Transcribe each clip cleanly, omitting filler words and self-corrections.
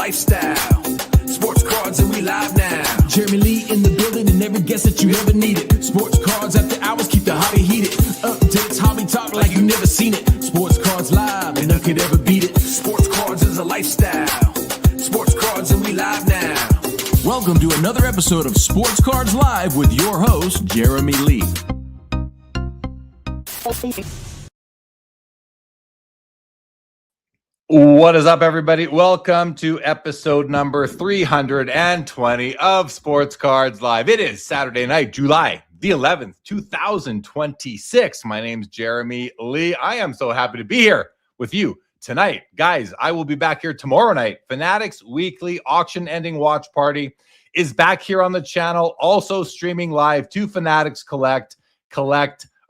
lifestyle. Sports cards and we live now. Jeremy Lee in the building and every guest that you ever needed. Sports cards after hours keep the hobby heated. Updates, hobby talk like you never seen it. Sports cards live and none could ever beat it. Sports cards is a lifestyle. Sports cards and we live now. Welcome to another episode of Sports Cards Live with your host, Jeremy Lee. What is up, everybody? Welcome to episode number 320 of Sports Cards Live. It is Saturday night, July the 11th, 2026. My name's Jeremy Lee. I am so happy to be here with you tonight. Guys, I will be back here tomorrow night. Fanatics Weekly Auction Ending Watch Party is back here on the channel, also streaming live to Fanatics Collect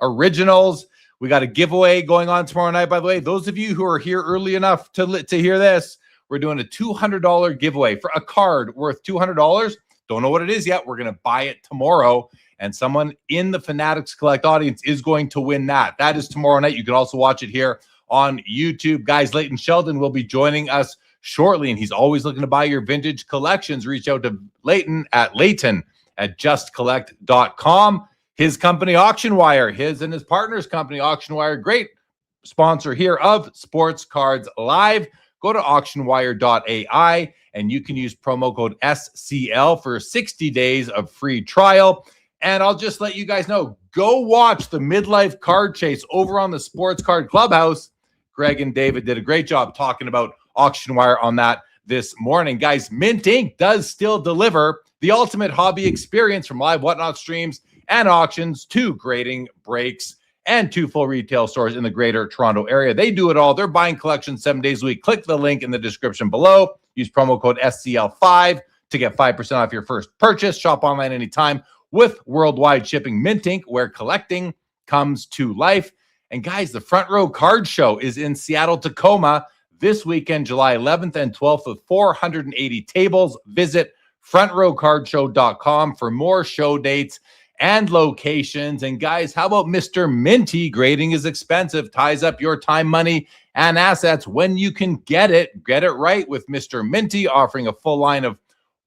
Originals. We got a giveaway going on tomorrow night, by the way. Those of you who are here early enough to hear this, we're doing a $200 giveaway for a card worth $200. Don't know what it is yet. We're going to buy it tomorrow, and someone in the Fanatics Collect audience is going to win that. That is tomorrow night. You can also watch it here on YouTube. Guys, Leighton Sheldon will be joining us shortly, and he's always looking to buy your vintage collections. Reach out to Leighton at justcollect.com. His company, Auction Wire, his and his partner's company, Auction Wire, great sponsor here of Sports Cards Live. Go to auctionwire.ai and you can use promo code SCL for 60 days of free trial. And I'll just let you guys know, go watch the Midlife Card Chase over on the Sports Card Clubhouse. Greg and David did a great job talking about Auction Wire on that this morning. Guys, Mint Inc. does still deliver the ultimate hobby experience from live whatnot streams and auctions to grading breaks and 2 full retail stores in the greater Toronto area. They do it all. They're buying collections 7 days a week. Click the link in the description below. Use promo code SCL5 to get 5% off your first purchase. Shop online anytime with worldwide shipping. Mint Inc., where collecting comes to life. And guys, the Front Row Card Show is in Seattle, Tacoma this weekend, July 11th and 12th with 480 tables. Visit frontrowcardshow.com for more show dates and locations. And guys, how about Mr. Minty? Grading is expensive, ties up your time, money, and assets when you can get it. Get it right with Mr. Minty, offering a full line of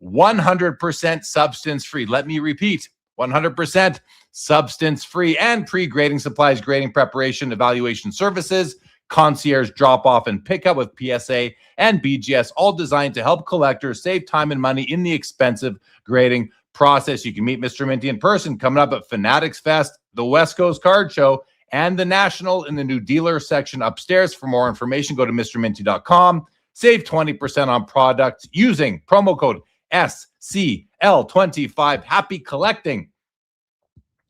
100% substance-free. Let me repeat, 100% substance-free and pre-grading supplies, grading preparation, evaluation services, concierge drop-off and pickup with PSA and BGS, all designed to help collectors save time and money in the expensive grading process. You can meet Mr. Minty in person coming up at Fanatics Fest, the West Coast Card Show, and the National in the new dealer section upstairs. For more information, go to mrminty.com. Save 20% on products using promo code SCL25. Happy collecting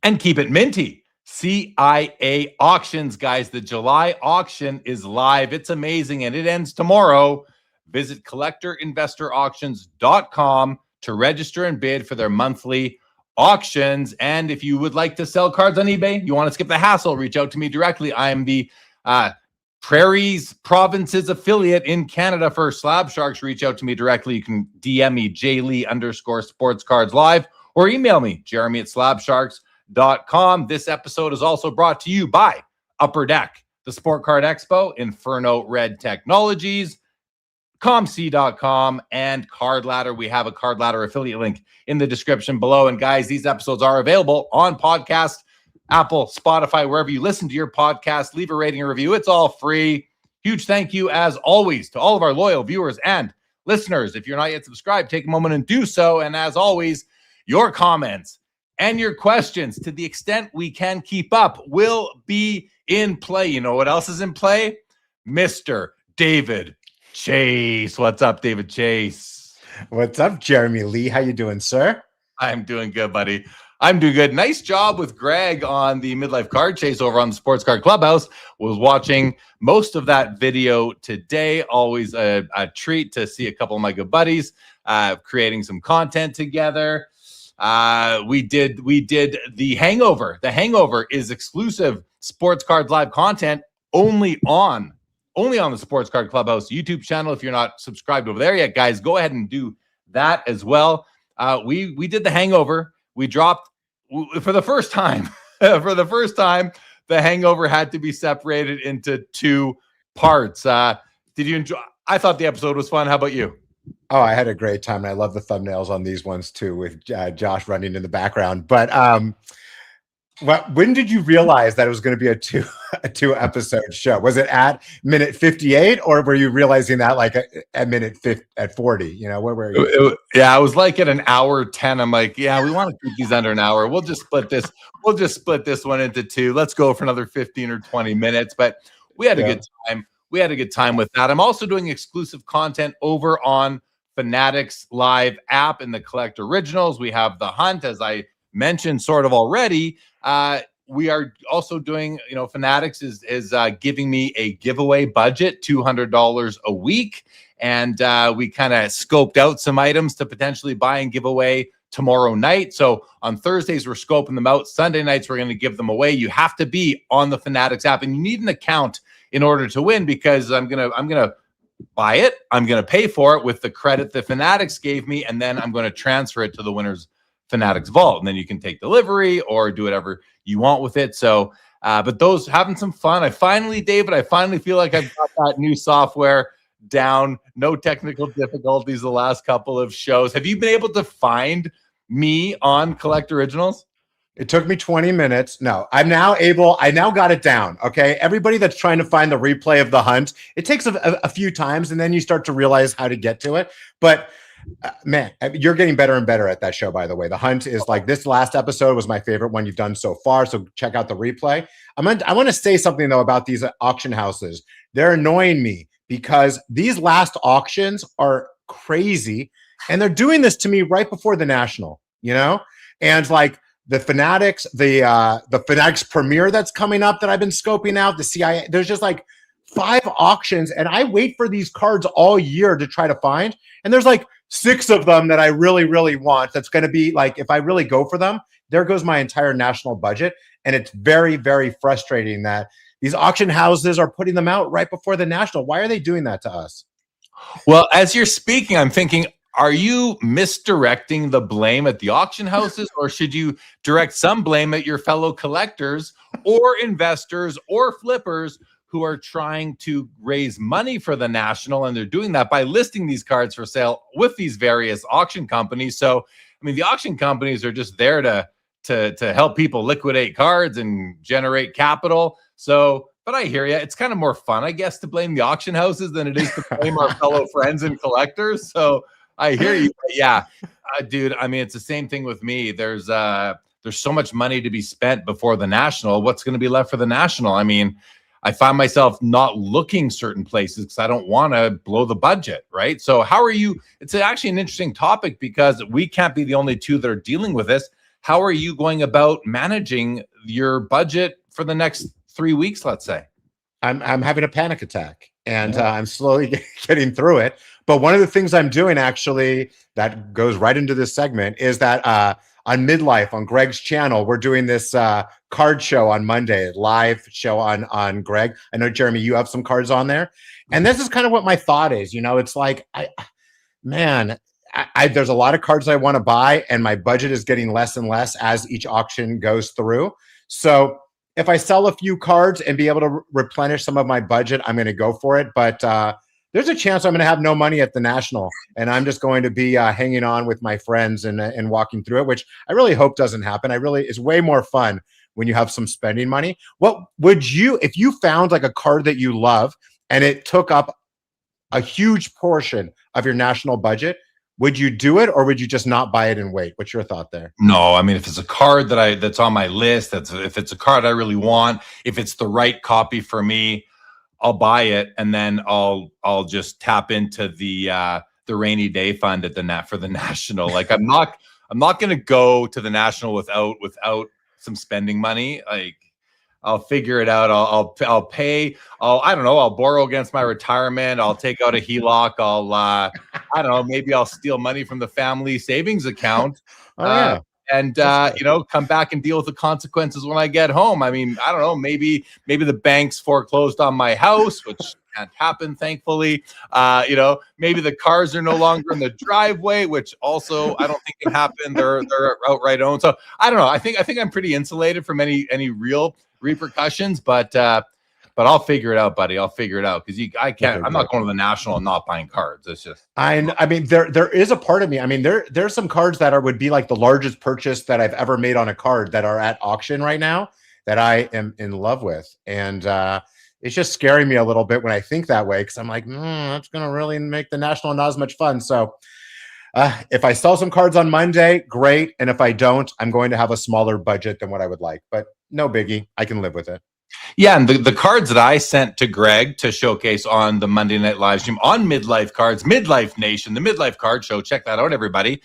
and keep it minty. CIA Auctions, guys. The July auction is live. It's amazing, and it ends tomorrow. Visit collectorinvestorauctions.com to register and bid for their monthly auctions. And if you would like to sell cards on eBay, you want to skip the hassle, reach out to me directly. I am the Prairies Provinces affiliate in Canada for Slab Sharks. Reach out to me directly. You can DM me, jlee_sportscardslive, or email me, jeremy@slabsharks.com. This episode is also brought to you by Upper Deck, the Sport Card Expo, Inferno Red Technologies, comc.com, and Card Ladder. We have a Card Ladder affiliate link in the description below. And guys, these episodes are available on podcast, Apple, Spotify, wherever you listen to your podcast. Leave a rating and review. It's all free. Huge thank you, as always, to all of our loyal viewers and listeners. If you're not yet subscribed, take a moment and do so. And as always, your comments and your questions, to the extent we can keep up, will be in play. You know what else is in play? Mr. David Chase. What's up, David Chase? What's up, Jeremy Lee? How you doing, sir? I'm doing good, buddy. I'm doing good. Nice job with Greg on the Midlife Card Chase over on the Sports Card Clubhouse. Was watching most of that video today. Always a treat to see a couple of my good buddies creating some content together. We did the Hangover. The Hangover is exclusive Sports Cards Live content only on the Sports Card Clubhouse YouTube channel. If you're not subscribed over there yet, guys, go ahead and do that as well. We did the Hangover. We dropped for the first time. The Hangover had to be separated into 2 parts. Did you enjoy? I thought the episode was fun. How about you? Oh, I had a great time, and I love the thumbnails on these ones too, with Josh running in the background. But when did you realize that it was going to be a two episode show? Was it at minute 58, or were you realizing that like at minute 50, at 40? You know, where were you? Yeah, I was like at an hour 10. I'm like, yeah, we want to keep these under an hour. We'll just split this. We'll just split this one into two. Let's go for another 15 or 20 minutes. But we had a good time. We had a good time with that. I'm also doing exclusive content over on Fanatics Live app in the Collect Originals. We have the hunt, as I mentioned sort of already. We are also doing, Fanatics is giving me a giveaway budget, $200 a week. And we kind of scoped out some items to potentially buy and give away tomorrow night. So on Thursdays, we're scoping them out. Sunday nights, we're going to give them away. You have to be on the Fanatics app, and you need an account in order to win, because I'm gonna buy it. I'm going to pay for it with the credit that Fanatics gave me, and then I'm going to transfer it to the winner's Fanatics vault, and then you can take delivery or do whatever you want with it. So, but those having some fun. I finally feel like I've got that new software down. No technical difficulties the last couple of shows. Have you been able to find me on Collect Originals? It took me 20 minutes. No, I now got it down. Okay. Everybody that's trying to find the replay of the hunt, it takes a few times, and then you start to realize how to get to it. But man, you're getting better and better at that show, by the way. The hunt is like, this last episode was my favorite one you've done so far. So check out the replay. I want to say something though about these auction houses. They're annoying me because these last auctions are crazy, and they're doing this to me right before the National, and like, the Fanatics, the Fanatics premiere that's coming up that I've been scoping out, the CIA, there's just like 5 auctions, and I wait for these cards all year to try to find. And there's like 6 of them that I really, really want. That's going to be like, if I really go for them, there goes my entire national budget. And it's very, very frustrating that these auction houses are putting them out right before the National. Why are they doing that to us? Well, as you're speaking, I'm thinking, are you misdirecting the blame at the auction houses, or should you direct some blame at your fellow collectors or investors or flippers who are trying to raise money for the National? And they're doing that by listing these cards for sale with these various auction companies. So, I mean, the auction companies are just there to help people liquidate cards and generate capital. So, but I hear you. It's kind of more fun, I guess, to blame the auction houses than it is to blame our fellow friends and collectors. So I hear you. Yeah, dude. I mean, it's the same thing with me. There's so much money to be spent before the National. What's going to be left for the National? I mean, I find myself not looking certain places because I don't want to blow the budget, right? So how are you? It's actually an interesting topic because we can't be the only two that are dealing with this. How are you going about managing your budget for the next 3 weeks, let's say? I'm having a panic attack, and I'm slowly getting through it. But one of the things I'm doing, actually, that goes right into this segment, is that on Midlife, on Greg's channel, we're doing this card show on Monday, live show on Greg. I know, Jeremy, you have some cards on there. And this is kind of what my thought is. It's like, there's a lot of cards I want to buy, and my budget is getting less and less as each auction goes through. So if I sell a few cards and be able to replenish some of my budget, I'm going to go for it. But there's a chance I'm going to have no money at the National, and I'm just going to be hanging on with my friends and walking through it, which I really hope doesn't happen. It's way more fun when you have some spending money. What would you, if you found like a card that you love and it took up a huge portion of your National budget, would you do it, or would you just not buy it and wait? What's your thought there? No, I mean, if it's a card that's on my list, if it's a card I really want, if it's the right copy for me, I'll buy it, and then I'll just tap into the rainy day fund for the National. Like, I'm not going to go to the National without some spending money. Like, I'll figure it out. I'll pay. I don't know. I'll borrow against my retirement. I'll take out a HELOC. I don't know. Maybe I'll steal money from the family savings account. And come back and deal with the consequences when I get home. I mean, I don't know. Maybe the banks foreclosed on my house, which can't happen, thankfully. Maybe the cars are no longer in the driveway, which also I don't think can happen. They're outright owned. So I don't know. I think I'm pretty insulated from any real repercussions, but but I'll figure it out, buddy. I'll figure it out because I can't. Okay, I'm not going to the National and not buying cards. It's just I mean, there is a part of me. I mean, there's some cards that would be like the largest purchase that I've ever made on a card that are at auction right now that I am in love with, and it's just scaring me a little bit when I think that way because I'm like, that's going to really make the National not as much fun. So if I sell some cards on Monday, great, and if I don't, I'm going to have a smaller budget than what I would like, but no biggie. I can live with it. Yeah, and the cards that I sent to Greg to showcase on the Monday night live stream on Midlife Cards, Midlife Nation, the Midlife Card Show. Check that out, everybody.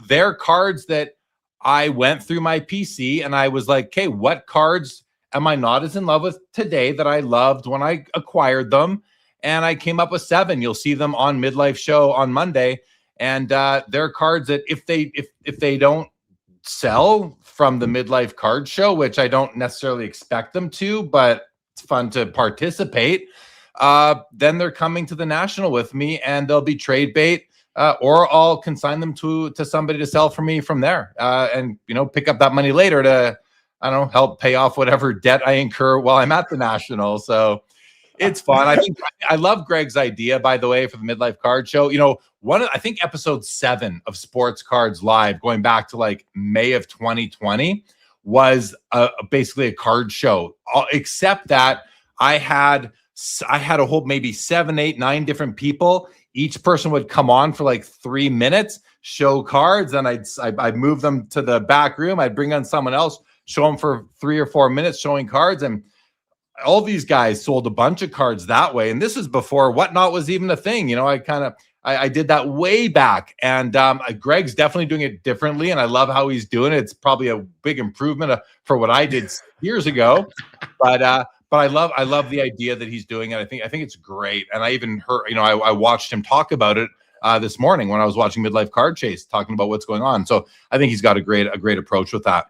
They're cards that I went through my PC and I was like, okay, what cards am I not as in love with today that I loved when I acquired them? And I came up with 7. You'll see them on Midlife Show on Monday. And they're cards that if they don't sell from the Midlife Card Show, which I don't necessarily expect them to, but it's fun to participate, then they're coming to the National with me and they'll be trade bait, or I'll consign them to somebody to sell for me from there, and pick up that money later to, I don't know, help pay off whatever debt I incur while I'm at the National. So it's fun. I love Greg's idea, by the way, for the Midlife Card Show. I think episode 7 of Sports Cards Live, going back to like May of 2020, was basically a card show, except that I had a whole maybe 7, 8, 9 different people. Each person would come on for like 3 minutes, show cards, and I'd move them to the back room. I'd bring on someone else, show them for 3 or 4 minutes showing cards, and all these guys sold a bunch of cards that way. And this is before Whatnot was even a thing. I did that way back, and Greg's definitely doing it differently, and I love how he's doing it. It's probably a big improvement for what I did years ago, but I love the idea that he's doing it. I think it's great, and I even heard, I watched him talk about it this morning when I was watching Midlife Card Chase, talking about what's going on. So I think he's got a great approach with that.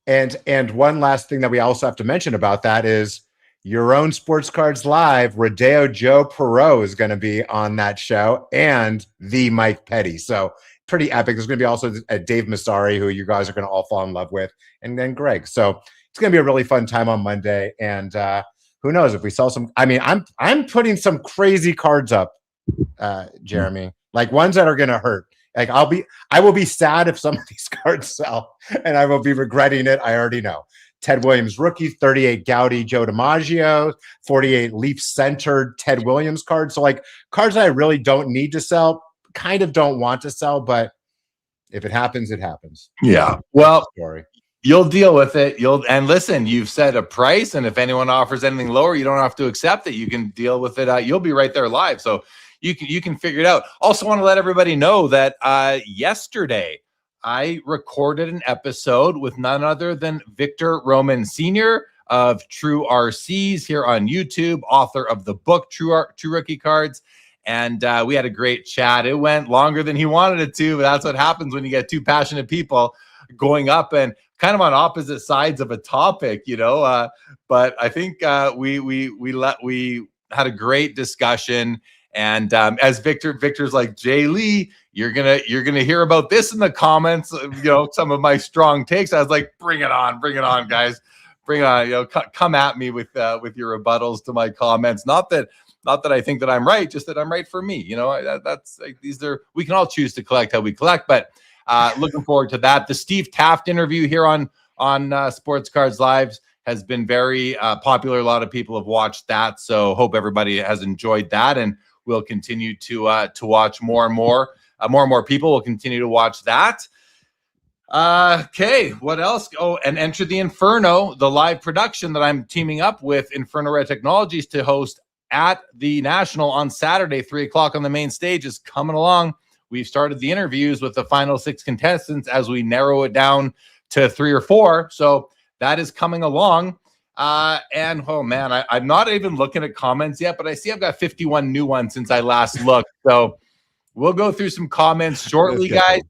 And one last thing that we also have to mention about that is your own Sports Cards Live, Rodeo Joe Perot is going to be on that show, and the Mike Petty. So pretty epic. There's going to be also Dave Massari, who you guys are going to all fall in love with, and then Greg. So it's going to be a really fun time on Monday. And who knows if we sell some? I mean, I'm putting some crazy cards up, Jeremy, like ones that are going to hurt. Like I will be sad if some of these cards sell, and I will be regretting it. I already know. Ted Williams rookie, 38 Gaudy Joe DiMaggio, 48 Leaf centered Ted Williams cards. So like cards that I really don't need to sell, kind of don't want to sell, but if it happens, it happens. Yeah. Well, story. You'll deal with it. And listen, you've set a price, and if anyone offers anything lower, you don't have to accept it. You can deal with it. You'll be right there live. So you can figure it out. Also want to let everybody know that yesterday I recorded an episode with none other than Victor Roman Sr. of True RCs here on YouTube, author of the book True Rookie Cards. And we had a great chat. It went longer than he wanted it to, but that's what happens when you get two passionate people going up and kind of on opposite sides of a topic, but I think we had a great discussion. And as Victor's like, Jay Lee, you're gonna hear about this in the comments. Some of my strong takes. I was like, bring it on, guys, bring it on. Come at me with your rebuttals to my comments. Not that I think that I'm right, just that I'm right for me. That's like, we can all choose to collect how we collect, but looking forward to that. The Steve Taft interview here on Sports Cards Live has been very popular. A lot of people have watched that, so hope everybody has enjoyed that, and we'll continue to watch more and more people will continue to watch that. Okay, what else? Oh, and Enter the Inferno, the live production that I'm teaming up with Inferno Red Technologies to host at the National on Saturday, 3:00 on the main stage, is coming along. We've started the interviews with the final 6 contestants as we narrow it down to 3 or 4. So that is coming along. And oh man, I'm not even looking at comments yet, but I see I've got 51 new ones since I last looked. So we'll go through some comments shortly, guys.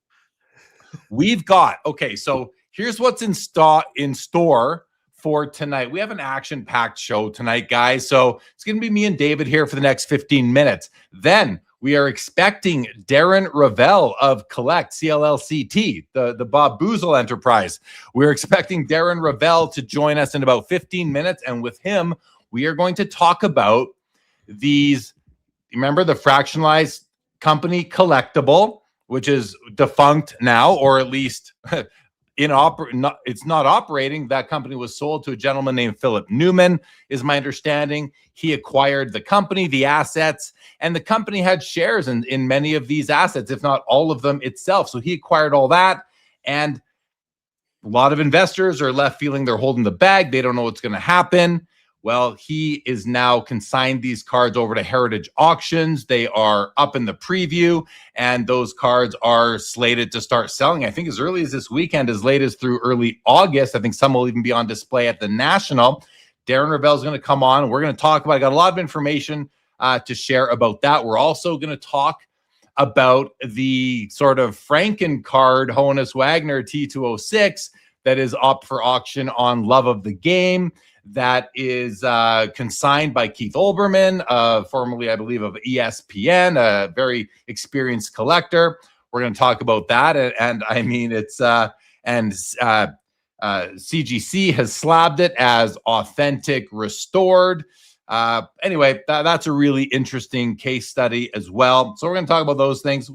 We've got, okay, so here's what's in store for tonight. We have an action-packed show tonight, guys. So it's going to be me and David here for the next 15 minutes. Then We are expecting Darren Rovell of Collect, CLLCT, the Bob Boozle enterprise. We're expecting Darren Rovell to join us in about 15 minutes. And with him, we are going to talk about these, remember the fractionalized company collectible, which is defunct now, or at least it's not operating. That company was sold to a gentleman named Phil Newman, is my understanding. He acquired the company, the assets, and the company had shares in many of these assets, if not all of them itself. So he acquired all that, and a lot of investors are left feeling they're holding the bag. They don't know what's going to happen. Well, he is now consigned these cards over to Heritage Auctions. They are up in the preview, and those cards are slated to start selling, I think, as early as this weekend, as late as through early August. I think some will even be on display at the National. Darren Rovell is going to come on. We're going to talk about, I got a lot of information to share about that. We're also going to talk about the sort of Franken card, Honus Wagner T206, that is up for auction on Love of the Game. That is consigned by Keith Olbermann, formerly, I believe, of ESPN, a very experienced collector. We're going to talk about that. And I mean, it's, CGC has slabbed it as authentic restored. Anyway, that's a really interesting case study as well. So we're going to talk about those things.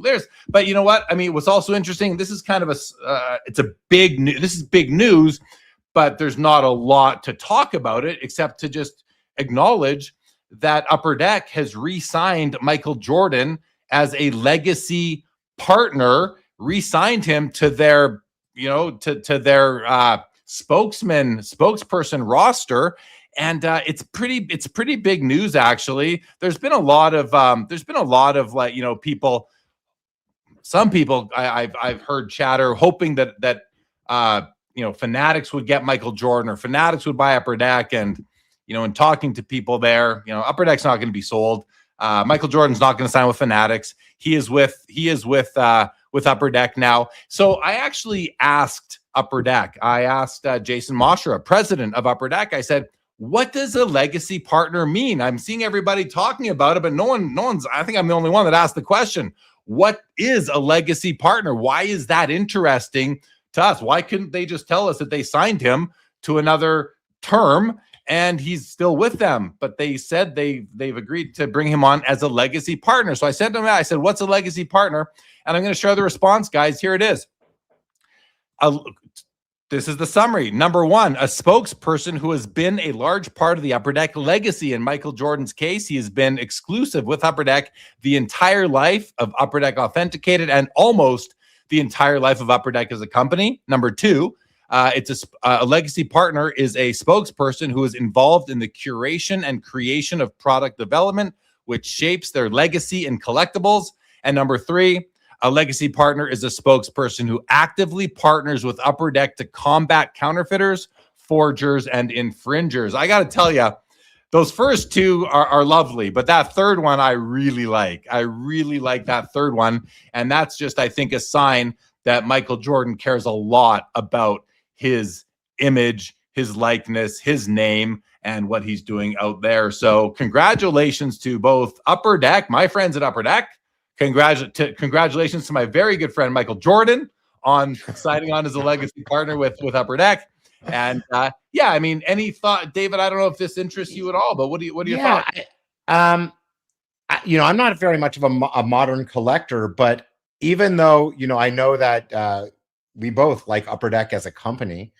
But you know what? I mean, what's also interesting, this is kind of this is big news, but there's not a lot to talk about it except to just acknowledge that Upper Deck has re-signed Michael Jordan as a legacy partner, re-signed him to their, to their spokesperson roster. And it's pretty big news, actually. There's been a lot of like, people, some people I've heard chatter hoping that Fanatics would get Michael Jordan, or Fanatics would buy Upper Deck. And, in talking to people there, Upper Deck's not going to be sold. Michael Jordan's not going to sign with Fanatics. He is with Upper Deck now. So I actually asked Upper Deck. I asked Jason Moshra, president of Upper Deck. I said, what does a legacy partner mean? I'm seeing everybody talking about it, but no one's, I think I'm the only one that asked the question. What is a legacy partner? Why is that interesting to us? Why couldn't they just tell us that they signed him to another term and he's still with them? But they said they've agreed to bring him on as a legacy partner. So I said to him, I said, what's a legacy partner? And I'm going to share the response, guys. Here it is. This is the summary. Number one, a spokesperson who has been a large part of the Upper Deck legacy. In Michael Jordan's case, he has been exclusive with Upper Deck the entire life of Upper Deck Authenticated and almost the entire life of Upper Deck as a company. Number two, it's a legacy partner is a spokesperson who is involved in the curation and creation of product development, which shapes their legacy in collectibles. And number three, a legacy partner is a spokesperson who actively partners with Upper Deck to combat counterfeiters, forgers, and infringers. I got to tell you, those first two are lovely, but that third one I really like. I really like that third one. And that's just, I think, a sign that Michael Jordan cares a lot about his image, his likeness, his name, and what he's doing out there. So congratulations to both Upper Deck, my friends at Upper Deck. Congratulations to my very good friend Michael Jordan on signing on as a legacy partner with Upper Deck. And yeah, I mean, any thought, David? I don't know if this interests you at all, but what are your thoughts? I'm not very much of a modern collector, but even though I know that we both like Upper Deck as a company,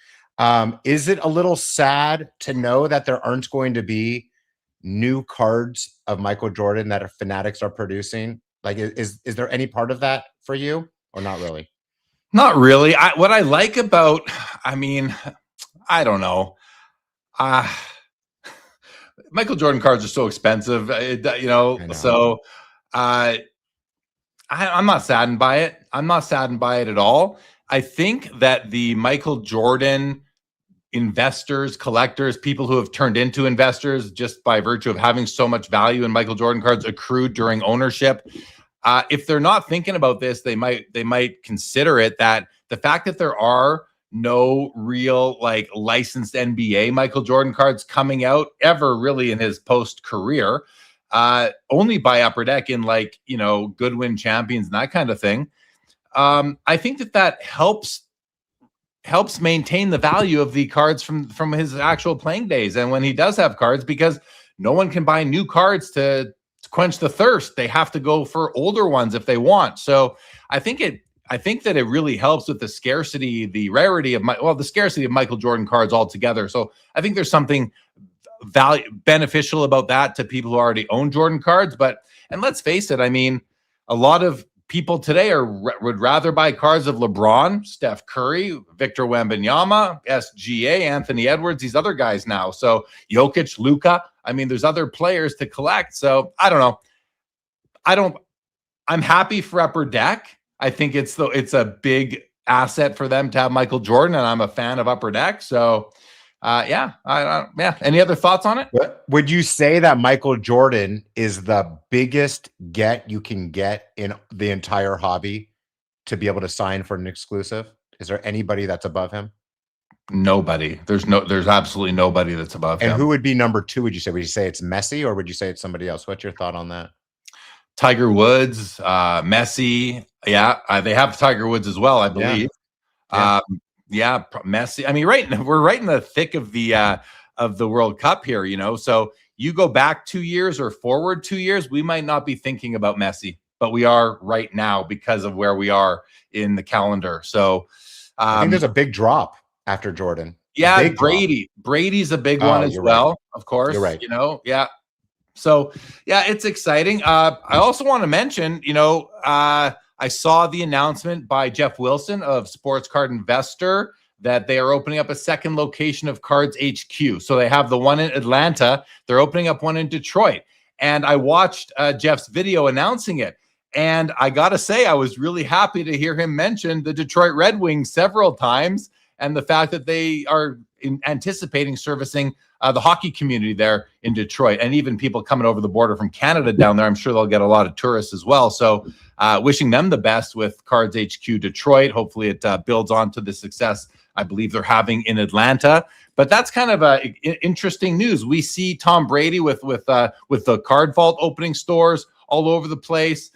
is it a little sad to know that there aren't going to be new cards of Michael Jordan that Fanatics are producing? Like, is there any part of that for you, or not really? Not really. What I like about, I mean, I don't know. Michael Jordan cards are so expensive, so I'm not saddened by it. I'm not saddened by it at all. I think that the Michael Jordan investors, collectors, people who have turned into investors just by virtue of having so much value in Michael Jordan cards accrued during ownership. If they're not thinking about this, they might consider it, that the fact that there are no real licensed NBA Michael Jordan cards coming out ever really in his post career, only by Upper Deck in like, Goodwin Champions and that kind of thing. I think that helps maintain the value of the cards from his actual playing days. And when he does have cards, because no one can buy new cards to quench the thirst, they have to go for older ones if they want. So I think that it really helps with the scarcity, the rarity of the scarcity of Michael Jordan cards altogether. So I think there's something beneficial about that to people who already own Jordan cards. And let's face it, I mean, a lot of people today would rather buy cards of LeBron, Steph Curry, Victor Wembanyama, SGA, Anthony Edwards, these other guys now. So Jokic, Luka. I mean, there's other players to collect. So I don't know. I'm happy for Upper Deck. I think it's a big asset for them to have Michael Jordan, and I'm a fan of Upper Deck. So yeah. Any other thoughts on it? Would you say that Michael Jordan is the biggest get you can get in the entire hobby to be able to sign for an exclusive? Is there anybody that's above him? Nobody. There's absolutely nobody that's above him. And who would be number two? Would you say it's Messi, or would you say it's somebody else? What's your thought on that? Tiger Woods, Messi. Yeah, they have Tiger Woods as well, I believe. Yeah, Messi. I mean, we're right in the thick of the World Cup here, So you go back 2 years or forward 2 years, we might not be thinking about Messi, but we are right now because of where we are in the calendar. So I think there's a big drop after Jordan. Yeah, Brady's a big one as well, right. Of course. You're right. Yeah. So yeah, it's exciting. I also want to mention, I saw the announcement by Jeff Wilson of Sports Card Investor that they are opening up a second location of Cards HQ. So they have the one in Atlanta. They're opening up one in Detroit. And I watched Jeff's video announcing it. And I got to say, I was really happy to hear him mention the Detroit Red Wings several times and the fact that they are anticipating servicing the hockey community there in Detroit, and even people coming over the border from Canada down there. I'm sure they'll get a lot of tourists as well. So wishing them the best with Cards HQ Detroit. Hopefully it builds on to the success I believe they're having in Atlanta. But that's kind of interesting news. We see Tom Brady with the Card Vault opening stores all over the place.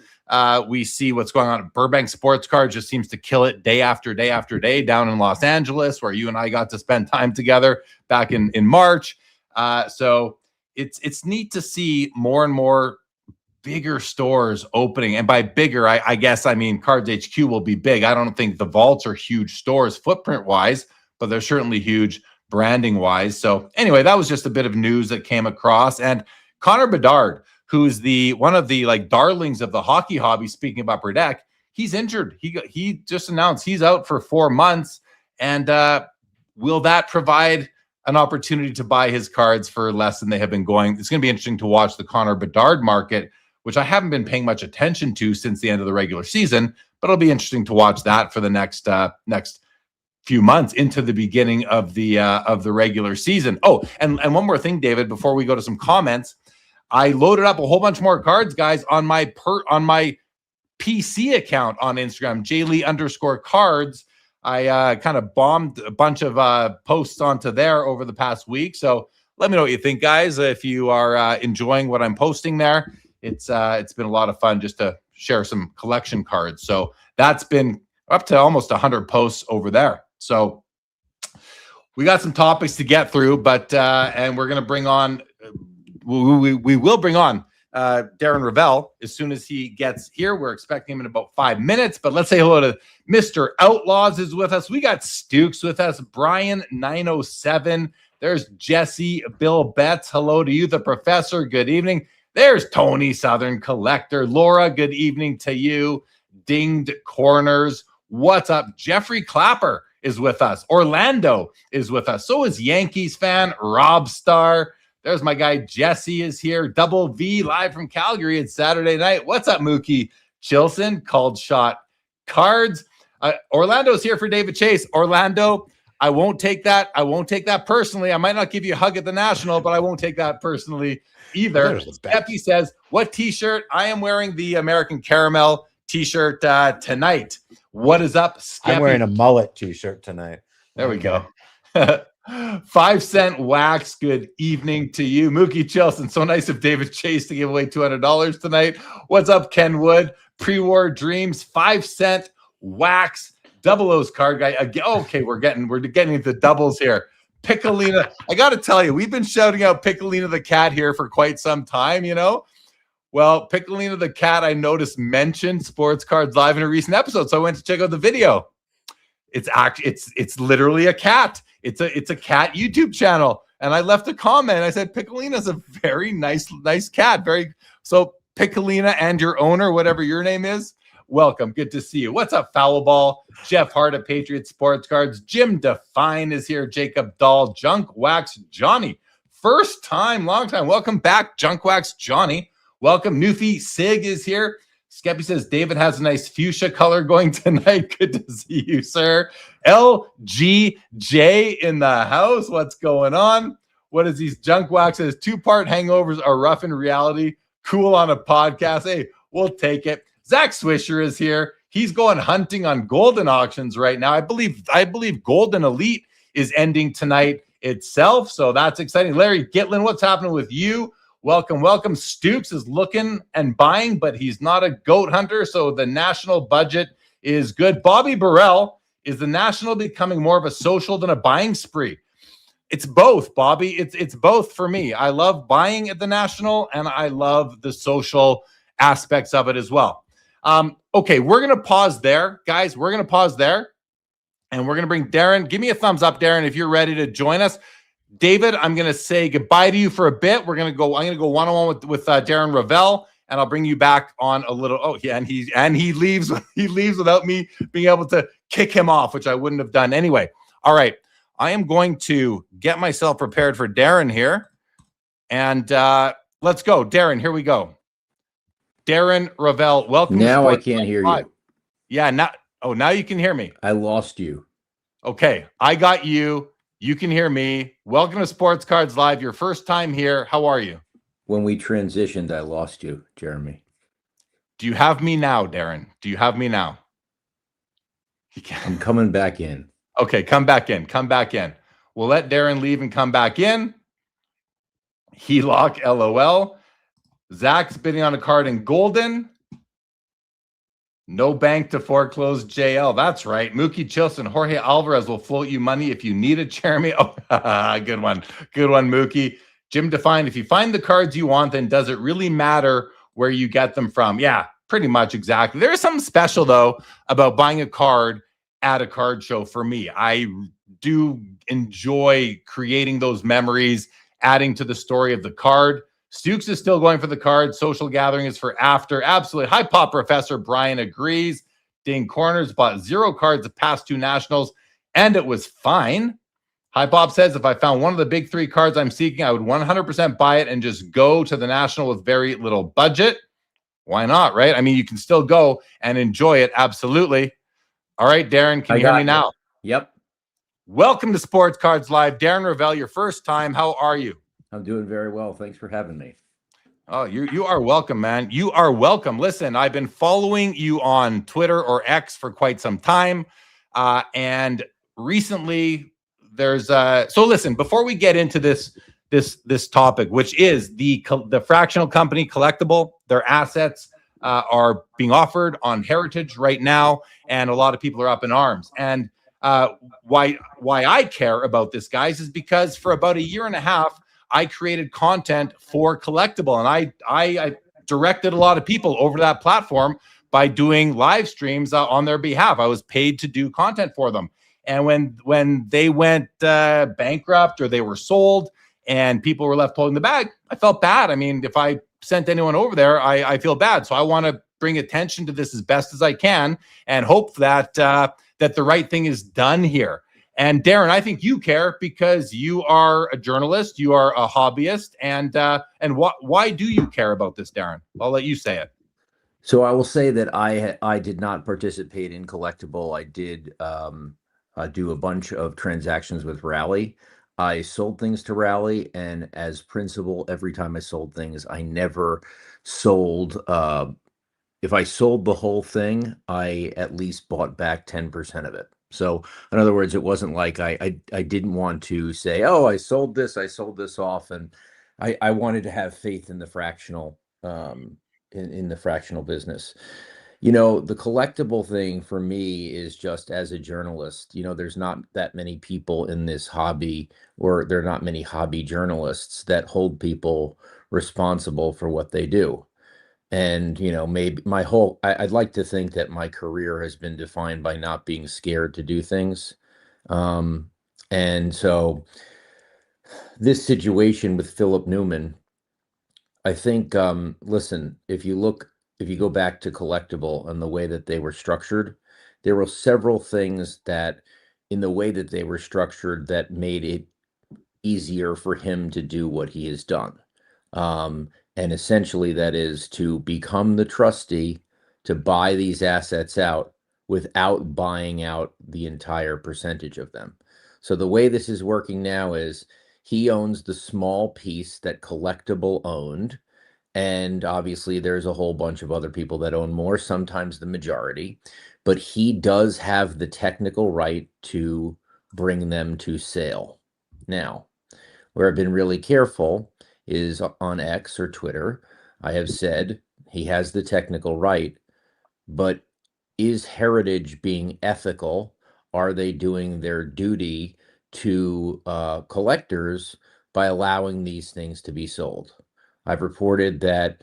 We see what's going on at Burbank Sports Cards, just seems to kill it day after day after day down in Los Angeles, where you and I got to spend time together back in March. So it's neat to see more and more bigger stores opening. And by bigger, I guess I mean Cards HQ will be big. I don't think the vaults are huge stores footprint wise, but they're certainly huge branding wise. So anyway, that was just a bit of news that came across. And Connor Bedard, who's one of the darlings of the hockey hobby, speaking of Upper Deck, he's injured. He just announced he's out for 4 months. And will that provide an opportunity to buy his cards for less than they have been going? It's going to be interesting to watch the Connor Bedard market, which I haven't been paying much attention to since the end of the regular season, but it'll be interesting to watch that for the next few months into the beginning of the regular season. Oh, and one more thing, David, before we go to some comments. I loaded up a whole bunch more cards, guys, on my PC account on Instagram, jlee_cards. I kind of bombed a bunch of posts onto there over the past week. So let me know what you think, guys. If you are enjoying what I'm posting there, it's been a lot of fun just to share some collection cards. So that's been up to almost 100 posts over there. So we got some topics to get through, but and we're going to bring on. We will bring on Darren Rovell as soon as he gets here. We're expecting him in about 5 minutes, but let's say hello to Mr. Outlaws is with us. We got Stukes with us, Brian 907. There's Jesse, Bill Betts. Hello to you, the professor. Good evening. There's Tony Southern Collector. Laura, good evening to you. Dinged Corners. What's up? Jeffrey Clapper is with us. Orlando is with us. So is Yankees fan Rob Starr. There's my guy Jesse is here. Double V live from Calgary. It's Saturday night. What's up, Mookie Chilson? Called Shot Cards. Orlando's here for David Chase. Orlando, I won't take that. I won't take that personally. I might not give you a hug at the National, but I won't take that personally either. Steppy says, what T-shirt? I am wearing the American Caramel T-shirt tonight. What is up, Skeppy? I'm wearing a mullet T-shirt tonight. There we go. 5 cent wax. Good evening to you, Mookie Chilson. So nice of David Chase to give away $200 tonight. What's up, Ken Wood? Pre-war dreams. 5 cent wax. Double O's card guy. Okay, we're getting into doubles here. Piccolina. I got to tell you, we've been shouting out Piccolina the cat here for quite some time. You know. Well, Piccolina the cat, I noticed mentioned Sports Cards Live in a recent episode, so I went to check out the video. It's literally a cat. It's a cat YouTube channel, and I left a comment. I said Piccolina's a very nice cat. So Piccolina and your owner, whatever your name is, welcome. Good to see you. What's up, Foul Ball? Jeff Hart at Patriot Sports Cards. Jim Define is here. Jacob Dahl, Junk Wax Johnny, first time, long time. Welcome back, Junk Wax Johnny. Welcome, Newfie Sig is here. Skeppy says David has a nice fuchsia color going tonight. Good to see you, sir. LGJ in the house. What's going on? What is these junk waxes? 2-part hangovers are rough in reality. Cool on a podcast. Hey, we'll take it. Zach Swisher is here. He's going hunting on golden auctions right now. I believe Golden Elite is ending tonight itself. So that's exciting. Larry Gitlin, what's happening with you? Welcome. Stukes is looking and buying, but he's not a goat hunter, so the national budget is good. Bobby Burrell, is the national becoming more of a social than a buying spree? It's both, Bobby. It's both for me. I love buying at the national, and I love the social aspects of it as well. Okay, we're going to pause there, guys. We're going to pause there, and we're going to bring Darren. Give me a thumbs up, Darren, if you're ready to join us. David, I'm going to say goodbye to you for a bit. I'm going to go one-on-one with Darren Rovell, and I'll bring you back on a little. Oh, yeah, and he leaves. He leaves without me being able to kick him off, which I wouldn't have done anyway. All right, I am going to get myself prepared for Darren here, and let's go, Darren. Here we go. Darren Rovell, welcome. Now I can't hear you. Yeah, now you can hear me. I lost you. Okay, I got you. You can hear me. Welcome to Sports Cards Live. Your first time here. How are you? When we transitioned, I lost you, Jeremy. Do you have me now, Darren? Do you have me now? I'm coming back in. Okay, come back in. Come back in. We'll let Darren leave and come back in. HELOC, LOL. Zach's bidding on a card in golden. No bank to foreclose JL. That's right. Mookie Chilson, Jorge Alvarez will float you money if you need it, Jeremy. Oh, good one. Good one, Mookie. Jim Define, if you find the cards you want, then does it really matter where you get them from? Yeah, pretty much exactly. There is something special, though, about buying a card at a card show for me. I do enjoy creating those memories, adding to the story of the card. Stukes is still going for the card. Social gathering is for after. Absolutely. Hi, Pop Professor Brian agrees. Ding Corners bought 0 cards the past 2 nationals, and it was fine. Hi, Pop says, if I found one of the big 3 cards I'm seeking, I would 100% buy it and just go to the national with very little budget. Why not, right? I mean, you can still go and enjoy it. Absolutely. All right, Darren, can you hear me now? Yep. Welcome to Sports Cards Live. Darren Rovell, your first time. How are you? I'm doing very well. Thanks for having me. Oh, you are welcome, man. You are welcome. Listen, I've been following you on Twitter or X for quite some time. And recently there's so listen, before we get into this topic, which is the fractional company collectible, their assets are being offered on Heritage right now, and a lot of people are up in arms. And why I care about this, guys, is because for about 1.5 years, I created content for Collectible, and I directed a lot of people over to that platform by doing live streams on their behalf. I was paid to do content for them. And when they went bankrupt or they were sold and people were left holding the bag, I felt bad. I mean, if I sent anyone over there, I feel bad. So I want to bring attention to this as best as I can and hope that that the right thing is done here. And Darren, I think you care because you are a journalist, you are a hobbyist, and why do you care about this, Darren? I'll let you say it. So I will say that I did not participate in Collectible. I did do a bunch of transactions with Rally. I sold things to Rally, and as principal, every time I sold things, I never sold. If I sold the whole thing, I at least bought back 10% of it. So in other words, it wasn't like I didn't want to say, oh, I sold this off, and I wanted to have faith in the fractional in the fractional business. You know, the collectible thing for me is just as a journalist, you know, there's not that many people in this hobby, or there are not many hobby journalists that hold people responsible for what they do. And, you know, maybe I'd like to think that my career has been defined by not being scared to do things. Um, and so this situation with Philip Newman, I think, listen, if you go back to collectible and the way that they were structured, there were several things that in the way that they were structured that made it easier for him to do what he has done. And essentially that is to become the trustee to buy these assets out without buying out the entire percentage of them. So the way this is working now is he owns the small piece that collectible owned. And obviously there's a whole bunch of other people that own more, sometimes the majority, but he does have the technical right to bring them to sale. Now, where I've been really careful is on X or Twitter. I have said he has the technical right, but is Heritage being ethical? Are they doing their duty to collectors by allowing these things to be sold? I've reported that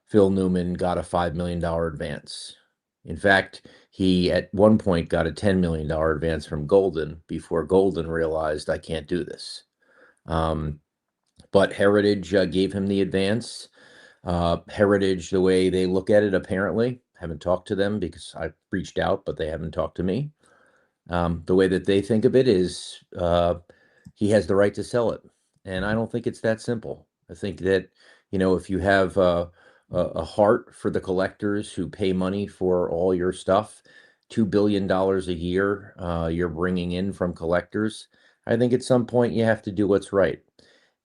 Phil Newman got a $5 million advance. In fact, he at one point got a $10 million advance from Golden before Golden realized I can't do this. But Heritage gave him the advance. Heritage, the way they look at it, apparently, haven't talked to them because I reached out, but they haven't talked to me. The way that they think of it is he has the right to sell it. And I don't think it's that simple. I think that, you know, if you have a heart for the collectors who pay money for all your stuff, $2 billion a year you're bringing in from collectors, I think at some point you have to do what's right.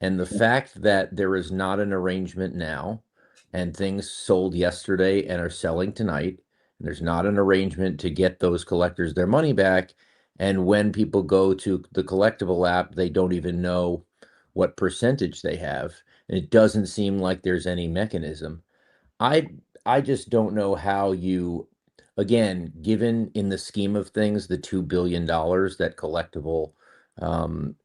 And the fact that there is not an arrangement now, and things sold yesterday and are selling tonight, and there's not an arrangement to get those collectors their money back, and when people go to the collectible app, they don't even know what percentage they have, and it doesn't seem like there's any mechanism. I just don't know how you, again, given in the scheme of things, the $2 billion that collectible,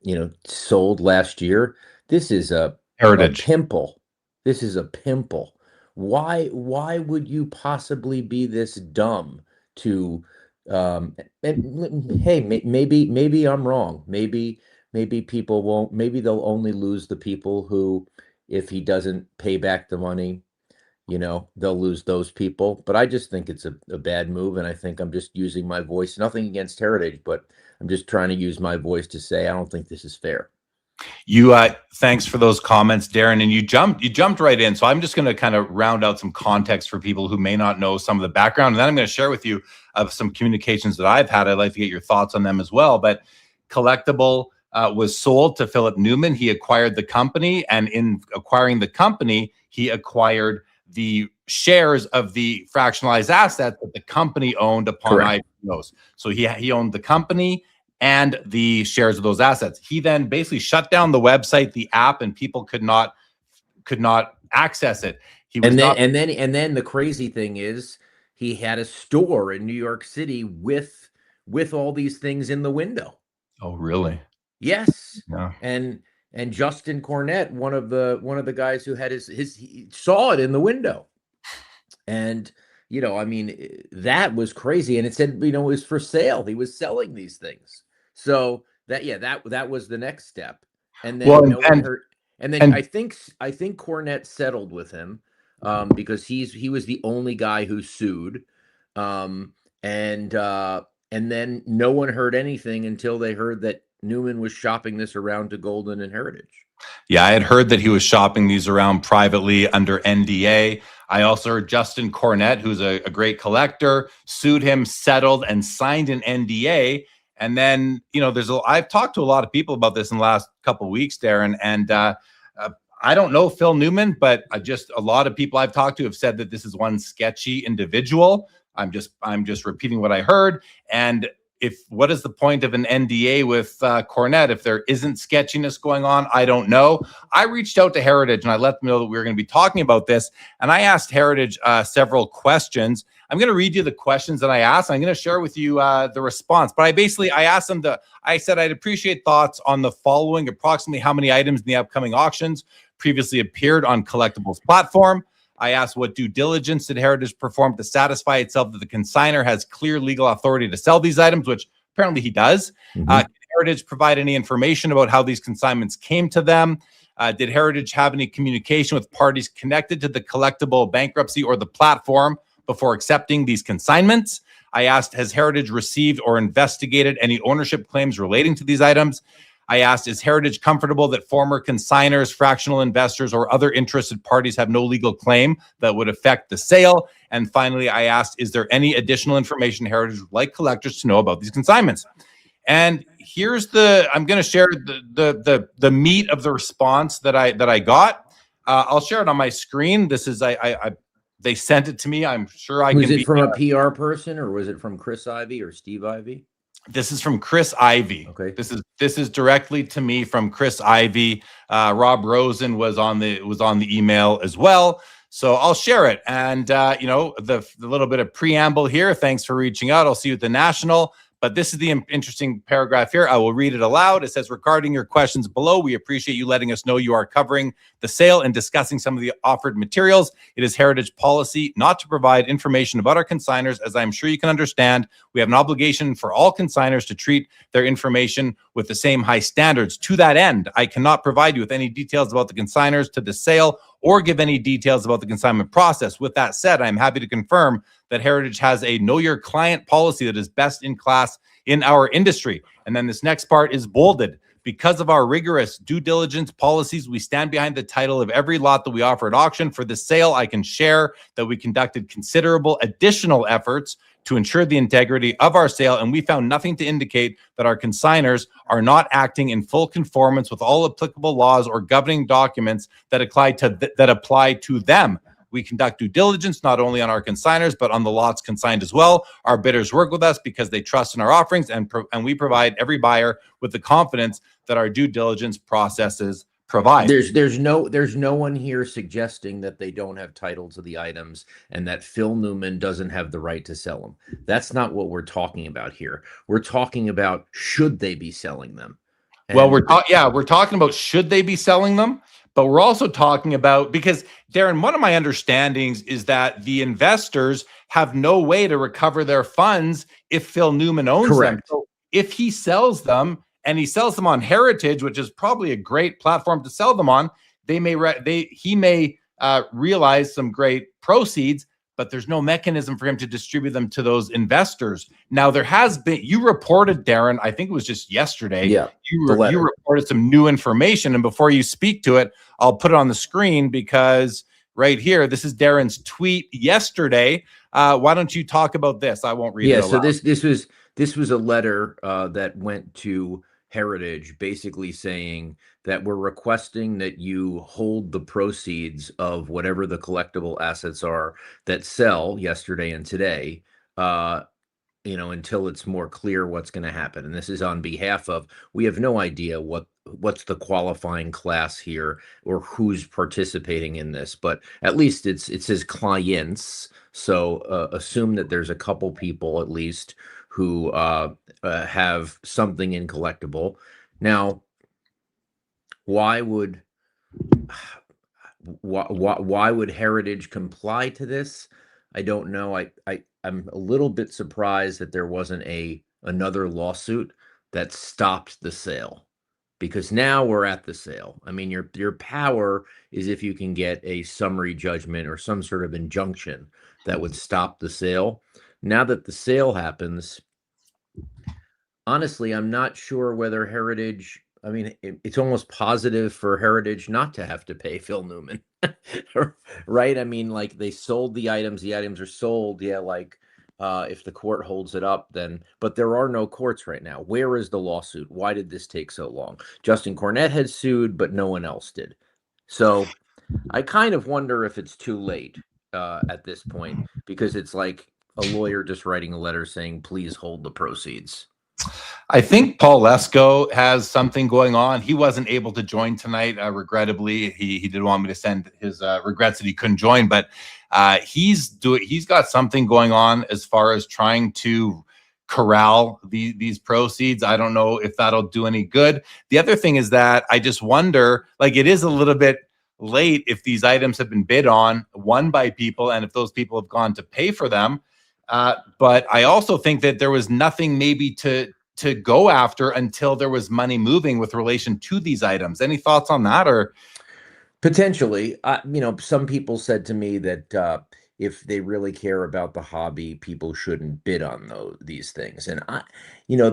you know, sold last year, this is a Heritage. pimple. This is a pimple. Why would you possibly be this dumb to, and hey, maybe I'm wrong. Maybe people won't, maybe they'll only lose the people who, if he doesn't pay back the money, you know, they'll lose those people. But I just think it's a bad move. And I think I'm just using my voice, nothing against Heritage, but I'm just trying to use my voice to say, I don't think this is fair. You thanks for those comments, Darren. And you jumped right in. So I'm just going to kind of round out some context for people who may not know some of the background. And then I'm going to share with you of some communications that I've had. I'd like to get your thoughts on them as well. But Collectible was sold to Philip Newman. He acquired the company, and in acquiring the company, he acquired the shares of the fractionalized asset that the company owned upon IPOs. So he owned the company and the shares of those assets. He then basically shut down the website, the app, and people could not access it. And then the crazy thing is he had a store in New York City with all these things in the window. Oh, really? Yes. Yeah. And Justin Cornett, one of the guys who had he saw it in the window. And, you know, I mean, that was crazy. And it said, you know, it was for sale. He was selling these things. So that was the next step. And then no one heard. And then I think Cornett settled with him because he was the only guy who sued. And then no one heard anything until they heard that Newman was shopping this around to Golden and Heritage. Yeah, I had heard that he was shopping these around privately under NDA. I also heard Justin Cornett, who's a great collector, sued him, settled, and signed an NDA. And then, you know, I've talked to a lot of people about this in the last couple of weeks, Darren, and I don't know Phil Newman, but a lot of people I've talked to have said that this is one sketchy individual. I'm just repeating what I heard. And what is the point of an NDA with Cornet if there isn't sketchiness going on? I don't know. I reached out to Heritage and I let them know that we were going to be talking about this. And I asked Heritage several questions. I'm going to read you the questions that I asked. I'm going to share with you the response. But I asked them I said I'd appreciate thoughts on the following: approximately how many items in the upcoming auctions previously appeared on Collectible's platform. I asked what due diligence did Heritage perform to satisfy itself that the consignor has clear legal authority to sell these items, which apparently he does. Can Heritage provide any information about how these consignments came to them? Did Heritage have any communication with parties connected to the Collectible bankruptcy or the platform before accepting these consignments? I asked, has Heritage received or investigated any ownership claims relating to these items? I asked, is Heritage comfortable that former consignors, fractional investors, or other interested parties have no legal claim that would affect the sale? And finally, I asked, is there any additional information Heritage would like collectors to know about these consignments? And here's I'm going to share the meat of the response that I got. I'll share it on my screen. This is they sent it to me. I'm sure I can. Was it from a PR person, or was it from Chris Ivy or Steve Ivy? This is from Chris Ivy. Okay. This is directly to me from Chris Ivy. Rob Rosen was on the email as well. So I'll share it. And the little bit of preamble here. Thanks for reaching out. I'll see you at the National. But this is the interesting paragraph here. I will read it aloud. It says, regarding your questions below, we appreciate you letting us know you are covering the sale and discussing some of the offered materials. It is Heritage policy not to provide information about our consignors. As I'm sure you can understand, we have an obligation for all consignors to treat their information with the same high standards. To that end, I cannot provide you with any details about the consignors to the sale or give any details about the consignment process. With that said, I'm happy to confirm that Heritage has a know your client policy that is best in class in our industry. And then this next part is bolded. Because of our rigorous due diligence policies, we stand behind the title of every lot that we offer at auction. For this sale, I can share that we conducted considerable additional efforts to ensure the integrity of our sale, and we found nothing to indicate that our consignors are not acting in full conformance with all applicable laws or governing documents that apply to them. We conduct due diligence not only on our consignors, but on the lots consigned as well. Our bidders work with us because they trust in our offerings, and we provide every buyer with the confidence that our due diligence processes provide. There's no one here suggesting that they don't have title to the items and that Phil Newman doesn't have the right to sell them. That's not what we're talking about here. We're talking about, should they be selling them? Well, we're talking about should they be selling them, but we're also talking about, because Darren, one of my understandings is that the investors have no way to recover their funds if Phil Newman owns them. So if he sells them and he sells them on Heritage, which is probably a great platform to sell them on, he may realize some great proceeds, but there's no mechanism for him to distribute them to those investors. Now, there has been, you reported, Darren, I think it was just yesterday, you reported some new information. And before you speak to it, I'll put it on the screen because right here, this is Darren's tweet yesterday. Why don't you talk about this? I won't read it aloud. So this was a letter that went to Heritage, basically saying that we're requesting that you hold the proceeds of whatever the collectible assets are that sell yesterday and today, until it's more clear what's going to happen. And this is on behalf of, we have no idea what's the qualifying class here or who's participating in this, but at least it says clients. So assume that there's a couple people at least who have something in collectible. Now, why would Heritage comply to this? I don't know. I'm a little bit surprised that there wasn't another lawsuit that stopped the sale, because now we're at the sale. I mean, your power is if you can get a summary judgment or some sort of injunction that would stop the sale. Now that the sale happens, honestly, I'm not sure whether Heritage, I mean, it's almost positive for Heritage not to have to pay Phil Newman, right? I mean, like, they sold the items are sold. Yeah, like, if the court holds it up, then, but there are no courts right now. Where is the lawsuit? Why did this take so long? Justin Cornette had sued, but no one else did. So I kind of wonder if it's too late at this point, because it's like, a lawyer just writing a letter saying, please hold the proceeds? I think Paul Lesko has something going on. He wasn't able to join tonight, regrettably. He did want me to send his regrets that he couldn't join, but he's got something going on as far as trying to corral these proceeds. I don't know if that'll do any good. The other thing is that I just wonder, like, it is a little bit late if these items have been bid on, won by people, and if those people have gone to pay for them. But I also think that there was nothing maybe to go after until there was money moving with relation to these items. Any thoughts on that? Or potentially, some people said to me that if they really care about the hobby, people shouldn't bid on these things. And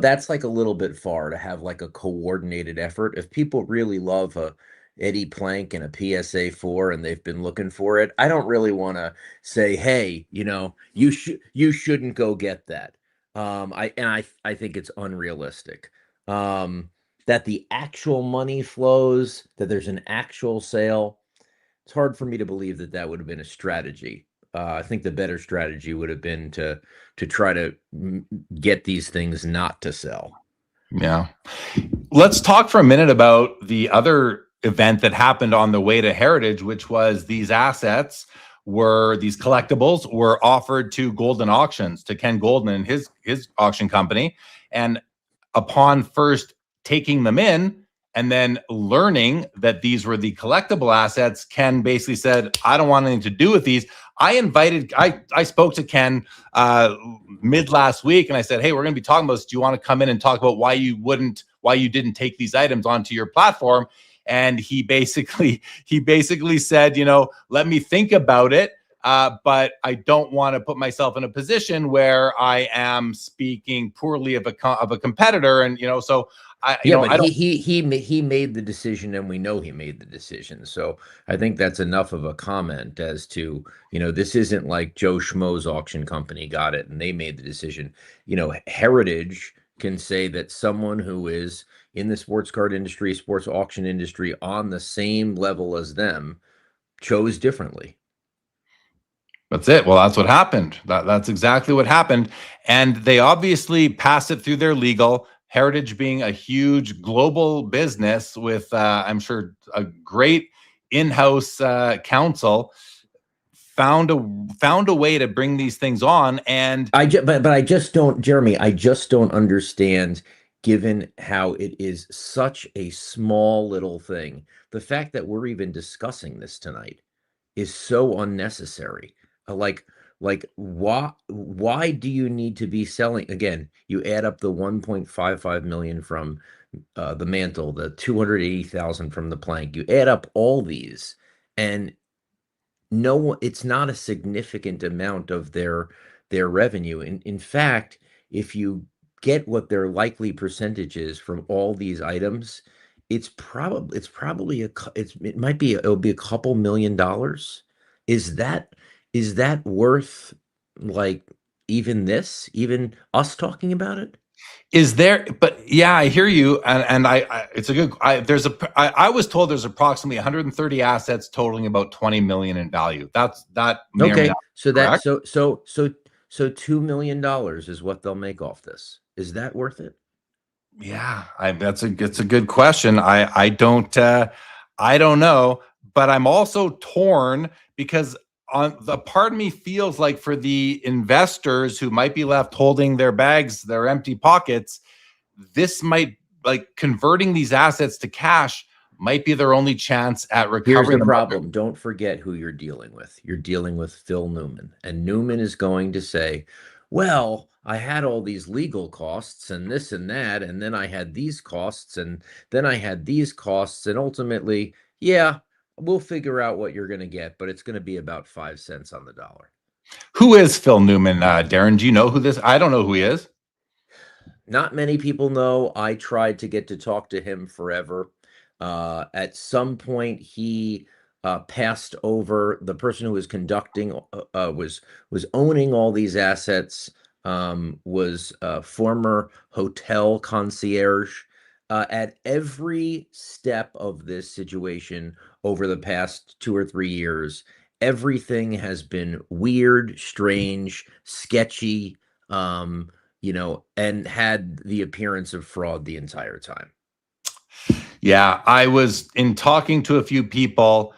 that's like a little bit far to have like a coordinated effort. If people really love a Eddie Plank and a PSA 4 and they've been looking for it, I don't really want to say, hey, you shouldn't go get that. I think it's unrealistic. That the actual money flows, that there's an actual sale. It's hard for me to believe that would have been a strategy. I think the better strategy would have been to try to get these things not to sell. Yeah. Let's talk for a minute about the other event that happened on the way to Heritage, which was these collectibles were offered to Golden Auctions, to Ken Golden and his auction company. And upon first taking them in and then learning that these were the collectible assets, Ken basically said, I don't want anything to do with these. I spoke to Ken mid last week and I said, hey, we're going to be talking about this. Do you want to come in and talk about why you didn't take these items onto your platform? And he basically said, let me think about it. But I don't want to put myself in a position where I am speaking poorly of a competitor. And, so he made the decision, and we know he made the decision. So I think that's enough of a comment as to, this isn't like Joe Schmo's auction company got it and they made the decision. Heritage can say that someone who is in the sports card industry, sports auction industry, on the same level as them, chose differently. That's it. Well, that's what happened. That's exactly what happened. And they obviously passed it through their legal. Heritage being a huge global business with, I'm sure, a great in-house counsel, found a way to bring these things on. And but I just don't, Jeremy, I just don't understand, given how it is such a small little thing. The fact that we're even discussing this tonight is so unnecessary. Like why do you need to be selling? Again, you add up the 1.55 million from the mantle, the 280,000 from the plank, you add up all these, and it's not a significant amount of their revenue. In fact, if you get what their likely percentage is from all these items, it'll be a couple $1 million. Is that worth, like, even us talking about it? But yeah, I hear you. And it's a good, I was told there's approximately 130 assets totaling about 20 million in value. Okay. So $2 million is what they'll make off this. Is that worth it? Yeah, it's a good question. I don't know, but I'm also torn because on the part of me feels like for the investors who might be left holding their bags, their empty pockets, this might, like, converting these assets to cash might be their only chance at recovering. Here's the problem. Don't forget who you're dealing with. You're dealing with Phil Newman, and Newman is going to say, well, I had all these legal costs and this and that, and then I had these costs, and then I had these costs, and ultimately, yeah, we'll figure out what you're going to get, but it's going to be about 5 cents on the dollar. Who is Phil Newman, Darren? Do you know who this? I don't know who he is. Not many people know. I tried to get to talk to him forever. At some point, he passed over. The person who was conducting was owning all these assets. Was a former hotel concierge. At every step of this situation over the past 2 or 3 years, everything has been weird, strange, sketchy, you know, and had the appearance of fraud the entire time. Yeah, I was in talking to a few people.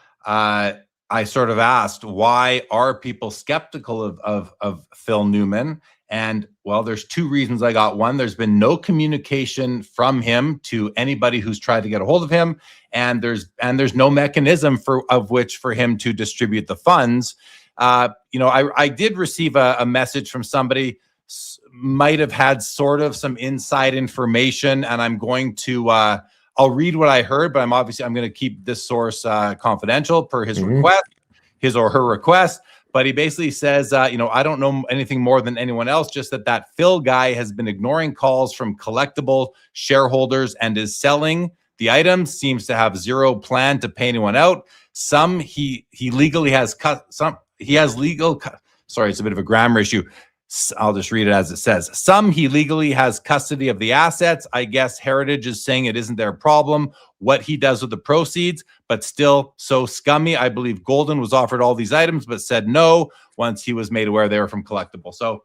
I sort of asked, why are people skeptical of Phil Newman? And well, there's two reasons I got. One, there's been no communication from him to anybody who's tried to get a hold of him, and there's no mechanism for him to distribute the funds. You know, I did receive a message from somebody, might have had sort of some inside information, and I'm going to I'll read what I heard, but I'm going to keep this source confidential per his request, his or her request. But he basically says, you know, I don't know anything more than anyone else, just that Phil guy has been ignoring calls from collectible shareholders and is selling the items, seems to have zero plan to pay anyone out. Some he legally has cut, some he has legal, sorry, it's a bit of a grammar issue. I'll just read it as it says. Some he legally has custody of the assets. I guess Heritage is saying it isn't their problem what he does with the proceeds, but still so scummy. I believe Golden was offered all these items, but said no once he was made aware they were from Collectible. So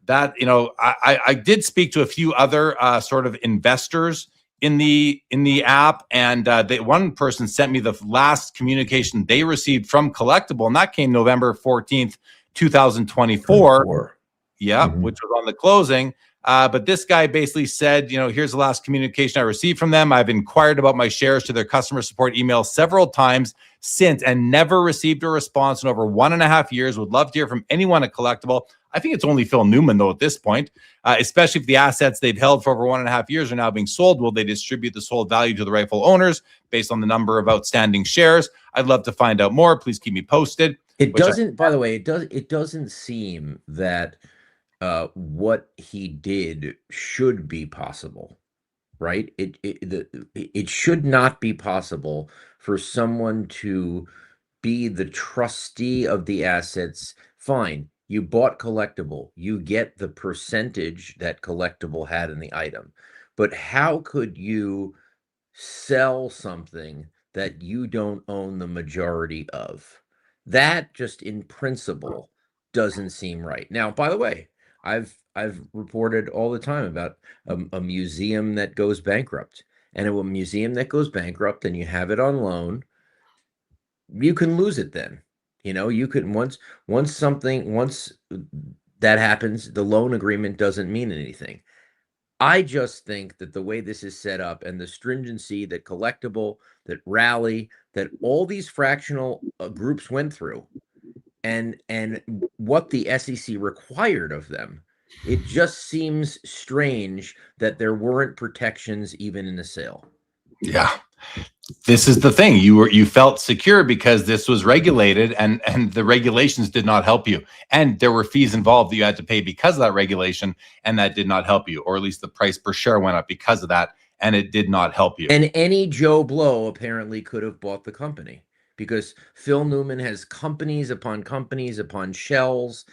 that, you know, I did speak to a few other sort of investors in the app, and one person sent me the last communication they received from Collectible, and that came November 14th, 2024. Yeah, which was on the closing. But this guy basically said, you know, here's the last communication I received from them. I've inquired about my shares to their customer support email several times since and never received a response in over 1.5 years. Would love to hear from anyone at Collectible. I think it's only Phil Newman, though, at this point, especially if the assets they've held for over 1.5 years are now being sold. Will they distribute the sold value to the rightful owners based on the number of outstanding shares? I'd love to find out more. Please keep me posted. It doesn't, by the way, it doesn't seem that what he did should be possible, right? It should not be possible for someone to be the trustee of the assets. Fine, you bought Collectible, you get the percentage that Collectible had in the item, but how could you sell something that you don't own the majority of? That just in principle doesn't seem right. Now, by the way, I've reported all the time about a museum that goes bankrupt, and a museum that goes bankrupt and you have it on loan, you can lose it. Then, you know, you can once that happens, the loan agreement doesn't mean anything. I just think that the way this is set up and the stringency that Collectible, that Rally, that all these fractional groups went through, and what the SEC required of them, it just seems strange that there weren't protections even in the sale. Yeah, this is the thing. You felt secure because this was regulated, and the regulations did not help you, and there were fees involved that you had to pay because of that regulation, and that did not help you, or at least the price per share went up because of that, and it did not help you. And any Joe Blow apparently could have bought the company, because Phil Newman has companies upon shells.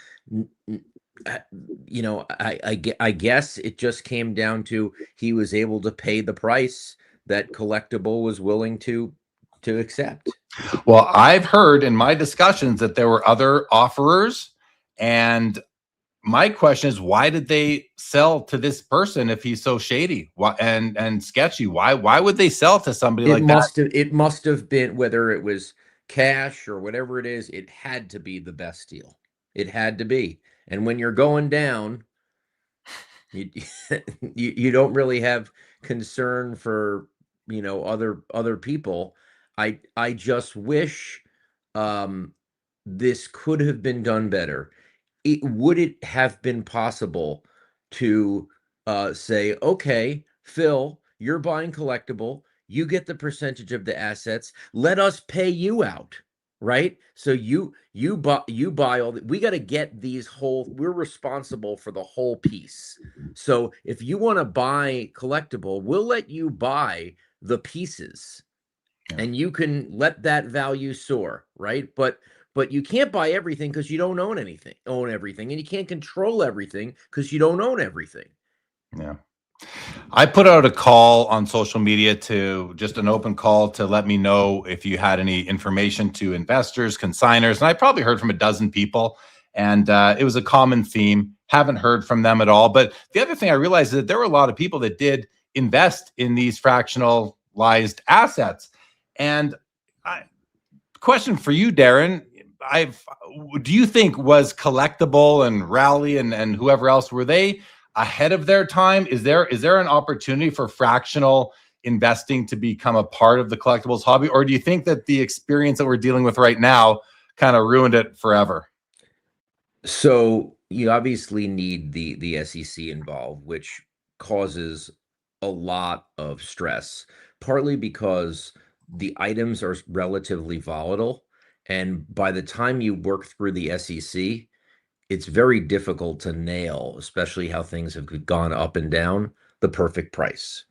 You know, I guess it just came down to he was able to pay the price that Collectible was willing to accept. Well, I've heard in my discussions that there were other offerers, and my question is, why did they sell to this person if he's so shady and sketchy? Why would they sell to somebody like that? It must have been, whether it was cash or whatever it is, it had to be the best deal. It had to be. And when you're going down, you don't really have concern for, you know, other people. I just wish this could have been done better. Would it have been possible to say, okay, Phil, you're buying Collectible, you get the percentage of the assets, let us pay you out, right? So you buy all we got to get these whole, we're responsible for the whole piece. So if you want to buy Collectible, we'll let you buy the pieces, and you can let that value soar, right? But you can't buy everything because you don't own everything, and you can't control everything because you don't own everything. Yeah. I put out a call on social media to just an open call to let me know if you had any information to investors, consignors, and I probably heard from a dozen people, and it was a common theme. Haven't heard from them at all. But the other thing I realized is that there were a lot of people that did invest in these fractionalized assets. And question for you, Darren. Do you think was Collectible and Rally and whoever else, were they ahead of their time? Is there an opportunity for fractional investing to become a part of the collectibles hobby, or do you think that the experience that we're dealing with right now kind of ruined it forever? So you obviously need the SEC involved, which causes a lot of stress, partly because the items are relatively volatile, and by the time you work through the SEC, it's very difficult to nail, especially how things have gone up and down, the perfect price.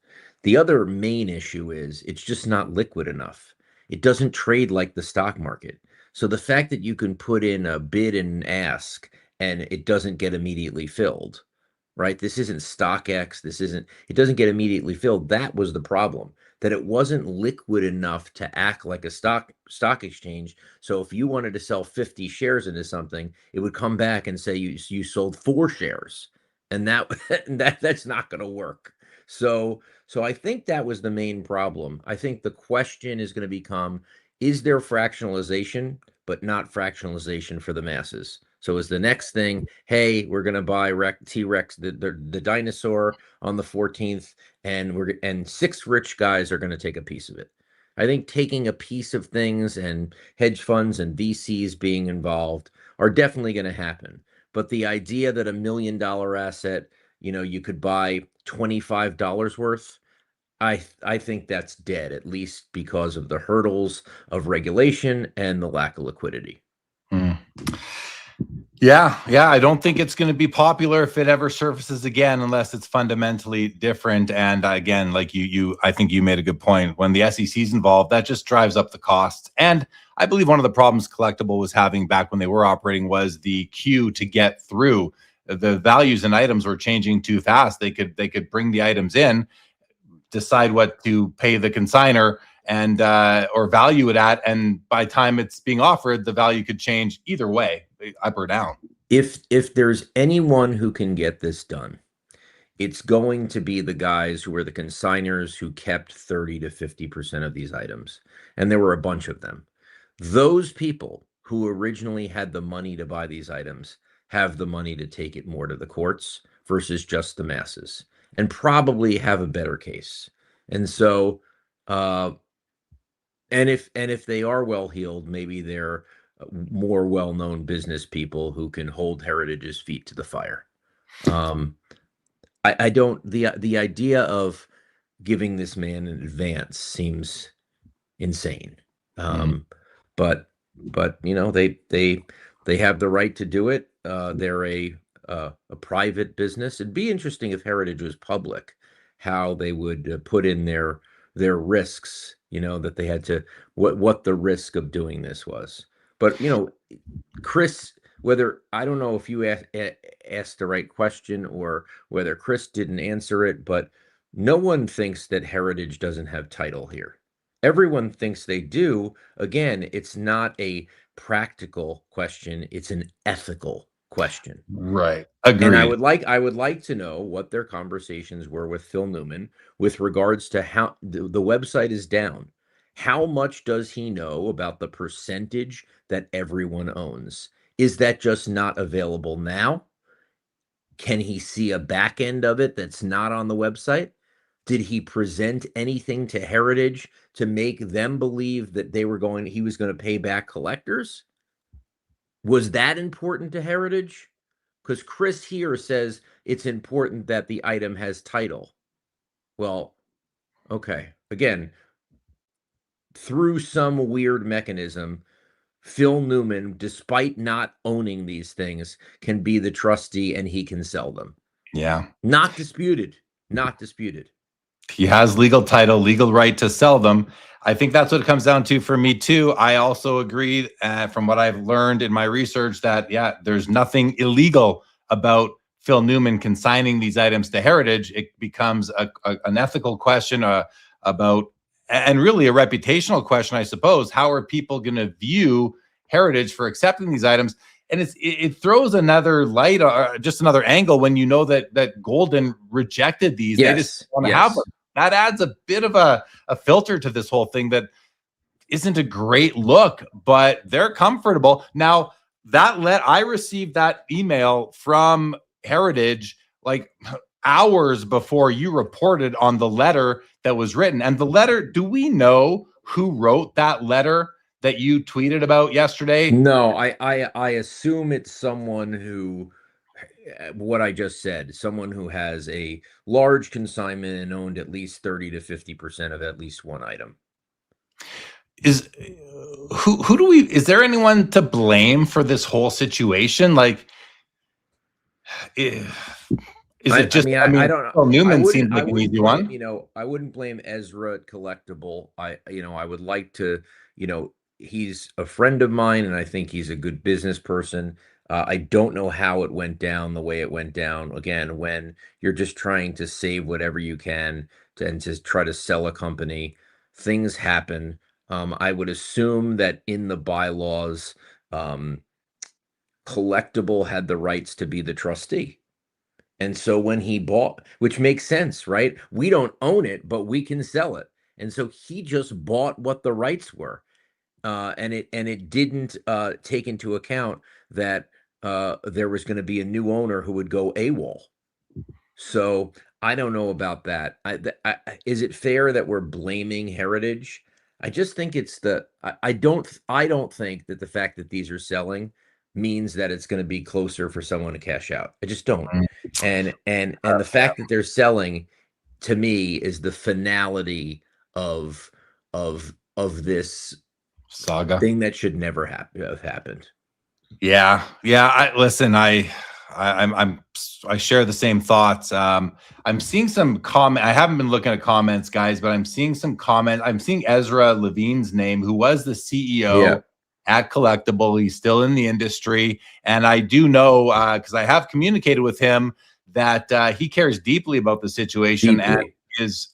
The other main issue is it's just not liquid enough. It doesn't trade like the stock market. So the fact that you can put in a bid and ask and it doesn't get immediately filled, right? This isn't StockX. It doesn't get immediately filled. That was the problem, that it wasn't liquid enough to act like a stock exchange. So if you wanted to sell 50 shares into something, it would come back and say you sold 4 shares, and that's not going to work. So I think that was the main problem. I think the question is going to become, is there fractionalization, but not fractionalization for the masses? So is the next thing, hey, we're going to buy T-Rex, the dinosaur on the 14th, and 6 rich guys are going to take a piece of it. I think taking a piece of things and hedge funds and VCs being involved are definitely going to happen. But the idea that $1 million asset, you could buy $25 worth, I think that's dead, at least because of the hurdles of regulation and the lack of liquidity. Yeah. I don't think it's going to be popular if it ever surfaces again, unless it's fundamentally different. And again, like I think you made a good point. When the SEC's involved, that just drives up the costs. And I believe one of the problems Collectible was having back when they were operating was the queue to get through. The values and items were changing too fast. They could bring the items in, decide what to pay the consignor and or value it at, and by the time it's being offered, the value could change either way, up or down. If there's anyone who can get this done, it's going to be the guys who are the consignors who kept 30 to 50% of these items, and there were a bunch of them. Those people who originally had the money to buy these items have the money to take it more to the courts versus just the masses, and probably have a better case. And so and if they are well-heeled, maybe they're more well-known business people who can hold Heritage's feet to the fire. I don't, the idea of giving this man an advance seems insane. But they have the right to do it. They're a private business. It'd be interesting if Heritage was public, how they would put in their risks, that they had to, what the risk of doing this was. But, Chris, I don't know if you asked the right question or whether Chris didn't answer it, but no one thinks that Heritage doesn't have title here. Everyone thinks they do. Again, it's not a practical question. It's an ethical question. Right. Agreed. And I would like to know what their conversations were with Phil Newman with regards to how the website is down. How much does he know about the percentage that everyone owns? Is that just not available now? Can he see a back end of it that's not on the website? Did he present anything to Heritage to make them believe that he was going to pay back collectors? Was that important to Heritage? Because Chris here says it's important that the item has title. Well, okay. Again, through some weird mechanism, Phil Newman, despite not owning these things, can be the trustee and he can sell them. Yeah. Not disputed. Not disputed. He has legal title, legal right to sell them. I think that's what it comes down to for me too. I also agree from what I've learned in my research that, yeah, there's nothing illegal about Phil Newman consigning these items to Heritage, it becomes an ethical question about, and really a reputational question, I suppose. How are people going to view Heritage for accepting these items? And it throws another light, just another angle when you know that Golden rejected these. Yes. They just want to have them. That adds a bit of a filter to this whole thing that isn't a great look, but they're comfortable. Now, I received that email from Heritage like hours before you reported on the letter that was written. And the letter, do we know who wrote that letter that you tweeted about yesterday? No, I assume it's someone who, what I just said, someone who has a large consignment and owned at least 30 to 50% of at least one item. Is there anyone to blame for this whole situation? Like, is it just, I mean, I don't know. Phil Newman seems like an easy one. You know, I wouldn't blame Ezra at Collectible. I would like to, he's a friend of mine and I think he's a good business person. I don't know how it went down the way it went down. Again, when you're just trying to save whatever you can and to try to sell a company, things happen. I would assume that in the bylaws, Collectible had the rights to be the trustee. And so when he bought, which makes sense, right? We don't own it, but we can sell it. And so he just bought what the rights were. And it didn't take into account that there was going to be a new owner who would go AWOL. So I don't know about that. Is it fair that we're blaming Heritage? I just think it's I don't think that the fact that these are selling means that it's going to be closer for someone to cash out. I just don't. And the fact that they're selling, to me, is the finality of this saga thing that should never have happened. Yeah. I share the same thoughts. I'm seeing some comment. I haven't been looking at comments, guys, but I'm seeing some comment. I'm seeing Ezra Levine's name, who was the CEO at Collectible. He's still in the industry. And I do know, because I have communicated with him, that he cares deeply about the situation and is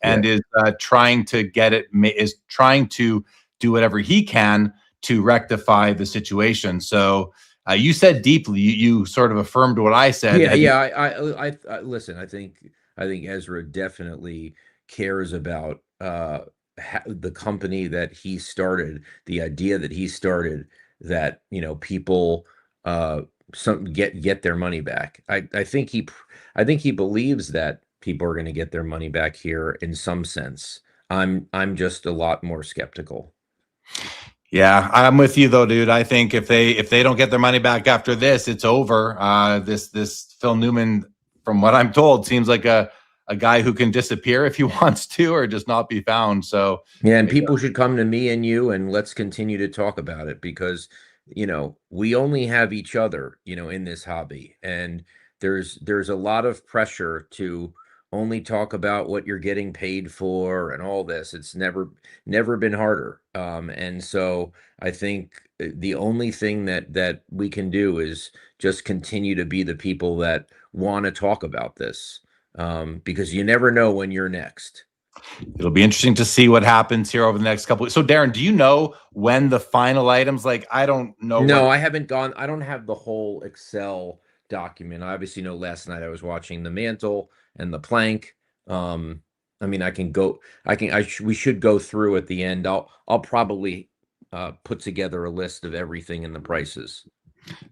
trying to trying to do whatever he can to rectify the situation. So you said deeply, you sort of affirmed what I said. I listen, I think Ezra definitely cares about the company that he started, the idea that he started, that people get their money back. I think he believes that people are going to get their money back here in some sense. I'm just a lot more skeptical. Yeah, I'm with you though, dude. I think if they don't get their money back after this, it's over. This Phil Newman, from what I'm told, seems like a guy who can disappear if he wants to, or just not be found. So yeah, and people should come to me and you, and let's continue to talk about it, because we only have each other, in this hobby, and there's a lot of pressure to only talk about what you're getting paid for and all this. It's never been harder. And so I think the only thing that we can do is just continue to be the people that want to talk about this, because you never know when you're next. It'll be interesting to see what happens here over the next couple weeks. So Darren, do you know when the final items, like, I don't know. No, I haven't gone. I don't have the whole Excel document. I obviously know last night I was watching the mantle and the plank. I mean, we should go through at the end. I'll probably put together a list of everything and the prices.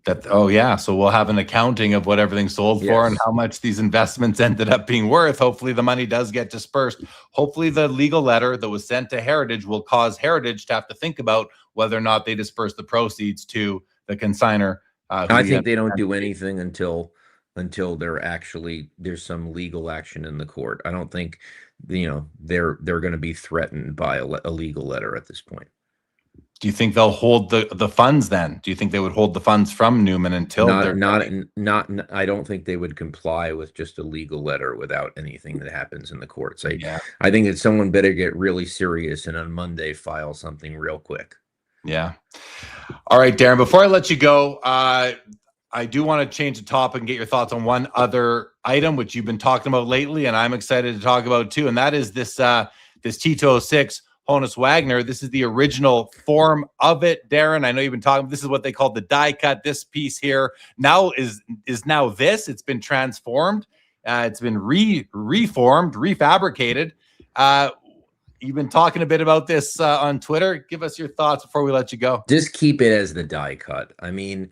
So we'll have an accounting of what everything sold for and how much these investments ended up being worth. Hopefully the money does get dispersed. Hopefully the legal letter that was sent to Heritage will cause Heritage to have to think about whether or not they disperse the proceeds to the consignor. I think they don't do anything until there's some legal action in the court. I don't think they're going to be threatened by a legal letter at this point. Do you think they'll hold the funds then? Do you think they would hold the funds from Newman until I don't think they would comply with just a legal letter without anything that happens in the courts. I think that someone better get really serious and on Monday file something real quick. Yeah. All right, Darren, before I let you go, I do want to change the topic and get your thoughts on one other item, which you've been talking about lately, and I'm excited to talk about too. And that is this this T206 Honus Wagner. This is the original form of it, Darren. I know you've been talking. This is what they call the die cut. This piece here now is now this. It's been transformed. It's been reformed, refabricated. You've been talking a bit about this on Twitter. Give us your thoughts before we let you go. Just keep it as the die cut. I mean,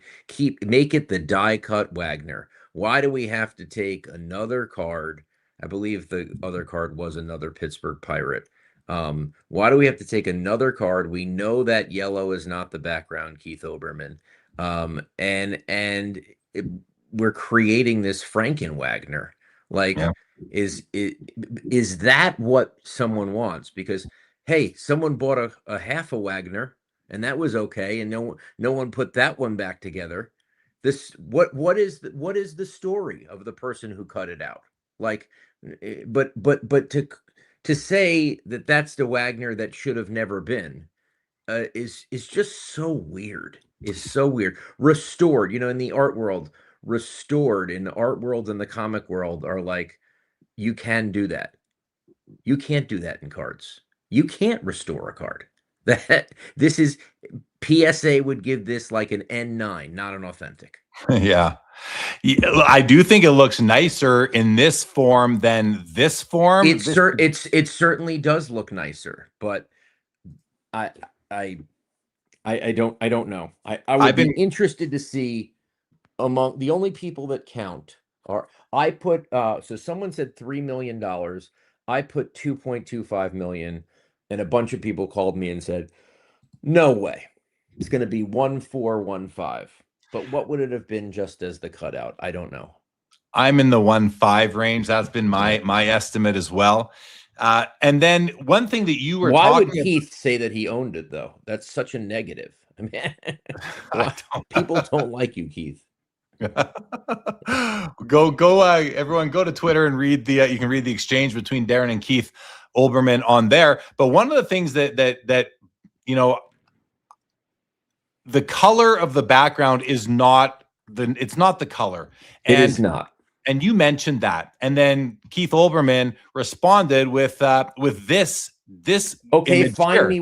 make it the die cut Wagner. Why do we have to take another card? I believe the other card was another Pittsburgh Pirate. Why do we have to take another card? We know that yellow is not the background, Keith Olbermann. We're creating this Franken Wagner. Like, yeah. Is that what someone wants? Because hey, someone bought a half a Wagner and that was okay, and no one put that one back together. This what is the story of the person who cut it out? Like, but to say that that's the Wagner that should have never been is just so weird. It's so weird. Restored, in the art world, restored in the art world and the comic world are like, you can do that. You can't do that in cards. You can't restore a card. This is PSA would give this like an N9, not an authentic. Yeah. I do think it looks nicer in this form than this form. It certainly does look nicer, but I don't know. I would be interested to see among the only people that count are so someone said $3 million. I put 2.25 million, and a bunch of people called me and said, no way. It's going to be 1415. But what would it have been just as the cutout? I don't know. I'm in the 1.5 range. That's been my estimate as well. And then one thing that you were why would Keith say that he owned it though? That's such a negative. I mean, people don't like you, Keith. Everyone go to Twitter and read you can read the exchange between Darren and Keith Olbermann on there. But one of the things that the color of the background is not the color. It is not. And you mentioned that. And then Keith Olbermann responded with this okay, find here. me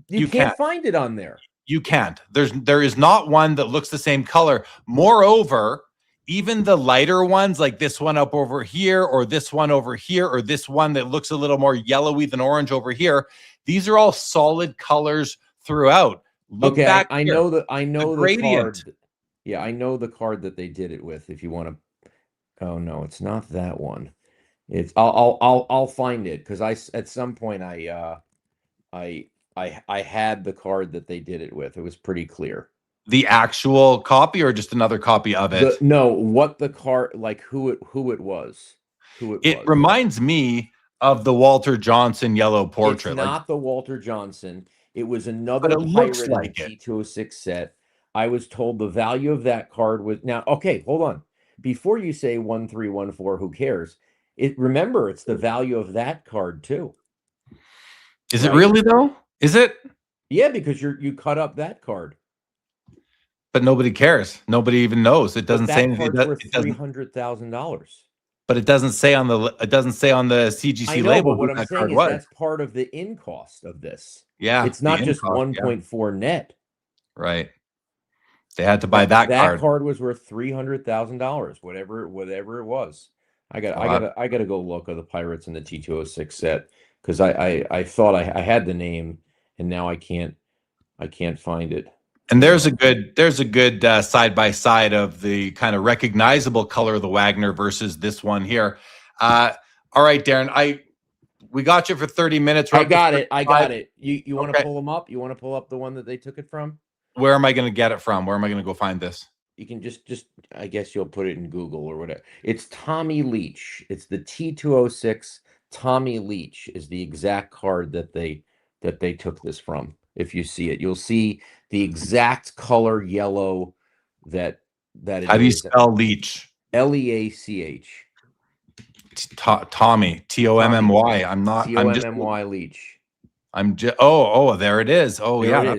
you can't find it on there. You can't. There is not one that looks the same color. Moreover, even the lighter ones, like this one up over here, or this one over here, or this one that looks a little more yellowy than orange over here, these are all solid colors throughout. Look back I know the card. Yeah, I know the card that they did it with. If you want to, oh no, it's not that one. It's I'll find it because at some point I had the card that they did it with. It was pretty clear. The actual copy or just another copy of it? What the card, like who it was. It reminds me of the Walter Johnson yellow portrait. It's not the Walter Johnson. It was another pirate in the T206 set. I was told the value of that card was now. Okay, hold on. Before you say 1314, who cares? Remember, it's the value of that card too. Is it really though? Is it? Yeah, because you cut up that card. But nobody cares. Nobody even knows. It doesn't say anything. It's worth $300,000. But it doesn't say on the CGC label. But what I'm saying is that's part of the in cost of this. Yeah, it's not just 1.4 net. Right. They had to buy that card. That card was worth $300,000, whatever it was. I got to go look at the Pirates in the T206 set because I thought I had the name and now I can't find it. And there's a good side by side of the kind of recognizable color of the Wagner versus this one here. All right, Darren, we got you for 30 minutes. Right? I got it. You want to pull them up? You want to pull up the one that they took it from? Where am I going to get it from? Where am I going to go find this? You can just I guess you'll put it in Google or whatever. It's Tommy Leach. It's the T206 Tommy Leach is the exact card that they took this from. If you see it, you'll see the exact color yellow that it is. How do you spell Leach? Leach. Tommy, Tommy. I'm not. Tommy Leach. I'm just. Oh, there it is. Oh, there yeah,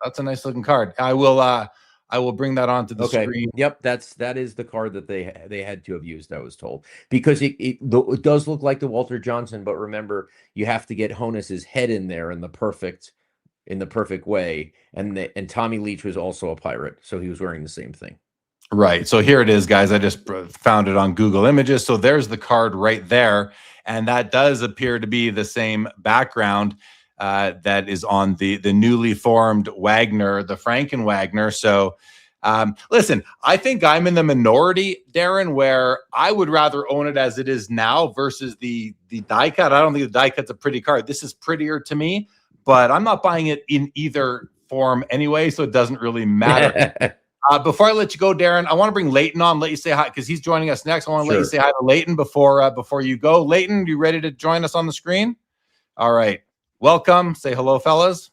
that's a nice looking card. I will I will bring that onto the screen. Yep, that is the card that they had to have used, I was told, because it does look like the Walter Johnson, but remember, you have to get Honus's head in there in the perfect way, and Tommy Leach was also a pirate, so he was wearing the same thing. Right. So here it is, guys. I just found it on Google Images. So there's the card right there. And that does appear to be the same background that is on the newly formed Wagner, the Franken Wagner. So listen, I think I'm in the minority, Darren, where I would rather own it as it is now versus the die cut. I don't think the die cut's a pretty card. This is prettier to me, but I'm not buying it in either form anyway, so it doesn't really matter. Before I let you go, Darren, I want to bring Leighton on, let you say hi, because he's joining us next. I want to let you say hi to Leighton before you go. Leighton, you ready to join us on the screen? All right. Welcome. Say hello, fellas.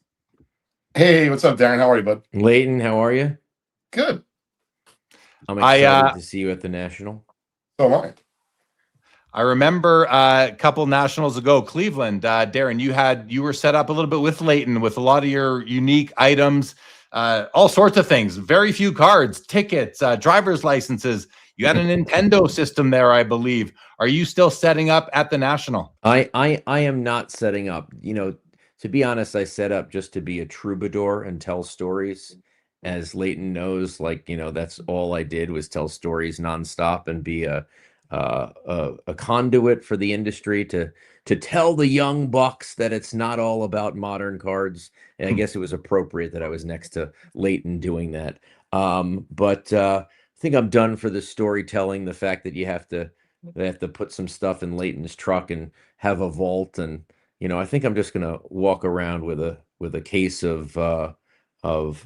Hey, what's up, Darren? How are you, bud? Leighton, how are you? Good. I'm excited to see you at the National. So am I. I remember a couple nationals ago, Cleveland, Darren, you were set up a little bit with Leighton with a lot of your unique items. All sorts of things, very few cards, tickets, driver's licenses. You had a Nintendo system there, I believe. Are you still setting up at the National? I am not setting up. You know, to be honest, I set up just to be a troubadour and tell stories. As Leighton knows, like, you know, that's all I did was tell stories nonstop and be a conduit for the industry to tell the young bucks that it's not all about modern cards. And I guess it was appropriate that I was next to Leighton doing that. But I think I'm done for the storytelling. The fact that they have to put some stuff in Leighton's truck and have a vault, and you know, I think I'm just gonna walk around with a case of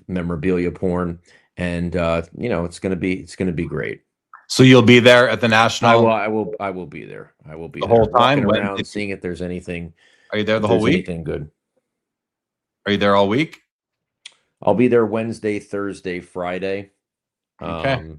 memorabilia porn, and you know, it's gonna be great. So you'll be there at the National? I will be there. I will be the there, whole time, around, seeing if there's anything. Are you there the whole week? Anything good? Are you there all week? I'll be there Wednesday, Thursday, Friday. Okay.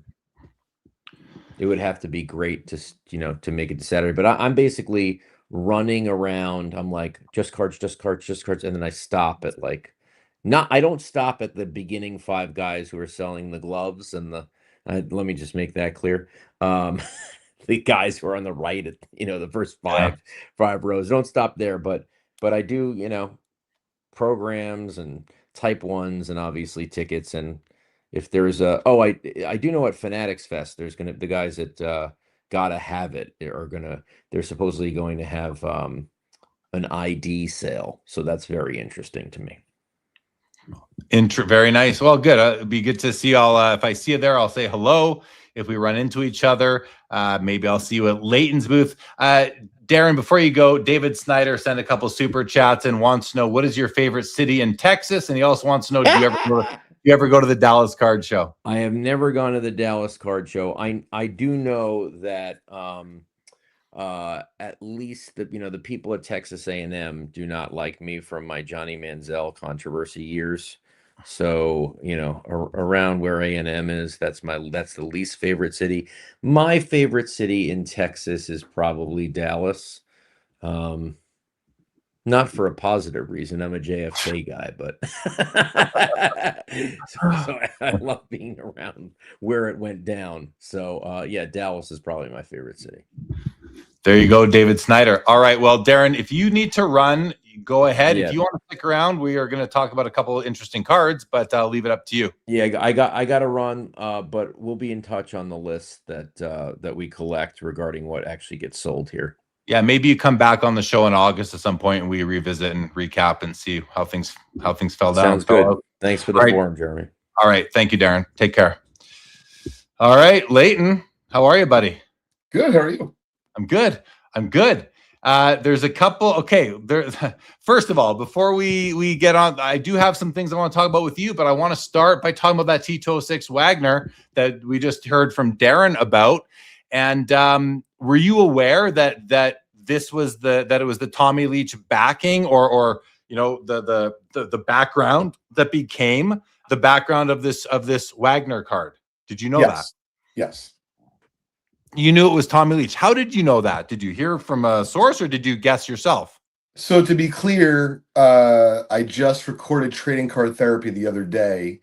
It would have to be great to make it to Saturday, but I'm basically running around. I'm like, just cards, and then I stop at I don't stop at the beginning 5 guys who are selling the gloves and let me just make that clear. The guys who are on the right at, the first five rows, don't stop there, but I do, programs and type 1s and obviously tickets. And if there's I do know at Fanatics Fest, there's the guys that Gotta Have It they're supposedly going to have an ID sale. So that's very interesting to me. Very nice. Well, good. It'd be good to see y'all. If I see you there, I'll say hello. If we run into each other, maybe I'll see you at Leighton's booth. Darren, before you go, David Snyder sent a couple super chats and wants to know, what is your favorite city in Texas? And he also wants to know, do you ever go to the Dallas Card Show? I have never gone to the Dallas Card Show. I do know that at least the people at Texas A&M do not like me from my Johnny Manziel controversy years. So, around where A&M is, that's the least favorite city. My favorite city in Texas is probably Dallas. Not for a positive reason. I'm a JFK guy, but so I love being around where it went down. So, Dallas is probably my favorite city. There you go, David Snyder. All right. Well, Darren, if you need to run, go ahead. Yeah. If you want to stick around, we are going to talk about a couple of interesting cards, but I'll leave it up to you. Yeah, I got to run, but we'll be in touch on the list that we collect regarding what actually gets sold here. Yeah, maybe you come back on the show in August at some point and we revisit and recap and see how things fell down. Sounds good. Thanks for the forum, Jeremy. All right. Thank you, Darren. Take care. All right, Leighton, how are you, buddy? Good. How are you? I'm good. There's a couple. Okay. First of all, before we get on, I do have some things I want to talk about with you, but I want to start by talking about that T206 Wagner that we just heard from Darren about. And were you aware that it was the Tommy Leach backing or the background that became the background of this Wagner card? Did you know that? Yes. You knew it was Tommy Leach. How did you know that? Did you hear from a source or did you guess yourself? So to be clear, I just recorded Trading Card Therapy the other day,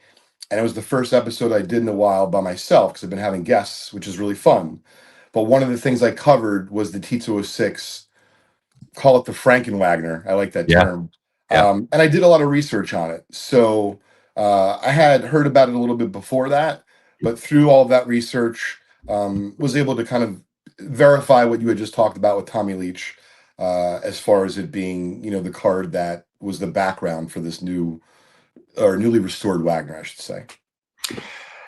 and it was the first episode I did in a while by myself because I've been having guests, which is really fun. But one of the things I covered was the T206, call it the Franken-Wagner. I like that Yeah. term. Yeah. And I did a lot of research on it. So I had heard about it a little bit before that, but through all of that research, was able to kind of verify what you had just talked about with Tommy Leach, as far as it being, the card that was the background for this new or newly restored Wagner, I should say.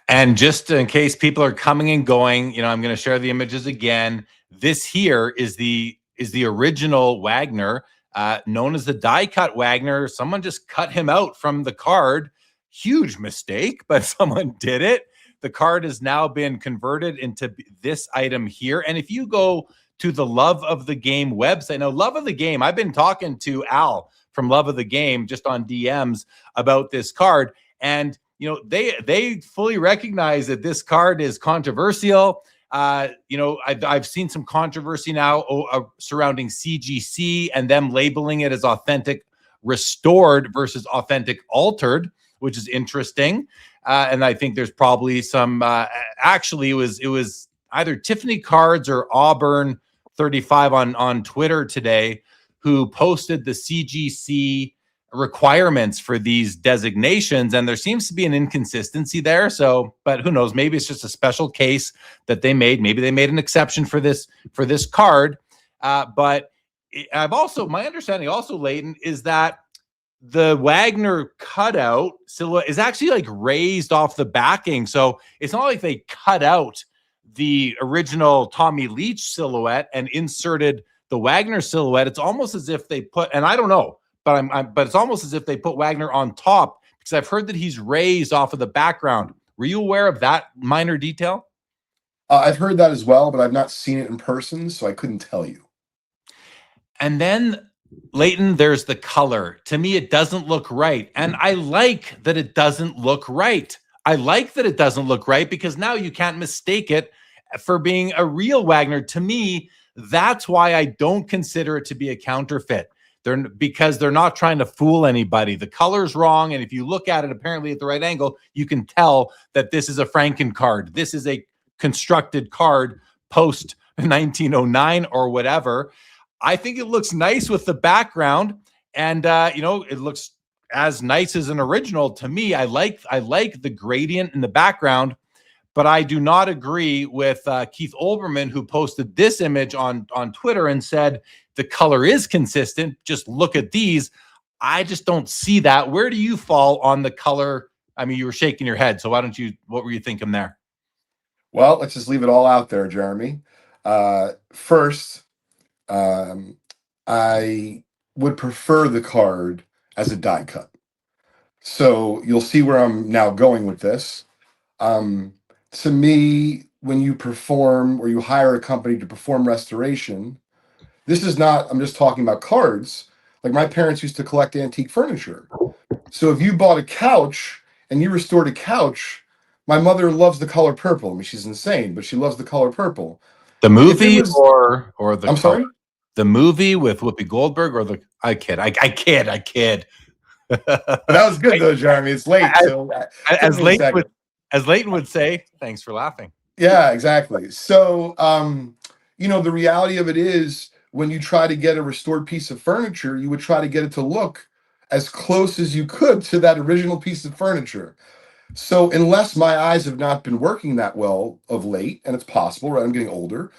And just in case people are coming and going, I'm going to share the images again. This here is the original Wagner, known as the die cut Wagner. Someone just cut him out from the card. Huge mistake, but someone did it. The card has now been converted into this item here. And if you go to the Love of the Game website, now Love of the Game, I've been talking to Al from Love of the Game just on DMs about this card. And, they fully recognize that this card is controversial. I've seen some controversy now surrounding CGC and them labeling it as authentic restored versus authentic altered, which is interesting. And I think there's probably some, actually it was either Tiffany Cards or Auburn 35 on Twitter today who posted the CGC requirements for these designations, and there seems to be an inconsistency there. So, but who knows? Maybe it's just a special case that they made. Maybe they made an exception for this card. But my understanding also, Leighton, is that the Wagner cutout silhouette is actually like raised off the backing. So it's not like they cut out the original Tommy Leach silhouette and inserted the Wagner silhouette. It's almost as if they put, and I don't know, but it's almost as if they put Wagner on top, because I've heard that he's raised off of the background. Were you aware of that minor detail? I've heard that as well, but I've not seen it in person, so I couldn't tell you. And then, Leighton, there's the color. To me, it doesn't look right. And I like that it doesn't look right. I like that it doesn't look right because now you can't mistake it for being a real Wagner. To me, that's why I don't consider it to be a counterfeit. Because they're not trying to fool anybody. The color's wrong, and if you look at it apparently at the right angle, you can tell that this is a Franken card. This is a constructed card post 1909 or whatever. I think it looks nice with the background, and it looks as nice as an original to me. I like the gradient in the background, but I do not agree with Keith Olbermann, who posted this image on Twitter and said the color is consistent. Just look at these. I just don't see that. Where do you fall on the color? I mean, you were shaking your head, so what were you thinking there? Well, let's just leave it all out there, Jeremy. First, I would prefer the card as a die cut. So you'll see where I'm now going with this. To me, when you perform or you hire a company to perform restoration, this is not, I'm just talking about cards. Like my parents used to collect antique furniture. So if you bought a couch and you restored a couch, my mother loves the color purple. I mean, she's insane, but she loves the color purple. The movie or the I'm sorry? The movie with Whoopi Goldberg or the I kid. That was good though, Jeremy. It's late. As Leighton would say, thanks for laughing. Yeah, exactly. So the reality of it is when you try to get a restored piece of furniture, you would try to get it to look as close as you could to that original piece of furniture. So unless my eyes have not been working that well of late, and it's possible, right? I'm getting older.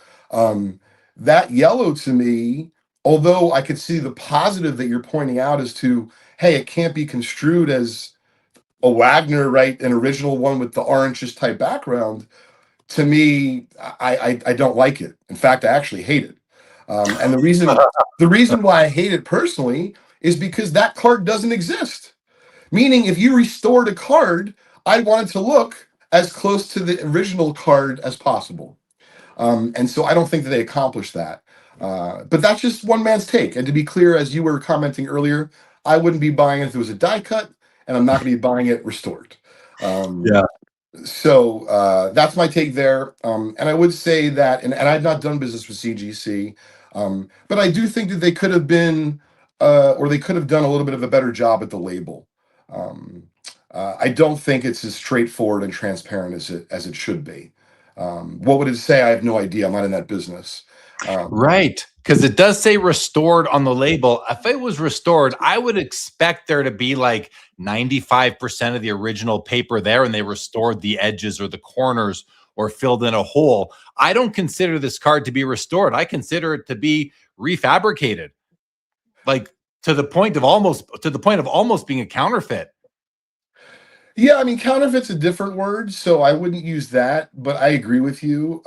That yellow to me, although I could see the positive that you're pointing out as to, hey, it can't be construed as a Wagner, right? An original one with the orange type background. To me, I don't like it. In fact, I actually hate it. And the reason why I hate it personally is because that card doesn't exist. Meaning, if you restored a card, I want it to look as close to the original card as possible. And so I don't think that they accomplished that. But that's just one man's take. And to be clear, as you were commenting earlier, I wouldn't be buying it if it was a die cut, and I'm not going to be buying it restored. So that's my take there. And I would say that, and I've not done business with CGC, but I do think that they could have been, or they could have done a little bit of a better job at the label. I don't think it's as straightforward and transparent as it should be. What would it say? I have no idea. I'm not in that business. Right. Because it does say restored on the label. If it was restored, I would expect there to be like 95% of the original paper there, and they restored the edges or the corners or filled in a hole. I don't consider this card to be restored. I consider it to be refabricated, like to the point of almost being a counterfeit. Yeah, I mean, counterfeit's a different word, so I wouldn't use that, but I agree with you.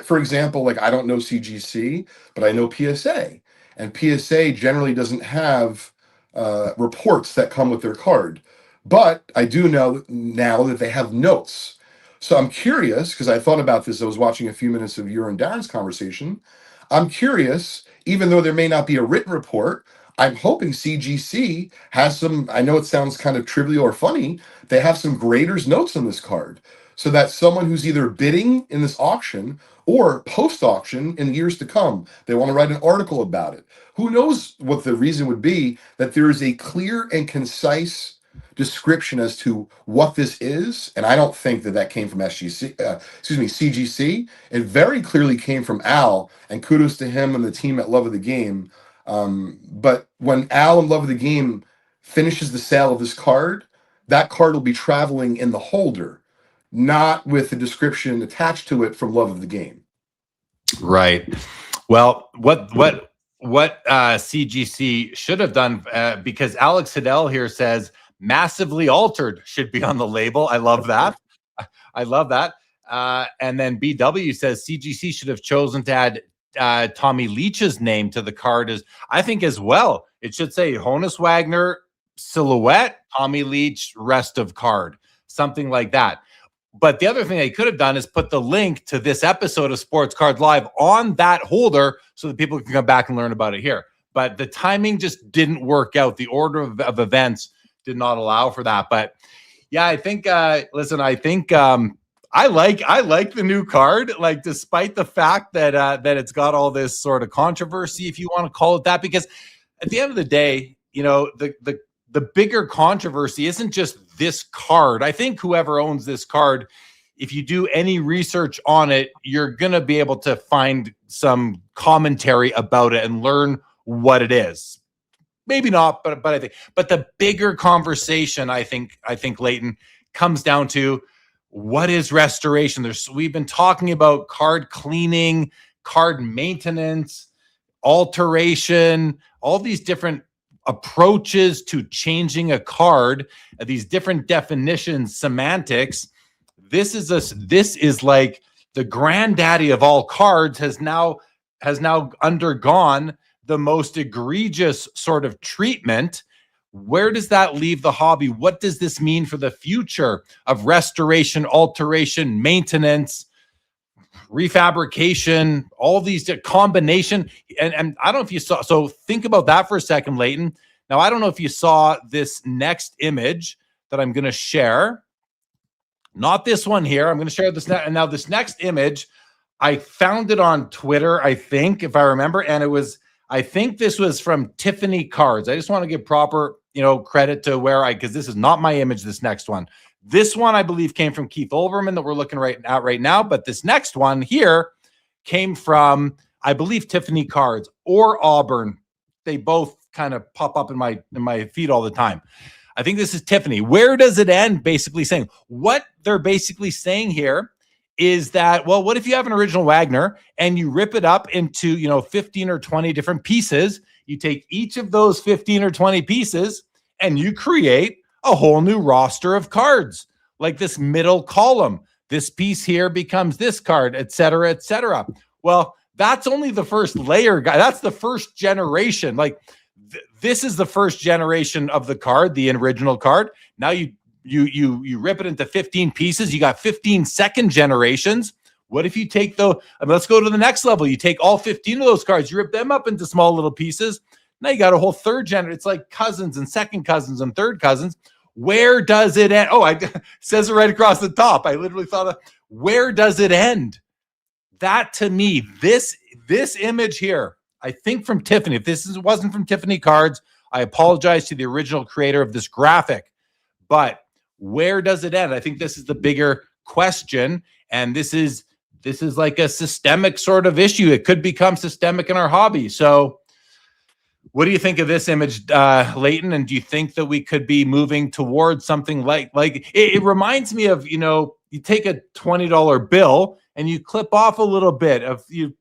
For example, like I don't know CGC, but I know PSA, and PSA generally doesn't have reports that come with their card. But I do know now that they have notes. So I'm curious, because I thought about this. I was watching a few minutes of your and Darren's conversation. I'm curious, even though there may not be a written report, I'm hoping CGC has some, I know it sounds kind of trivial or funny, they have some graders notes on this card so that someone who's either bidding in this auction or post-auction in years to come, they want to write an article about it. Who knows what the reason would be, that there is a clear and concise description as to what this is. And I don't think that came from CGC. It very clearly came from Al, and kudos to him and the team at Love of the Game. But when Al and Love of the Game finishes the sale of this card, that card will be traveling in the holder, not with the description attached to it from Love of the Game. Right. Well, what CGC should have done, because Alex Hiddell here says massively altered should be on the label. I love that. I love that. And then BW says CGC should have chosen to add Tommy Leach's name to the card I think as well. It should say Honus Wagner silhouette, Tommy Leach rest of card, something like that. But the other thing they could have done is put the link to this episode of Sports Cards Live on that holder so that people can come back and learn about it here. But the timing just didn't work out. The order of events did not allow for that. But yeah, I think listen, I think I like the new card, like despite the fact that that it's got all this sort of controversy, if you want to call it that, because at the end of the day, you know, the bigger controversy isn't just this card. I think whoever owns this card, if you do any research on it, you're going to be able to find some commentary about it and learn what it is. Maybe not, but I think, but the bigger conversation, I think Leighton, comes down to what is restoration. We've been talking about card cleaning, card maintenance, alteration, all these different approaches to changing a card, these different definitions, semantics. This is like the granddaddy of all cards has now undergone the most egregious sort of treatment. Where does that leave the hobby? What does this mean for the future of restoration, alteration, maintenance, refabrication, all these combination? And I don't know if you saw, so think about that for a second, Leighton. Now, I don't know if you saw this next image that I'm going to share. Not this one here. I'm going to share this now. And now this next image, I found it on Twitter, I think, if I remember. And I think this was from Tiffany Cards. I just want to give proper, credit to because this is not my image, this next one. This one, I believe, came from Keith Olbermann that we're looking at right now. But this next one here came from, I believe, Tiffany Cards or Auburn. They both kind of pop up in my feed all the time. I think this is Tiffany. Where does it end? Basically saying what they're basically saying here is that, well, what if you have an original Wagner and you rip it up into, 15 or 20 different pieces? You take each of those 15 or 20 pieces and you create a whole new roster of cards, like this middle column. This piece here becomes this card, et cetera, et cetera. Well, that's only the first layer, guy. That's the first generation. Like this is the first generation of the card, the original card. Now you rip it into 15 pieces. You got 15 second generations. What if you take let's go to the next level. You take all 15 of those cards, you rip them up into small little pieces. Now you got a whole third generation. It's like cousins and second cousins and third cousins. Where does it end? Oh, it says it right across the top. I literally thought, where does it end? That to me, this image here, I think from Tiffany. If this wasn't from Tiffany Cards, I apologize to the original creator of this graphic. But where does it end? I think this is the bigger question, and this is like a systemic sort of issue. It could become systemic in our hobby. So what do you think of this image, Leighton? And do you think that we could be moving towards something like it reminds me of, you take a $20 bill and you clip off a little bit of you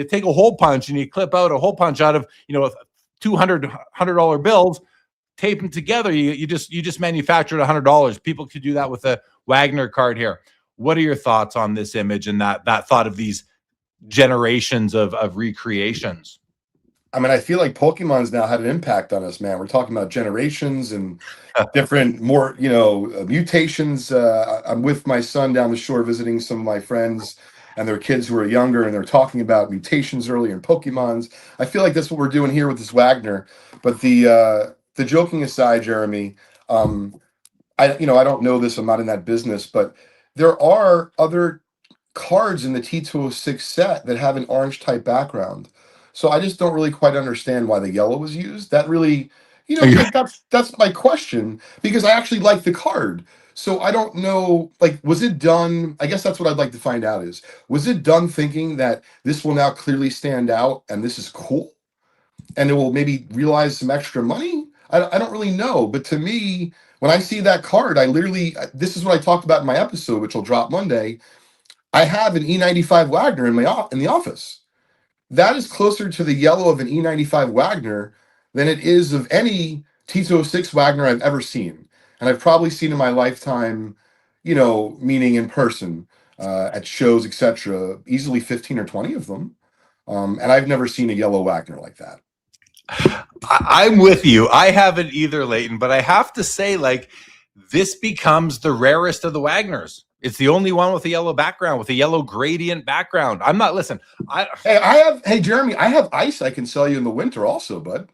take a hole punch and you clip out a hole punch out of, $100 bills, tape them together. You just manufactured $100. People could do that with a Wagner card here. What are your thoughts on this image and that thought of these generations of recreations? I mean, I feel like Pokemon's now had an impact on us, man. We're talking about generations and different, more, mutations. I'm with my son down the shore visiting some of my friends and their kids who are younger, and they're talking about mutations earlier in Pokemons. I feel like that's what we're doing here with this Wagner. But the joking aside, Jeremy, I don't know this. I'm not in that business, but there are other cards in the T206 set that have an orange type background. So I just don't really quite understand why the yellow was used. That really, that's my question, because I actually like the card. So I don't know, was it done? I guess that's what I'd like to find out is, was it done thinking that this will now clearly stand out and this is cool and it will maybe realize some extra money? I don't really know. But to me, when I see that card, this is what I talked about in my episode, which will drop Monday. I have an E95 Wagner in the office. That is closer to the yellow of an E95 Wagner than it is of any T206 Wagner I've ever seen. And I've probably seen in my lifetime, meaning in person, at shows, etc., easily 15 or 20 of them. And I've never seen a yellow Wagner like that. I'm with you. I haven't either, Leighton, but I have to say, this becomes the rarest of the Wagners. It's the only one with a yellow background, with a yellow gradient background. Hey, Jeremy, I have ice I can sell you in the winter also, bud.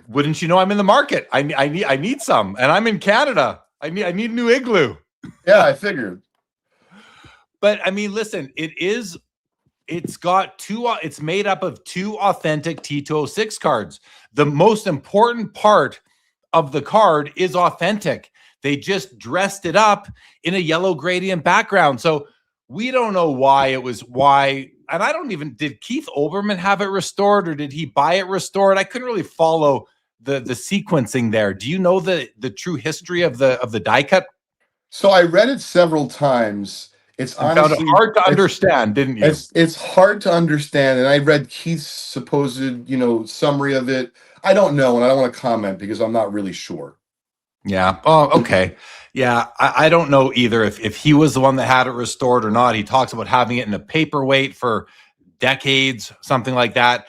Wouldn't you know I'm in the market? I need some, and I'm in Canada. I need a new igloo. Yeah, I figured. But I mean, listen, it's made up of two authentic T206 cards. The most important part of the card is authentic. They just dressed it up in a yellow gradient background. So we don't know why. And I don't even, did Keith Olbermann have it restored or did he buy it restored? I couldn't really follow the sequencing there. Do you know the true history of the die cut? So I read it several times. It's honestly found it hard to understand, didn't you? It's hard to understand. And I read Keith's supposed, summary of it. I don't know. And I don't want to comment because I'm not really sure. Yeah. Oh, okay. Yeah. I don't know either if he was the one that had it restored or not. He talks about having it in a paperweight for decades, something like that.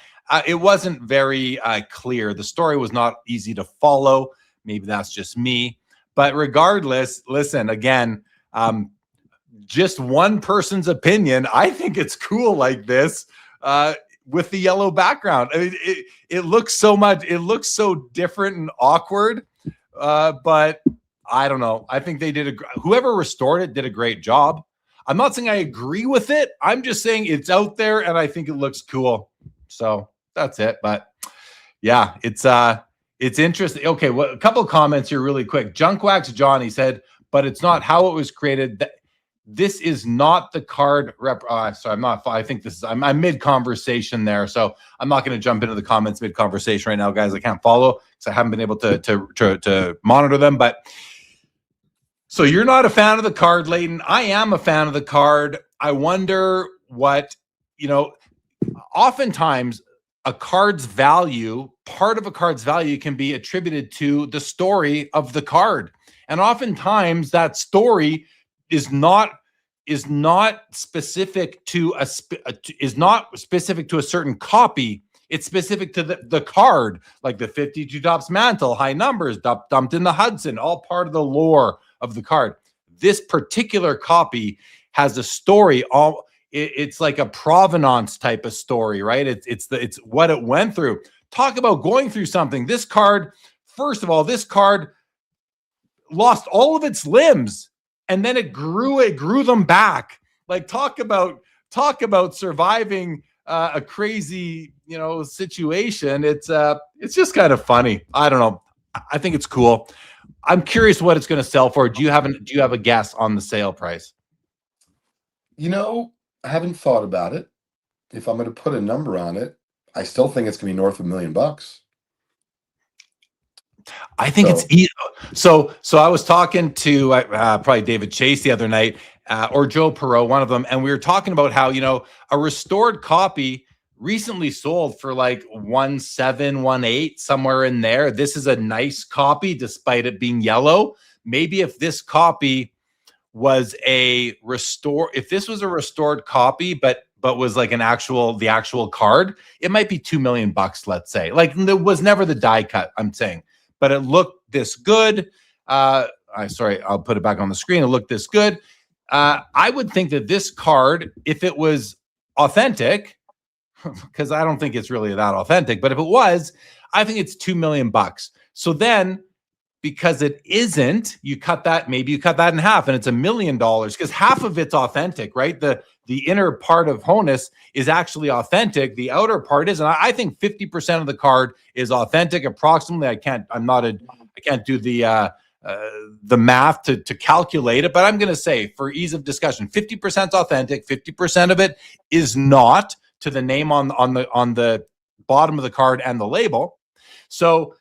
It wasn't very clear. The story was not easy to follow. Maybe that's just me. But regardless, listen, again, just one person's opinion. I think it's cool like this with the yellow background. I mean, it looks so different and awkward. But I don't know. I think they whoever restored it did a great job. I'm not saying I agree with it. I'm just saying it's out there and I think it looks cool. So that's it. But yeah, it's interesting. Okay. Well, a couple of comments here really quick. Junkwax Johnny said, but it's not how it was created. This is not the card rep. Sorry, I think I'm mid-conversation there. So I'm not going to jump into the comments mid-conversation right now, guys. I can't follow because I haven't been able to monitor them. But so you're not a fan of the card, Leighton. I am a fan of the card. I wonder what, oftentimes a card's value, part of a card's value can be attributed to the story of the card. And oftentimes that story is not specific to a certain copy. It's specific to the card, like the 52 Tops mantle, high numbers, dumped in the Hudson, all part of the lore of the card. This particular copy has a story. It's like a provenance type of story, right? It's what it went through. Talk about going through something. This card, first of all, lost all of its limbs. And then it grew them back. Like talk about surviving a crazy, situation. It's just kind of funny. I don't know. I think it's cool. I'm curious what it's going to sell for. Do you have a guess on the sale price? You know, I haven't thought about it. If I'm going to put a number on it, I still think it's going to be north of $1 million. I think so I was talking to probably David Chase the other night, or Joe Perot, one of them, and we were talking about how, you know, a restored copy recently sold for like 1.7, 1.8, somewhere in there. This is a nice copy despite it being yellow. Maybe if this copy was a restored copy, but was like the actual card, it might be $2 million, let's say. Like, there was never the die cut, I'm saying, but it looked this good. Sorry, I'll put it back on the screen. It looked this good. I would think that this card, if it was authentic, because I don't think it's really that authentic, but if it was, I think it's $2 million. So then, because it isn't, maybe you cut that in half and it's $1 million, because half of it's authentic, right? The inner part of Honus is actually authentic. The outer part isn't. I think 50% of the card is authentic approximately. I can't do the math to calculate it, but I'm going to say, for ease of discussion, 50% is authentic, 50% of it is not, to the name on the bottom of the card and the label. So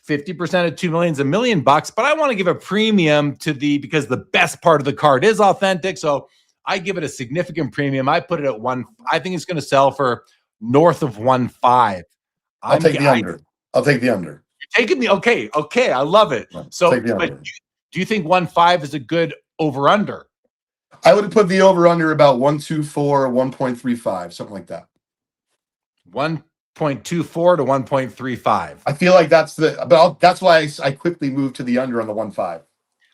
50% of $2 million is $1 million, but I want to give a premium because the best part of the card is authentic. So I give it a significant premium. I put it at I think it's going to sell for north of 1.5. I'll take the under. I'll take the under. You're taking the okay. I love it. So, but do you think 1.5 is a good over under? I would have put the over under about 1.24, 1.35, something like that. 1.24 to 1.35. I feel like that's that's why I quickly moved to the under on the 1.5.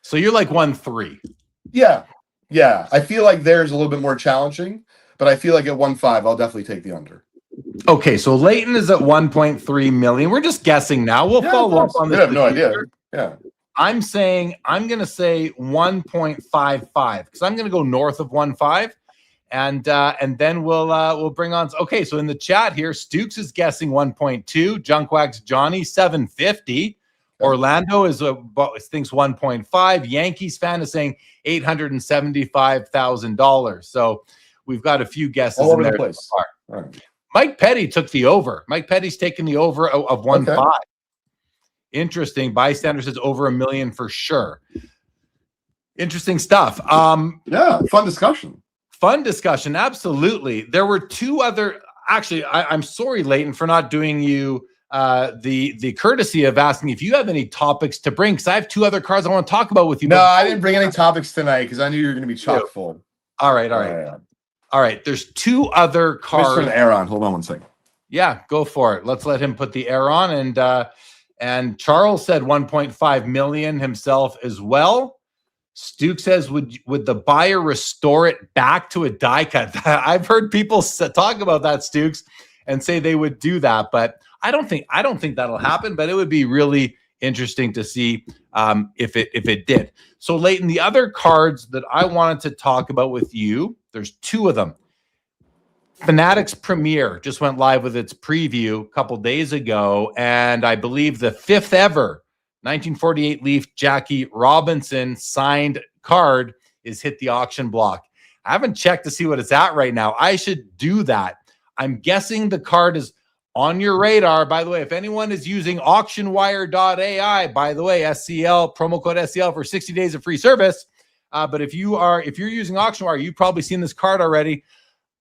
So you're like 1.3. Yeah. I feel like there's a little bit more challenging, but I feel like at 1.5, I'll definitely take the under. Okay, so Leighton is at 1.3 million. We're just guessing now. We'll follow up on this. I have no idea. Yeah. I'm going to say 1.55 because I'm going to go north of 1.5. And then we'll bring on. Okay, so in the chat here, Stukes is guessing 1.2. Junkwax Johnny 750. Orlando thinks 1.5. Yankees fan is saying $875,000. So we've got a few guesses all over in there the place. So far. Right. Mike Petty took the over. Mike Petty's taken the over of 1.5. Okay. Interesting. Bystander says over $1 million for sure. Interesting stuff. Yeah, fun discussion. Fun discussion, absolutely. There were two other. Actually, I'm sorry, Leighton, for not doing you the courtesy of asking if you have any topics to bring, because I have two other cards I want to talk about with you. No, I didn't bring any topics tonight because I knew you were going to be chock full. All right. All right. There's two other cards. Turn the air on. Hold on one second. Yeah, go for it. Let's let him put the air on. And Charles said 1.5 million himself as well. Stuke says, would the buyer restore it back to a die cut? I've heard people talk about that, Stukes, and say they would do that, but I don't think that'll happen. But it would be really interesting to see if it did. So, Leighton, the other cards that I wanted to talk about with you, there's two of them. Fanatics Premier just went live with its preview a couple days ago, and I believe the 5th ever 1948 Leaf Jackie Robinson signed card is hit the auction block. I haven't checked to see what it's at right now. I should do that. I'm guessing the card is on your radar. By the way, if anyone is using auctionwire.ai, by the way, SCL, promo code SCL for 60 days of free service. But if you're using AuctionWire, you've probably seen this card already.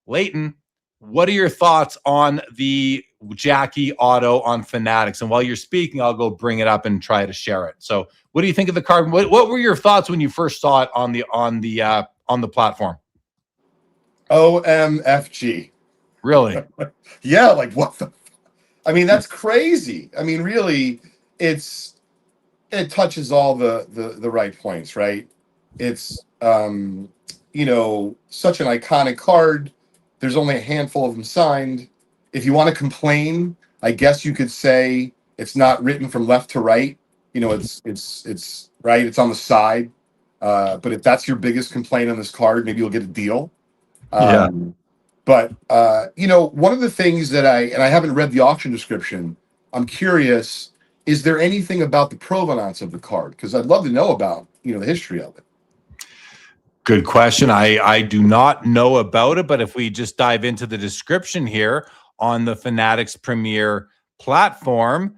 Leighton, what are your thoughts on the Jackie auto on Fanatics? And while you're speaking, I'll go bring it up and try to share it. So what do you think of the card? What were your thoughts when you first saw it on the platform? OMFG. Really? Yeah, like what the I mean, that's crazy. I mean, really, it touches all the right points, right? It's such an iconic card. There's only a handful of them signed. If you want to complain, I guess you could say it's not written from left to right. It's right. It's on the side. But if that's your biggest complaint on this card, maybe you'll get a deal. But one of the things that I haven't read the auction description, I'm curious is there anything about the provenance of the card? Because I'd love to know about, the history of it. Good question. I do not know about it, but if we just dive into the description here on the Fanatics Premier platform,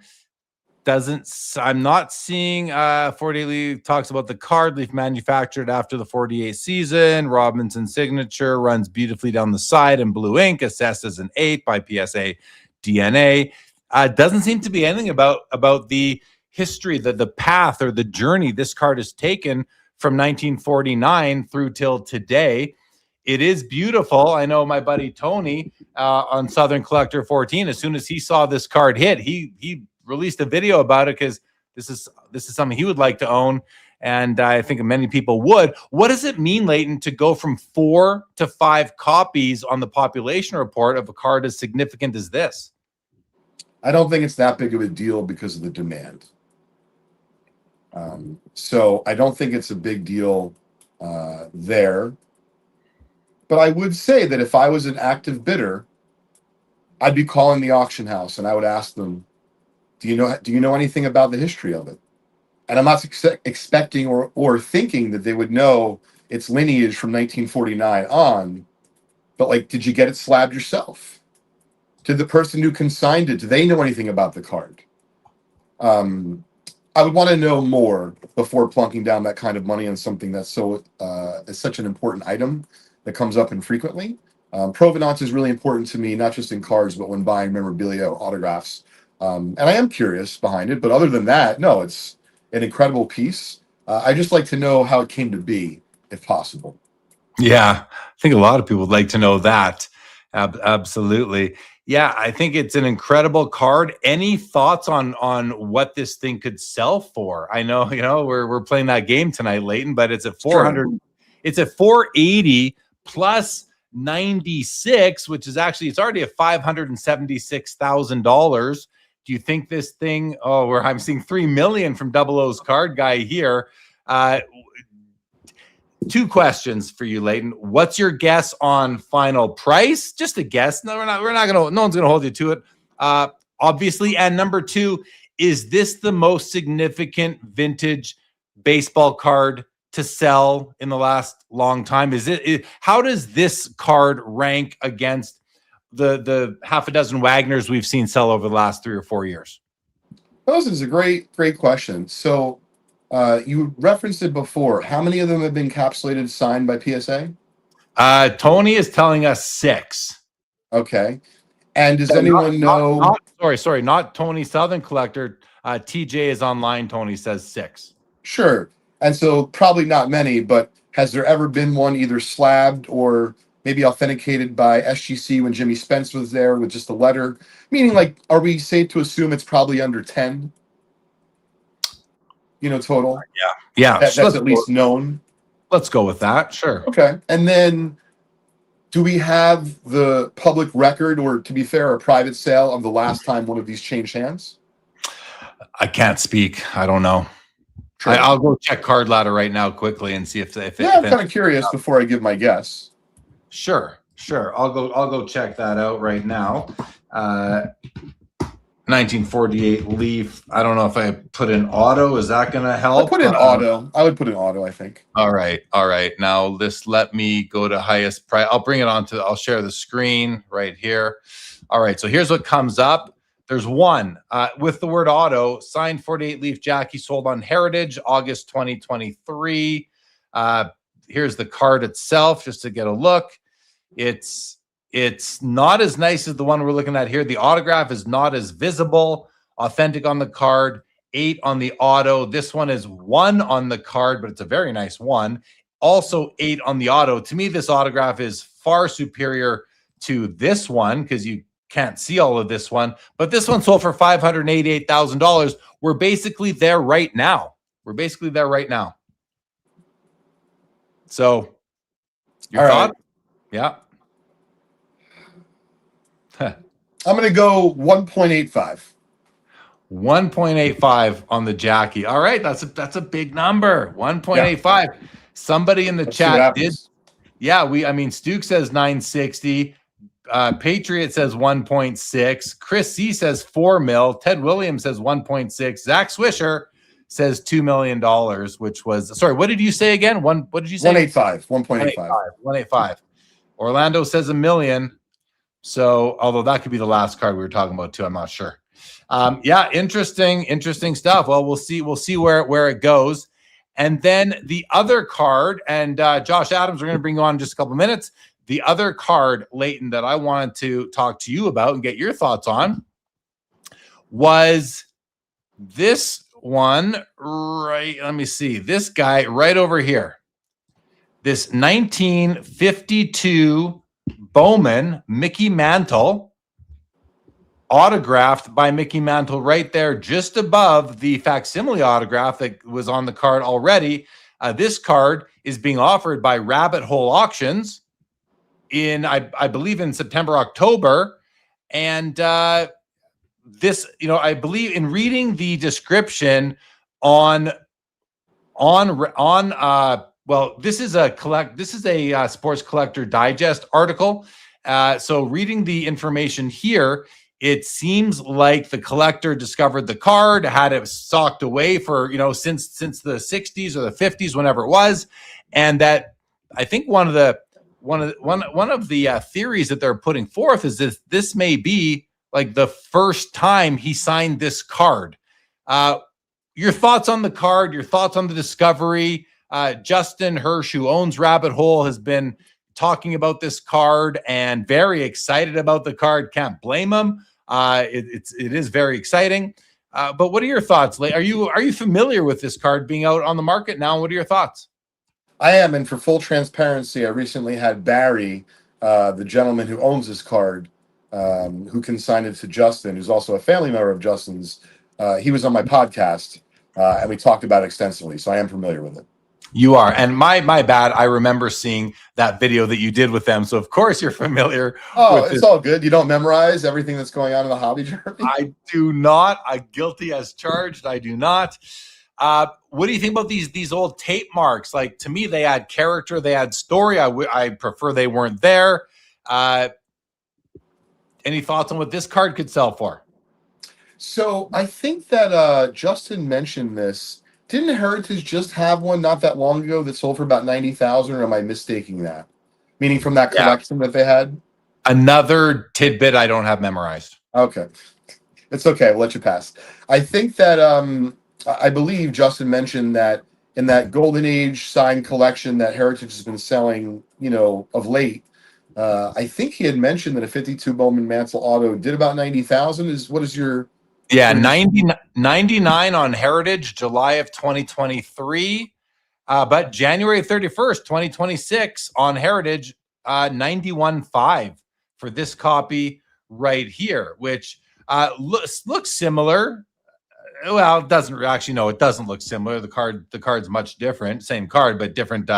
I'm not seeing 48 Leaf talks about the card leaf manufactured after the 48 season. Robinson signature runs beautifully down the side in blue ink, assessed as an 8 by PSA DNA. Doesn't seem to be anything about the history, the path or the journey this card has taken from 1949 through till today. It is beautiful. I know my buddy Tony on Southern Collector 14, as soon as he saw this card hit, he released a video about it because this is something he would like to own, and I think many people would. What does it mean, Leighton, to go from 4 to 5 copies on the population report of a card as significant as this? I don't think it's that big of a deal because of the demand. So I don't think it's a big deal there. But I would say that if I was an active bidder, I'd be calling the auction house and I would ask them, do you know anything about the history of it? And I'm not expecting or thinking that they would know its lineage from 1949 on, but like, did you get it slabbed yourself? Did the person who consigned it, do they know anything about the card? I would want to know more before plunking down that kind of money on something that's is such an important item that comes up infrequently. Provenance is really important to me, not just in cards, but when buying memorabilia or autographs. And I am curious behind it, but other than that, no, it's an incredible piece. I just like to know how it came to be, if possible. Yeah, I think a lot of people would like to know that. Absolutely. Yeah, I think it's an incredible card. Any thoughts on what this thing could sell for? I know, we're playing that game tonight, Leighton, but it's at 400. Sure. It's at 480 plus 96, which is actually, it's already at $576,000. Do you think this thing? Oh, I'm seeing 3 million from Double O's card guy here. 2 questions for you, Leighton. What's your guess on final price? Just a guess. No, we're not gonna. No one's gonna hold you to it. Obviously. And number 2, is this the most significant vintage baseball card to sell in the last long time? How does this card rank against the half a dozen Wagners we've seen sell over the last 3 or 4 years? Well, this is a great question. So you referenced it before. How many of them have been encapsulated, signed by PSA? Tony is telling us 6. Okay. And does anyone know? Sorry, not Tony Southern Collector. TJ is online. Tony says 6. Sure. And so probably not many, but has there ever been one either slabbed or maybe authenticated by SGC when Jimmy Spence was there with just a letter? Meaning, like, are we safe to assume it's probably under 10? Total? Yeah. That's at least known. Let's go with that. Sure. Okay. And then do we have the public record, or to be fair, a private sale of the last time one of these changed hands? I can't speak. I don't know. Sure. I'll go check Card Ladder right now quickly and see if I'm kind of curious before I give my guess. Sure. I'll go check that out right now. 1948 Leaf. I don't know if I put in auto. Is that going to help? I put in auto. I would put in auto, I think. All right. Now let me go to highest price. I'll share the screen right here. All right. So here's what comes up. There's one with the word auto, signed 48 Leaf Jackie, sold on Heritage, August 2023. Here's the card itself, just to get a look. It's not as nice as the one we're looking at here. The autograph is not as visible. Authentic on the card, 8 on the auto. This one is 1 on the card, but it's a very nice one. Also 8 on the auto. To me, this autograph is far superior to this one because you can't see all of this one. But this one sold for $588,000. We're basically there right now. So, your thought? Right. Yeah. I'm going to go 1.85. 1.85 on the Jackie. All right, that's a big number. 1.85. Yeah. Somebody in the chat did. Yeah, Stuke says 960. Patriot says 1.6. Chris C says 4 mil. Ted Williams says 1.6. Zach Swisher says $2 million, which was, sorry, what did you say again? What did you say? 185, 1.85. 185. Orlando says $1 million. So, although that could be the last card we were talking about too, I'm not sure. Yeah, interesting stuff. Well, we'll see where it goes. And then the other card, and Josh Adams, we're going to bring you on in just a couple minutes. The other card, Leighton, that I wanted to talk to you about and get your thoughts on was this one, right? Let me see. This guy right over here. This 1952 Bowman Mickey Mantle, autographed by Mickey Mantle right there, just above the facsimile autograph that was on the card already. This card is being offered by Rabbit Hole Auctions in, I believe, in September, October. And this, I believe in reading the description on well, this is a Sports Collector Digest article. So reading the information here, it seems like the collector discovered the card, had it socked away for, since the 60s or the 50s, whenever it was. And that I think one of the theories that they're putting forth is that this may be like the first time he signed this card. Your thoughts on the card, your thoughts on the discovery. Justin Hirsch, who owns Rabbit Hole, has been talking about this card and very excited about the card. Can't blame him. It is very exciting. But what are your thoughts? Are you familiar with this card being out on the market now? What are your thoughts? I am, and for full transparency, I recently had Barry, the gentleman who owns this card, who consigned it to Justin, who's also a family member of Justin's. He was on my podcast, and we talked about it extensively, so I am familiar with it. You are, and my bad. I remember seeing that video that you did with them, so of course you're familiar. Oh, it's all good. You don't memorize everything that's going on in the hobby, Jeremy? I do not. I'm guilty as charged. I do not. What do you think about these old tape marks? Like, to me, they add character, they add story. I prefer they weren't there. Any thoughts on what this card could sell for? So I think that Justin mentioned this. Didn't Heritage just have one not that long ago that sold for about 90,000, or am I mistaking that? Meaning from that collection that they had? Another tidbit I don't have memorized. Okay. It's okay. We'll let you pass. I think that I believe Justin mentioned that in that Golden Age signed collection that Heritage has been selling, of late, I think he had mentioned that a 52 Bowman Mantle auto did about 90,000. What is your... Yeah, 99 on Heritage, July of 2023. But January 31st, 2026 on Heritage, 91.5 for this copy right here, which looks similar. Well, it doesn't actually. No, it doesn't look similar. The card's much different. Same card, but different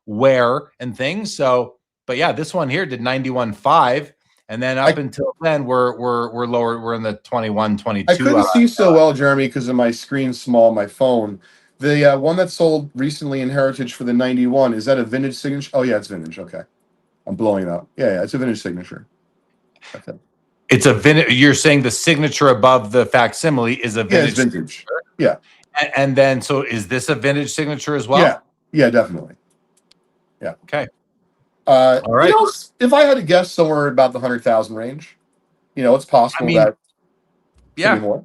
wear and things. So, but yeah, this one here did 91.5. And then up until then, we're lower. We're in the 21, 22. I couldn't see so well, Jeremy, because of my screen small, my phone. The one that sold recently in Heritage for the 91, is that a vintage signature? Oh, yeah, it's vintage. Okay. I'm blowing it up. Yeah, it's a vintage signature. Okay. It's a vintage. You're saying the signature above the facsimile is a vintage. Yeah, it's vintage. Yeah. And then, so is this a vintage signature as well? Yeah, definitely. Yeah. Okay. All right. If I had to guess, somewhere about the 100,000 range, it's possible that. Yeah. More.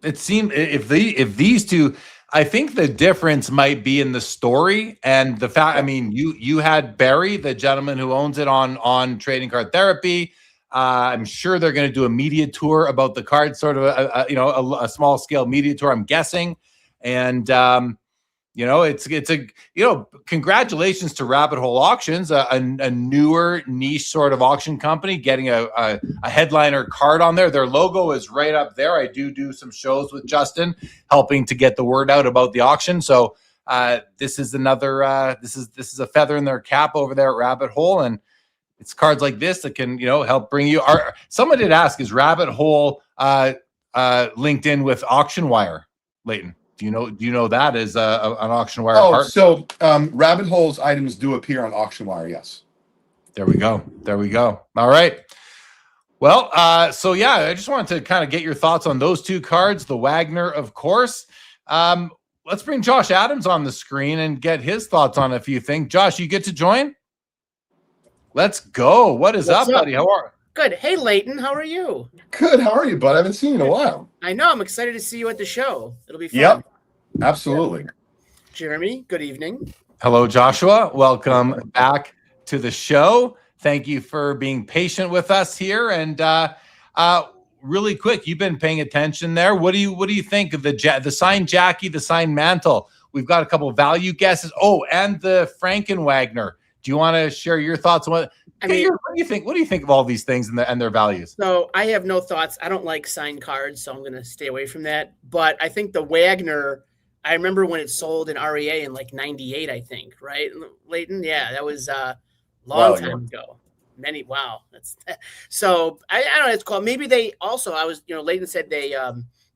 It seemed if these two, I think the difference might be in the story and the fact. I mean, you had Barry, the gentleman who owns it, on Trading Card Therapy. I'm sure they're going to do a media tour about the card, sort of a small scale media tour, I'm guessing, and. It's congratulations to Rabbit Hole Auctions, a newer niche sort of auction company, getting a headliner card on there. Their logo is right up there. I do some shows with Justin, helping to get the word out about the auction. So this is another this is a feather in their cap over there at Rabbit Hole, and it's cards like this that can help bring you. Someone did ask, is Rabbit Hole linked in with Auction Wire, Leighton? Do you know that is an Auction Wire? Oh, so Rabbit Hole's items do appear on Auction Wire, yes. There we go. There we go. All right. Well, so yeah, I just wanted to kind of get your thoughts on those two cards, the Wagner, of course. Let's bring Josh Adams on the screen and get his thoughts on a few things. Josh, you get to join? Let's go. What's up, buddy? How are you? Good. Hey, Leighton, how are you? Good. How are you, bud? I haven't seen you in a while. I know. I'm excited to see you at the show. It'll be fun. Yep. Absolutely. Jeremy, good evening. Hello, Joshua. Welcome back to the show. Thank you for being patient with us here. And really quick, you've been paying attention there. What do you think of the signed Jackie, the signed Mantle? We've got a couple of value guesses. Oh, and the Franken Wagner. Do you want to share your thoughts on what do you think? What do you think of all these things and their values? So I have no thoughts. I don't like signed cards, so I'm going to stay away from that. But I think the Wagner, I remember when it sold in REA in like '98, I think, right, Leighton? Yeah, that was a long time ago. That's so I don't know. It's called. Maybe they also. Leighton said they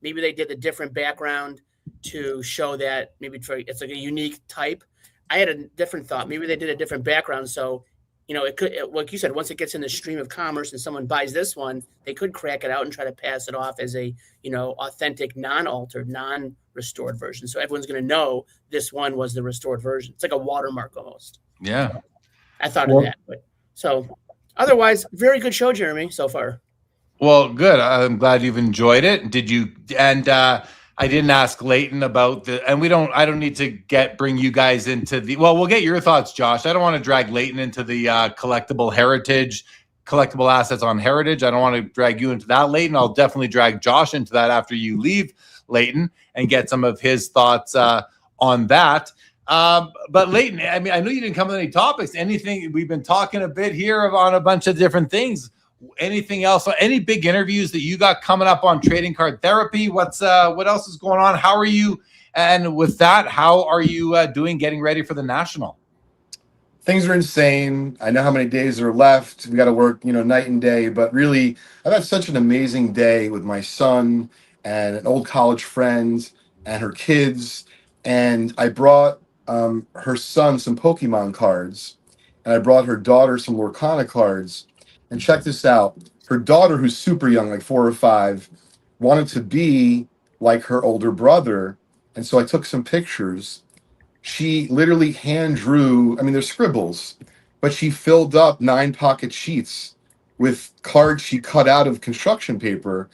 maybe they did a different background to show that maybe it's like a unique type. I had a different thought. Maybe they did a different background, so it could, like you said, once it gets in the stream of commerce and someone buys this one, they could crack it out and try to pass it off as a authentic, non-altered, non-restored version. So everyone's going to know this one was the restored version. It's like a watermark almost. Yeah, I thought of that. But so otherwise, very good show, Jeremy, so far. Well, good. I'm glad you've enjoyed it. Did you? And I didn't ask Leighton about and I don't need to bring you guys into we'll get your thoughts, Josh. I don't want to drag Leighton into the collectible assets on heritage. I don't want to drag you into that, Leighton. I'll definitely drag Josh into that after you leave, Leighton, and get some of his thoughts on that. But Leighton, I mean, I know you didn't come with any topics, anything. We've been talking a bit here on a bunch of different things. Anything else? Any big interviews that you got coming up on trading card therapy? What else is going on? How are you? And with that, how are you doing getting ready for the National? Things are insane. I know how many days are left. We got to work, night and day. But really, I've had such an amazing day with my son and an old college friend and her kids. And I brought her son some Pokemon cards, and I brought her daughter some Lorcana cards. And check this out. Her daughter, who's super young, like 4 or 5, wanted to be like her older brother. And so I took some pictures. She literally hand drew, they're scribbles, but she filled up 9 pocket sheets with cards she cut out of construction paper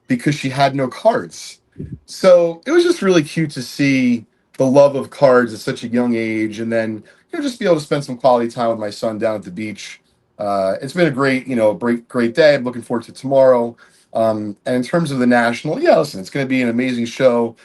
because she had no cards. So it was just really cute to see the love of cards at such a young age. And then, just be able to spend some quality time with my son down at the beach. It's been a great, great day. I'm looking forward to tomorrow. And in terms of the National, listen, it's going to be an amazing show.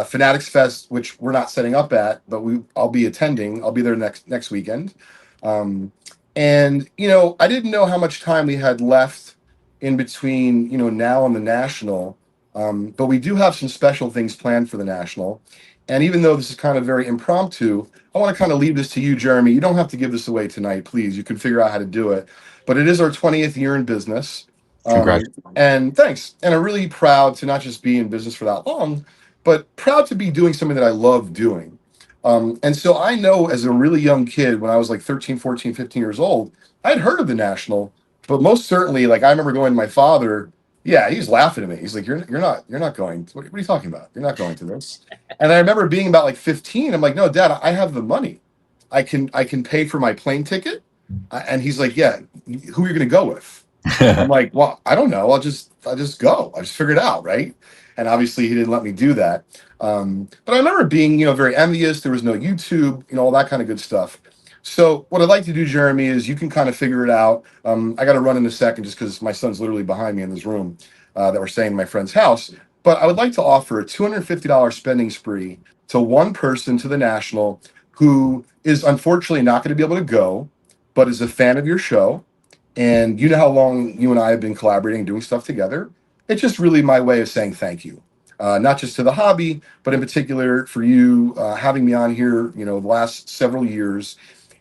Fanatics Fest, which we're not setting up at, but I'll be attending. I'll be there next weekend. And I didn't know how much time we had left in between, now and the National. But we do have some special things planned for the National. And even though this is kind of very impromptu, I want to kind of leave this to you, Jeremy. You don't have to give this away tonight, please. You can figure out how to do it. But it is our 20th year in business. Congrats. And thanks. And I'm really proud to not just be in business for that long, but proud to be doing something that I love doing. And so I know as a really young kid, when I was like 13, 14, 15 years old, I'd heard of the National. But most certainly, like I remember going to my father. Yeah, he was laughing at me. He's like, you're not going. What are you talking about? You're not going to this. And I remember being about like 15. I'm like, no, Dad, I have the money. I can pay for my plane ticket. And he's like, yeah, who are you going to go with? I'm like, well, I don't know. I'll just go. I just figured it out, right? And obviously he didn't let me do that. But I remember being, very envious. There was no YouTube, all that kind of good stuff. So what I'd like to do, Jeremy, is you can kind of figure it out. I got to run in a second just because my son's literally behind me in this room that we're staying in my friend's house. But I would like to offer a $250 spending spree to one person to the National who is unfortunately not going to be able to go, but is a fan of your show. And you know how long you and I have been collaborating and doing stuff together. It's just really my way of saying thank you. Not just to the hobby, but in particular for you having me on here, the last several years.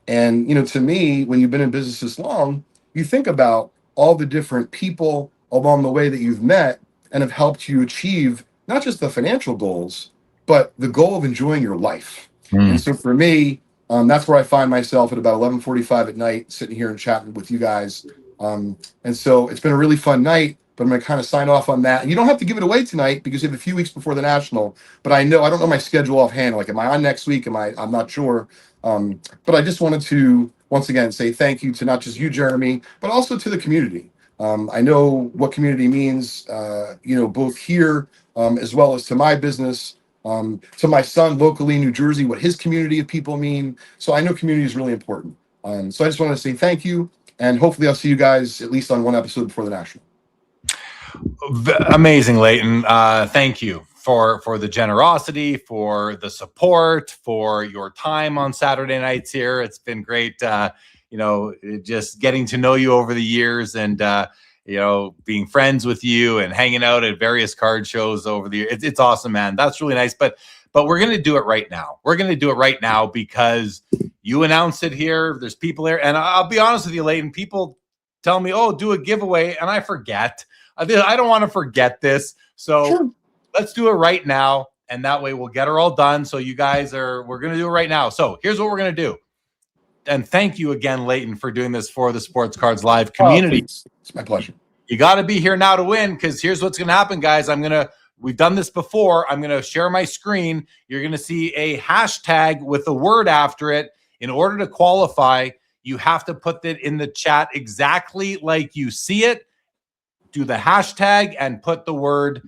And, to me, when you've been in business this long, you think about all the different people along the way that you've met and have helped you achieve not just the financial goals, but the goal of enjoying your life. And so for me, That's where I find myself at about 11:45 at night, sitting here and chatting with you guys. And so it's been a really fun night, but I'm going to kind of sign off on that. And you don't have to give it away tonight because you have a few weeks before the National, but I don't know my schedule offhand. Like, am I on next week? I'm not sure. But I just wanted to, once again, say thank you to not just you, Jeremy, but also to the community. I know what community means, both here as well as to my business, to my son locally in New Jersey, what his community of people mean. So I know community is really important. So I just want to say thank you, and hopefully I'll see you guys at least on one episode before the National. Amazing, Leighton. Thank you for the generosity, for the support, for your time on Saturday nights here. It's been great, just getting to know you over the years, and being friends with you and hanging out at various card shows over the years. It's awesome, man. That's really nice. But we're going to do it right now. We're going to do it right now because you announced it here. There's people there. And I'll be honest with you, Leighton, people tell me, oh, do a giveaway. And I forget. I don't want to forget this. So Sure. Let's do it right now. And that way we'll get her all done. So you guys we're going to do it right now. So here's what we're going to do. And thank you again, Leighton, for doing this for the Sports Cards Live community. It's my pleasure. You got to be here now to win, because here's what's going to happen, guys. We've done this before. I'm going to share my screen. You're going to see a hashtag with a word after it. In order to qualify, you have to put it in the chat exactly like you see it. Do the hashtag and put the word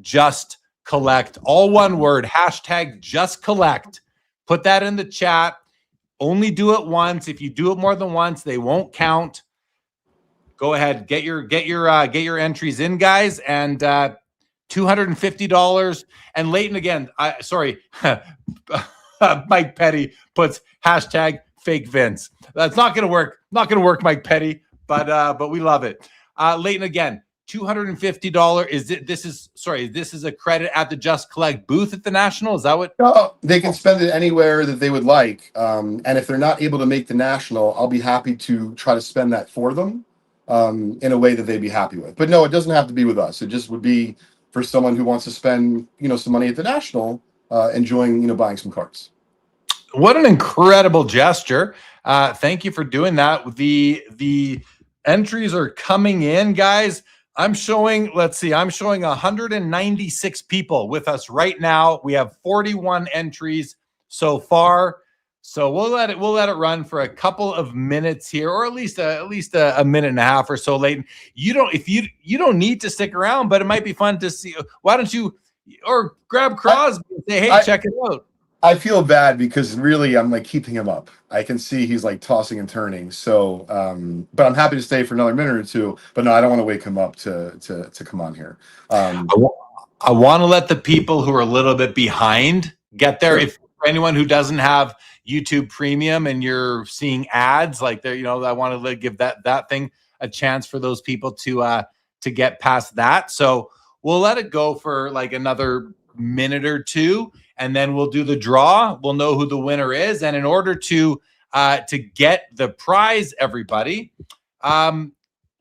just collect. All one word, hashtag just collect. Put that in the chat. Only do it once. If you do it more than once, they won't count. Go ahead, get your entries in, guys, and $250. And Leighton again, Mike Petty puts hashtag fake Vince. That's not gonna work. Not gonna work, Mike Petty. But we love it. Leighton again, $250. This is a credit at the Just Collect booth at the National. Is that what? No, they can spend it anywhere that they would like. And if they're not able to make the National, I'll be happy to try to spend that for them in a way that they'd be happy with. But no, it doesn't have to be with us. It just would be for someone who wants to spend, some money at the National, enjoying, buying some cards. What an incredible gesture. Thank you for doing that. The entries are coming in, guys. I'm showing 196 people with us right now. We have 41 entries so far. So we'll let it run for a couple of minutes here, or at least a minute and a half or so. Leighton, you don't need to stick around, but it might be fun to see. Why don't you grab Crosby and say, hey, check it out. I feel bad because really I'm like keeping him up. I can see he's like tossing and turning. So, but I'm happy to stay for another minute or two. But no, I don't want to wake him up to come on here. I want to let the people who are a little bit behind get there. Sure. If for anyone who doesn't have YouTube Premium and you're seeing ads like there, I want to give that thing a chance for those people to get past that. So we'll let it go for like another minute or two. And then we'll do the draw. We'll know who the winner is. And in order to get the prize, everybody,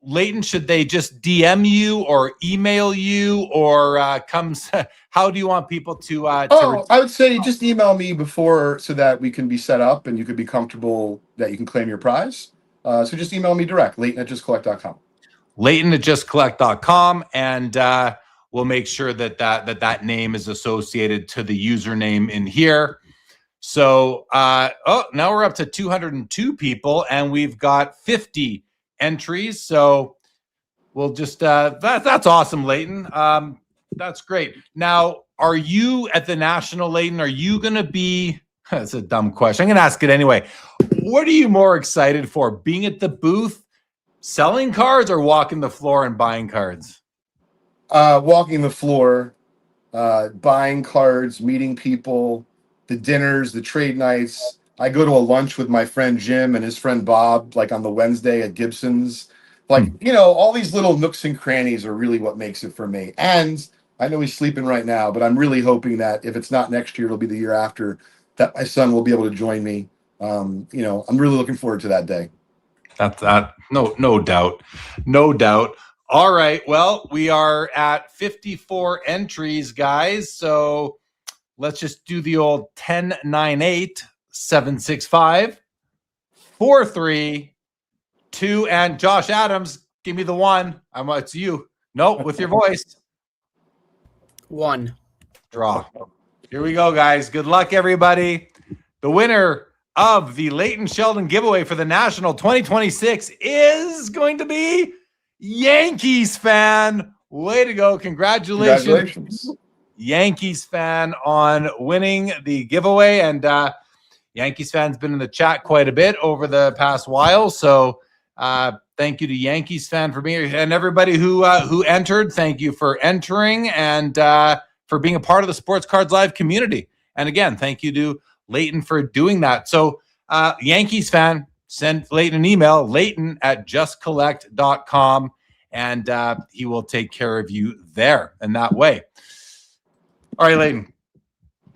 Leighton, should they just DM you or email you or how do you want people to I would say just email me before so that we can be set up and you could be comfortable that you can claim your prize. So just email me direct, Leighton@justcollect.com. Leighton@justcollect.com. And we'll make sure that name is associated to the username in here. So, now we're up to 202 people, and we've got 50 entries. So we'll just that's awesome, Leighton. That's great. Now, are you at the National, Leighton? Are you going to be? That's a dumb question. I'm going to ask it anyway. What are you more excited for? Being at the booth, selling cards, or walking the floor and buying cards? Walking the floor, buying cards, meeting people, the dinners, the trade nights. I go to a lunch with my friend Jim and his friend Bob, like on the Wednesday at Gibson's. Like, all these little nooks and crannies are really what makes it for me. And I know he's sleeping right now, but I'm really hoping that if it's not next year, it'll be the year after, that my son will be able to join me. I'm really looking forward to that day. No doubt. All right. Well, we are at 54 entries, guys. So let's just do the old 10, 9, 8. 765-432. And Josh Adams, give me the one. It's you. No, with your voice. 1. Draw. Here we go, guys. Good luck, everybody. The winner of the Leighton Sheldon giveaway for the National 2026 is going to be Yankees fan. Way to go. Congratulations. Yankees fan on winning the giveaway. And Yankees fans been in the chat quite a bit over the past while. So thank you to Yankees fan for being here. And everybody who entered, thank you for entering and for being a part of the Sports Cards Live community. And again, thank you to Leighton for doing that. So Yankees fan, send Leighton an email, Leighton@justcollect.com, and he will take care of you there in that way. All right, Leighton.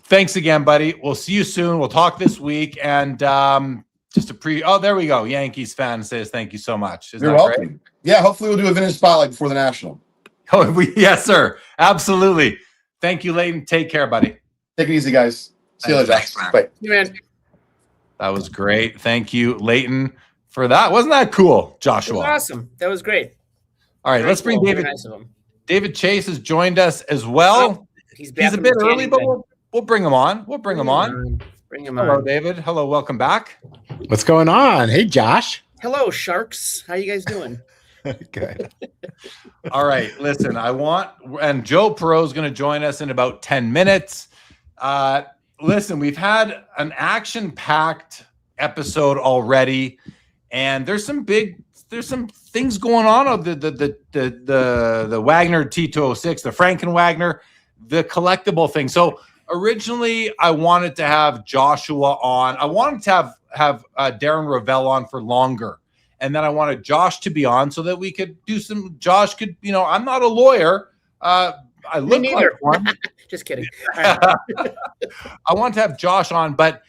Thanks again, buddy. We'll see you soon. We'll talk this week. And just oh, there we go. Yankees fan says thank you so much. You're welcome. Great? Yeah, hopefully we'll do a vintage spotlight before the National. Oh, yes, sir. Absolutely. Thank you, Leighton. Take care, buddy. Take it easy, guys. See you later. Thanks, man. Bye. You man. That was great. Thank you, Leighton, for that. Wasn't that cool, Joshua? That was awesome. That was great. All right, let's bring David. Nice of him. David Chase has joined us as well. He's a bit early, but we'll bring him on. Bring him on. Hello, David. Hello, welcome back. What's going on? Hey, Josh. Hello, Sharks. How you guys doing? Good. All right, listen, and Joe Perot is going to join us in about 10 minutes. Listen, we've had an action-packed episode already, and there's some things going on of the Wagner T206, the Franken Wagner, the collectible thing. So originally, I wanted to have Joshua on. I wanted to have Darren Rovell on for longer. And then I wanted Josh to be on so that we could do some. Josh could, I'm not a lawyer. I look like one. Just kidding. I want to have Josh on, but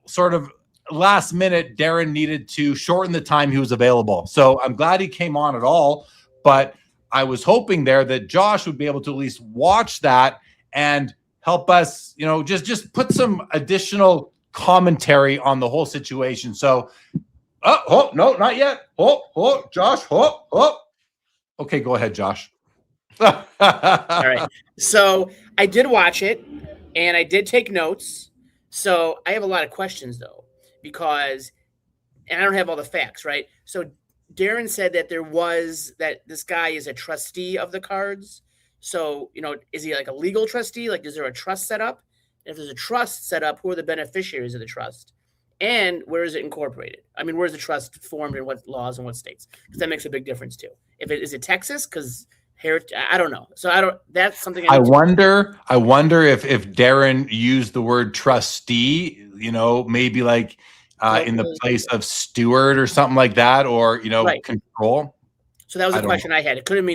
sort of last minute, Darren needed to shorten the time he was available. So I'm glad he came on at all. But I was hoping there that Josh would be able to at least watch that and help us, just put some additional commentary on the whole situation. So. Oh, no, not yet. Josh. Okay, go ahead, Josh. All right. So I did watch it, and I did take notes. So I have a lot of questions, though, and I don't have all the facts, right? So Darren said that this guy is a trustee of the cards. So, is he like a legal trustee? Like, is there a trust set up? And if there's a trust set up, who are the beneficiaries of the trust? And where is it incorporated? I mean, where's the trust formed in what laws and what states? Because that makes a big difference too. Is it Texas? Because I don't know. So that's something I wonder if Darren used the word trustee, maybe like in the place of steward or something like that, or right. Control. So that was a question I had. It could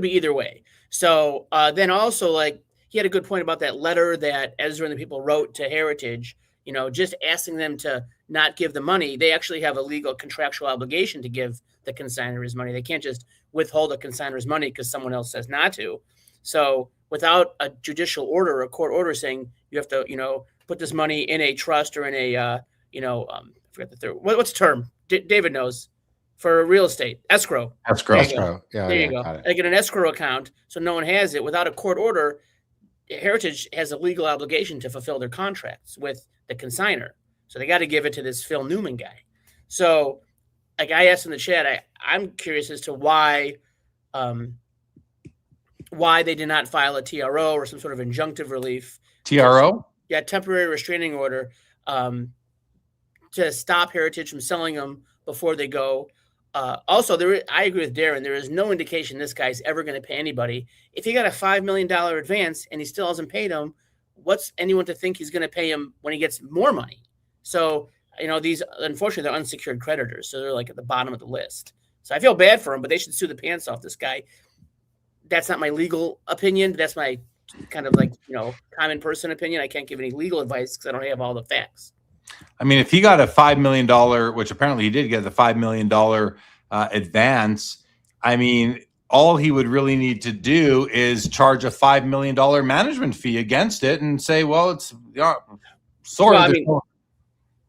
be either way. So then also, like, he had a good point about that letter that Ezra and the people wrote to Heritage. Just asking them to not give the money. They actually have a legal contractual obligation to give the consignor his money. They can't just withhold a consignor's money because someone else says not to. So without a judicial order or a court order saying you have to, put this money in a trust or in a, I forget the third. What's the term? David knows for real estate. Escrow. Escrow. Yeah. There you go. Like in an escrow account, so no one has it. Without a court order, Heritage has a legal obligation to fulfill their contracts with the consignor. So they got to give it to this Phil Newman guy. So like I asked in the chat, I'm curious as to why they did not file a TRO or some sort of injunctive relief. TRO? Yeah, temporary restraining order to stop Heritage from selling them before they go. Also, I agree with Darren. There is no indication this guy's ever going to pay anybody. If he got a $5 million advance and he still hasn't paid him, what's anyone to think he's going to pay him when he gets more money? So, these, unfortunately, they're unsecured creditors. So they're like at the bottom of the list. So I feel bad for him, but they should sue the pants off this guy. That's not my legal opinion. But that's my kind of like, common person opinion. I can't give any legal advice because I don't have all the facts. I mean, if he got a $5 million, which apparently he did get the $5 million advance, I mean, all he would really need to do is charge a $5 million management fee against it and say, well, it's sort of.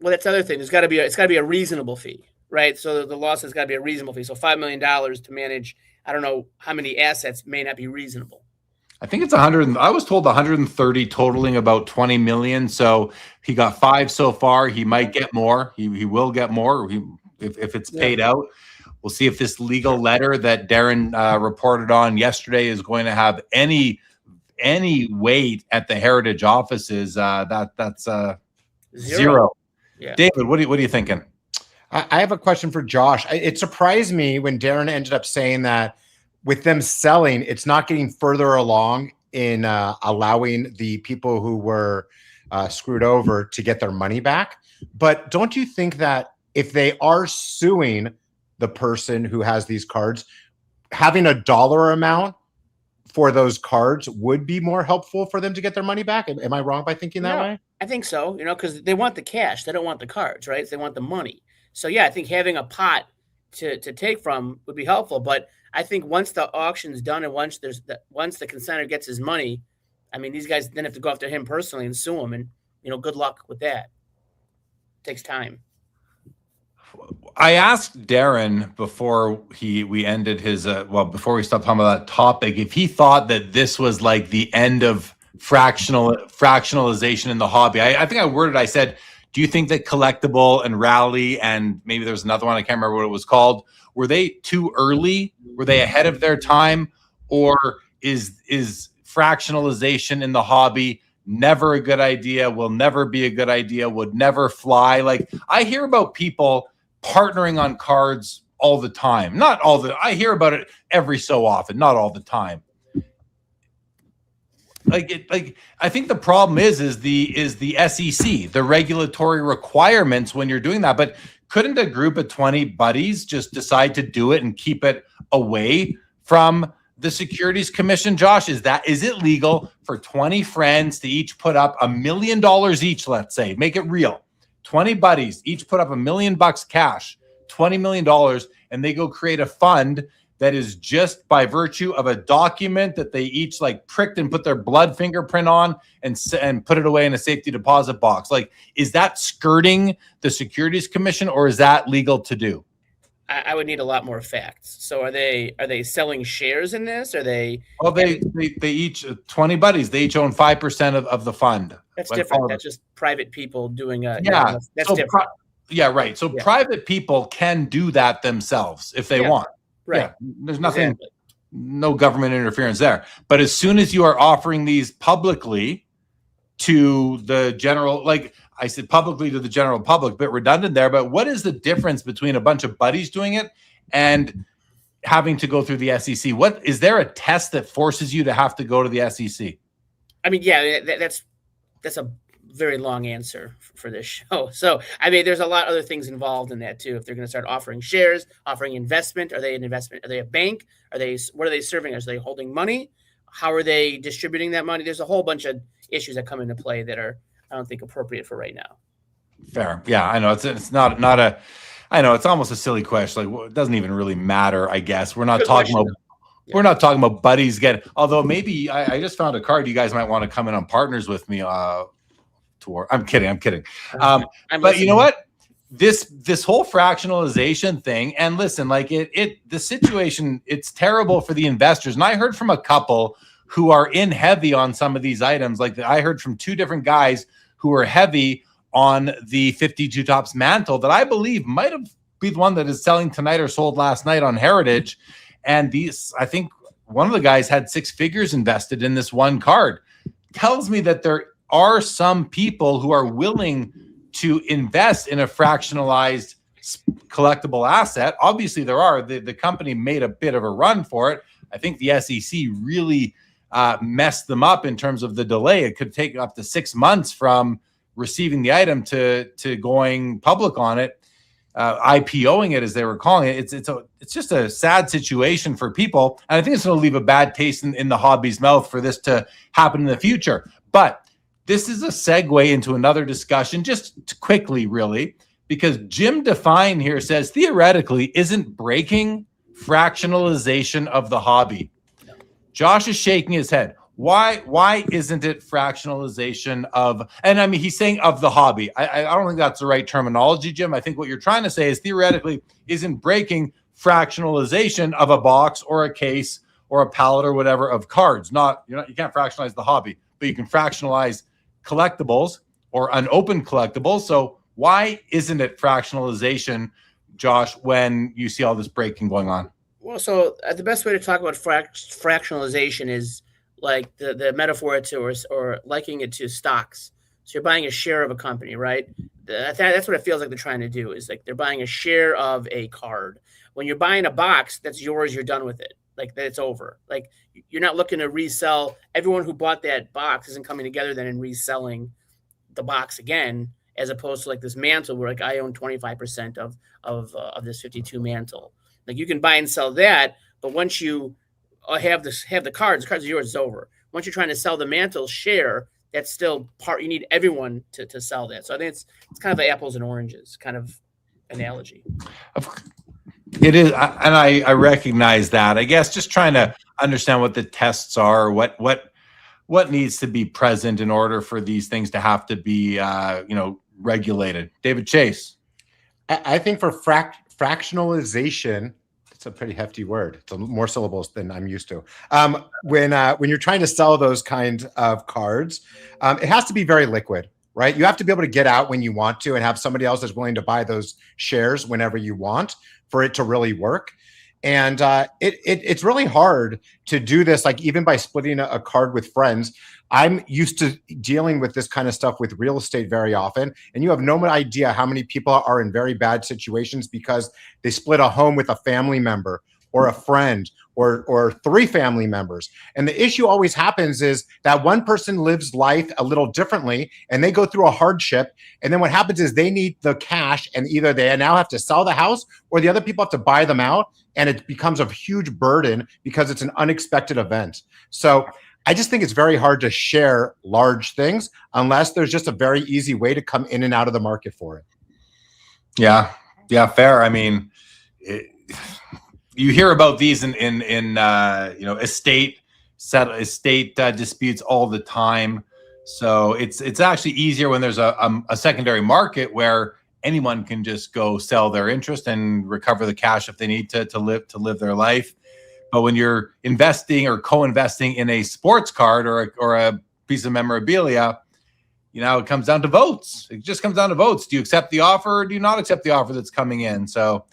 Well, that's the other thing. It's got to be a reasonable fee, right? So the loss has got to be a reasonable fee. So $5 million to manage, I don't know how many assets, may not be reasonable. I think it's 100. I was told 130 totaling about 20 million. So he got 5 so far. He might get more. He will get more if it's paid out. We'll see if this legal letter that Darren reported on yesterday is going to have any weight at the heritage offices. That's zero. Yeah. David, what are you thinking? I have a question for Josh. It surprised me when Darren ended up saying that with them selling, it's not getting further along in allowing the people who were screwed over to get their money back. But don't you think that if they are suing the person who has these cards, having a dollar amount for those cards would be more helpful for them to get their money back? Am I wrong by thinking that way? I think so, because they want the cash. They don't want the cards, right? They want the money. So, yeah, I think having a pot to take from would be helpful. But I think once the auction's done and once the consignor gets his money, I mean, these guys then have to go after him personally and sue him. And, good luck with that. It takes time. I asked Darren before we ended his before we stopped talking about that topic, if he thought that this was like the end of fractionalization in the hobby. I think I said, do you think that Collectible and Rally and maybe there's another one, I can't remember what it was called, were they too early? Were they ahead of their time? Or is fractionalization in the hobby never a good idea, will never be a good idea, would never fly? Like, I hear about people partnering on cards all the time. I hear about it every so often, not all the time. I think the problem is the SEC, the regulatory requirements when you're doing that. But couldn't a group of 20 buddies just decide to do it and keep it away from the Securities Commission? Josh, is it legal for 20 friends to each put up $1 million each? Let's say, make it real. 20 buddies each put up $1 million cash, $20 million, and they go create a fund that is just by virtue of a document that they each pricked and put their blood fingerprint on and put it away in a safety deposit box. Like, is that skirting the Securities Commission, or is that legal to do? I would need a lot more facts. So are they selling shares in this? Are they? Well, they each 20 buddies. They each own 5% of the fund. That's different. That's just private people doing a. Yeah, that's so different. Right. So private people can do that themselves if they want. Right. Yeah, there's nothing, no government interference there. But as soon as you are offering these publicly to the general, like I said, publicly to the general public, bit redundant there. But what is the difference between a bunch of buddies doing it and having to go through the SEC? What is there a test that forces you to have to go to the SEC? I mean, yeah, that's a very long answer for this show. So, I mean, there's a lot of other things involved in that too. If they're going to start offering shares, offering investment, are they an investment? Are they a bank? What are they serving? Are they holding money? How are they distributing that money? There's a whole bunch of issues that come into play that are, I don't think, appropriate for right now. Fair. Yeah, I know it's not a, I know it's almost a silly question. Like, it doesn't even really matter, I guess. We're not talking about, we're not talking about buddies getting, although maybe I just found a card you guys might want to come in on partners with me. I'm kidding. But you know what? This whole fractionalization thing, and listen, the situation, it's terrible for the investors. And I heard from a couple who are in heavy on some of these items. Like, I heard from 2 different guys who are heavy on the 52 Tops mantle that I believe might have been the one that is selling tonight or sold last night on Heritage. And I think one of the guys had 6 figures invested in this one card. Tells me that there are some people who are willing to invest in a fractionalized collectible asset. Obviously, there are. The company made a bit of a run for it. I think the SEC really messed them up in terms of the delay. It could take up to 6 months from receiving the item to going public on it, IPOing it, as they were calling it. It's just a sad situation for people. And I think it's going to leave a bad taste in the hobby's mouth for this to happen in the future. But this is a segue into another discussion, just quickly, really, because Jim Define here says, theoretically, isn't breaking fractionalization of the hobby. Josh is shaking his head. Why isn't it fractionalization of, and I mean, he's saying of the hobby. I don't think that's the right terminology, Jim. I think what you're trying to say is theoretically isn't breaking fractionalization of a box or a case or a pallet or whatever of cards. You can't fractionalize the hobby, but you can fractionalize collectibles or unopened collectibles. So why isn't it fractionalization, Josh, when you see all this breaking going on? Well, so the best way to talk about fractionalization is like the metaphor to or likening it to stocks. So you're buying a share of a company, right? That's what it feels like they're trying to do, is like they're buying a share of a card. When you're buying a box, that's yours, you're done with it. Like it's over. Like you're not looking to resell. Everyone who bought that box isn't coming together then and reselling the box again, as opposed to like this mantle where like I own 25% of this 52 mantle. Like you can buy and sell that, but once you have the cards are yours, it's over. Once you're trying to sell the mantle share, that's still part. You need everyone to sell that. So I think it's kind of an apples and oranges kind of analogy. It is, and I recognize that. I guess just trying to understand what the tests are, what needs to be present in order for these things to have to be regulated. David Chase. I think for fractionalization, it's a pretty hefty word. It's more syllables than I'm used to. When you're trying to sell those kind of cards, it has to be very liquid, right? You have to be able to get out when you want to and have somebody else that's willing to buy those shares whenever you want for it to really work. And it's really hard to do this, like even by splitting a card with friends. I'm used to dealing with this kind of stuff with real estate very often. And you have no idea how many people are in very bad situations because they split a home with a family member or a friend or three family members. And the issue always happens is that one person lives life a little differently and they go through a hardship. And then what happens is they need the cash and either they now have to sell the house or the other people have to buy them out. And it becomes a huge burden because it's an unexpected event. So I just think it's very hard to share large things unless there's just a very easy way to come in and out of the market for it. Yeah, fair. I mean, you hear about these in estate disputes all the time. So it's actually easier when there's a secondary market where anyone can just go sell their interest and recover the cash if they need to live their life. But when you're investing or co-investing in a sports card or a piece of memorabilia, it comes down to votes. It just comes down to votes. Do you accept the offer or do you not accept the offer that's coming in? So,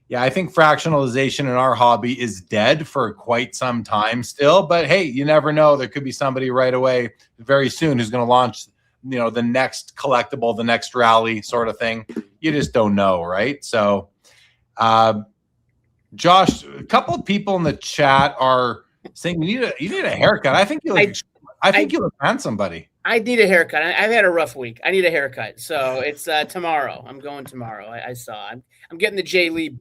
yeah, I think fractionalization in our hobby is dead for quite some time still. But hey, you never know. There could be somebody right away very soon who's going to launch, the next collectible, the next rally sort of thing. You just don't know, right? So, Josh, a couple of people in the chat are saying you need a haircut. I think you look handsome, buddy. I need a haircut. I've had a rough week. I need a haircut. So it's tomorrow. I'm going tomorrow. I saw. I'm getting the Jay Lee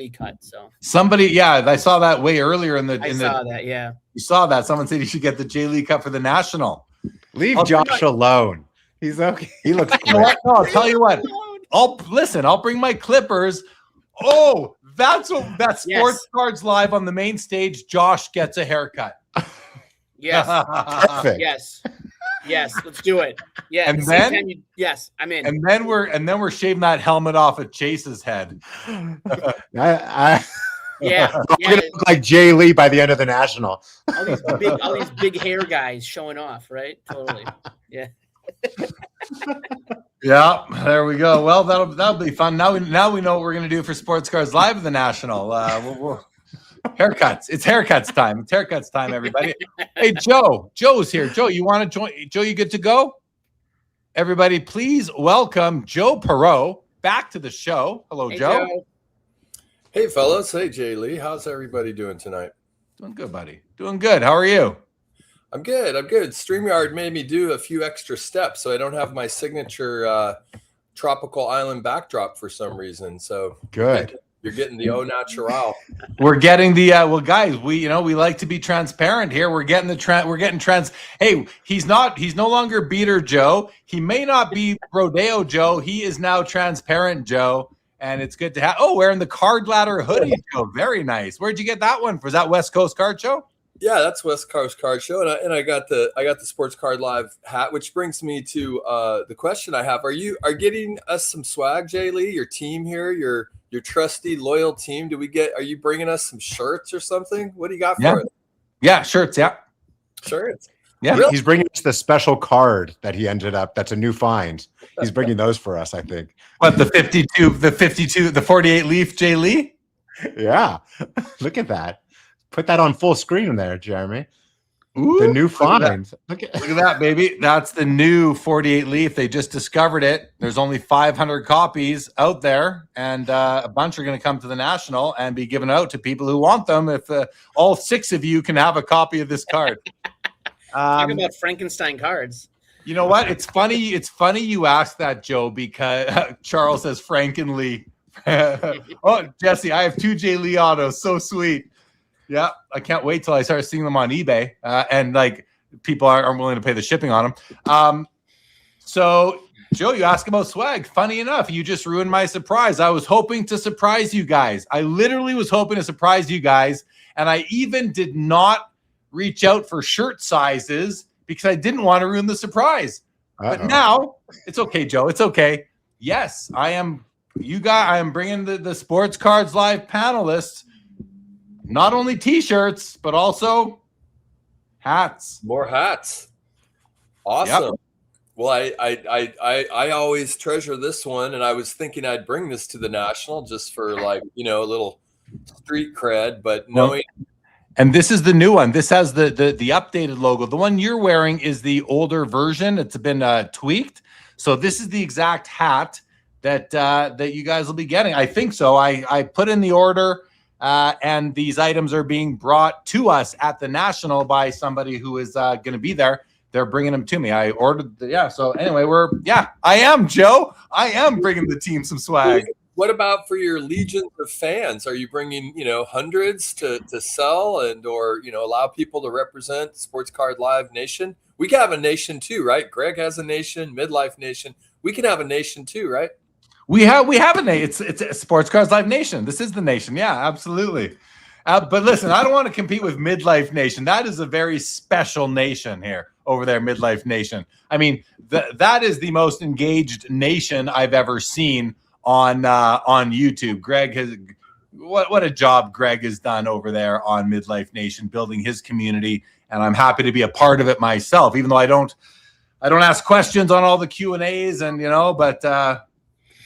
cut. So somebody, I saw that way earlier in the. saw that. Yeah, you saw that. Someone said you should get the Jay Lee cut for the National. Leave Josh alone. He's okay. He looks great. No, I'll tell you what. I'll bring my clippers. Oh, that's Sports Cards Live on the main stage. Josh gets a haircut. Yes. Perfect. Yes, let's do it. Yeah, and then I'm in. And then we're shaving that helmet off of Chase's head. I'm gonna look like Jay Lee by the end of the National. all these big hair guys showing off, right? Totally. Yeah. Yeah, there we go. Well, that'll be fun. Now we know what we're gonna do for Sports Cards Live at the National. Haircuts. It's haircuts time. It's haircuts time, everybody. Hey, Joe's here. Joe, you want to join? Joe, you good to go? Everybody, please welcome Joe Perot back to the show. Hello, Hey, Joe. Hey, fellas. Hey, Jay Lee. How's everybody doing tonight? Doing good, buddy. Doing good. How are you? I'm good. StreamYard made me do a few extra steps, so I don't have my signature tropical island backdrop for some reason. So good. You're getting the au natural. We're getting the guys. We like to be transparent here. We're getting trans. Hey, he's no longer Beater Joe. He may not be Rodeo Joe. He is now Transparent Joe, and it's good to have. Oh, wearing the Card Ladder hoodie, Joe. Very nice. Where'd you get that one? Was that West Coast Card Show? Yeah, that's West Coast Card Show, and I got the Sports Card Live hat, which brings me to the question I have: Are getting us some swag, Jay Lee? Your team here, your trusty loyal team. Are you bringing us some shirts or something? What do you got for us? Yeah, shirts. Yeah, Shirts. Yeah, Really? He's bringing us the special card that he ended up. That's a new find. He's bringing those for us, I think. What, the 48 leaf Jay Lee? Yeah, look at that. Put that on full screen there, Jeremy. Ooh, the new look at find. Look at that, baby. That's the new 48 leaf. They just discovered it. There's only 500 copies out there, and a bunch are going to come to the National and be given out to people who want them. If all 6 of you can have a copy of this card. Talk about Frankenstein cards. You know what? It's funny. It's funny you asked that, Joe, because Charles says Franken Lee. Oh, Jesse, I have 2 J. Lee autos. So sweet. Yeah, I can't wait till I start seeing them on eBay, and like people aren't willing to pay the shipping on them. So, Joe, you ask about swag. Funny enough, you just ruined my surprise. I was hoping to surprise you guys. I literally was hoping to surprise you guys, and I even did not reach out for shirt sizes because I didn't want to ruin the surprise. But now it's okay, Joe. It's okay. Yes, I am. I am bringing the Sports Cards Live panelists. Not only T-shirts, but also hats. More hats. Awesome. Yep. Well, I always treasure this one, and I was thinking I'd bring this to the National just for a little street cred, but knowing. And this is the new one. This has the updated logo. The one you're wearing is the older version. It's been tweaked. So this is the exact hat that you guys will be getting. I think so. I put in the order. And these items are being brought to us at the National by somebody who is going to be there. They're bringing them to me. I ordered So anyway, I am, Joe. I am bringing the team some swag. What about for your legions of fans? Are you bringing, hundreds to sell or allow people to represent Sports Card Live Nation? We can have a nation too, right? Greg has a nation, Midlife Nation. We can have a nation too, right? We have a nation. It's a Sports Cards Live Nation. This is the nation. Yeah, absolutely. But listen, I don't want to compete with Midlife Nation. That is a very special nation here over there, Midlife Nation. I mean, that is the most engaged nation I've ever seen on YouTube. Greg has what a job Greg has done over there on Midlife Nation, building his community, and I'm happy to be a part of it myself. Even though I don't ask questions on all the Q&As, but.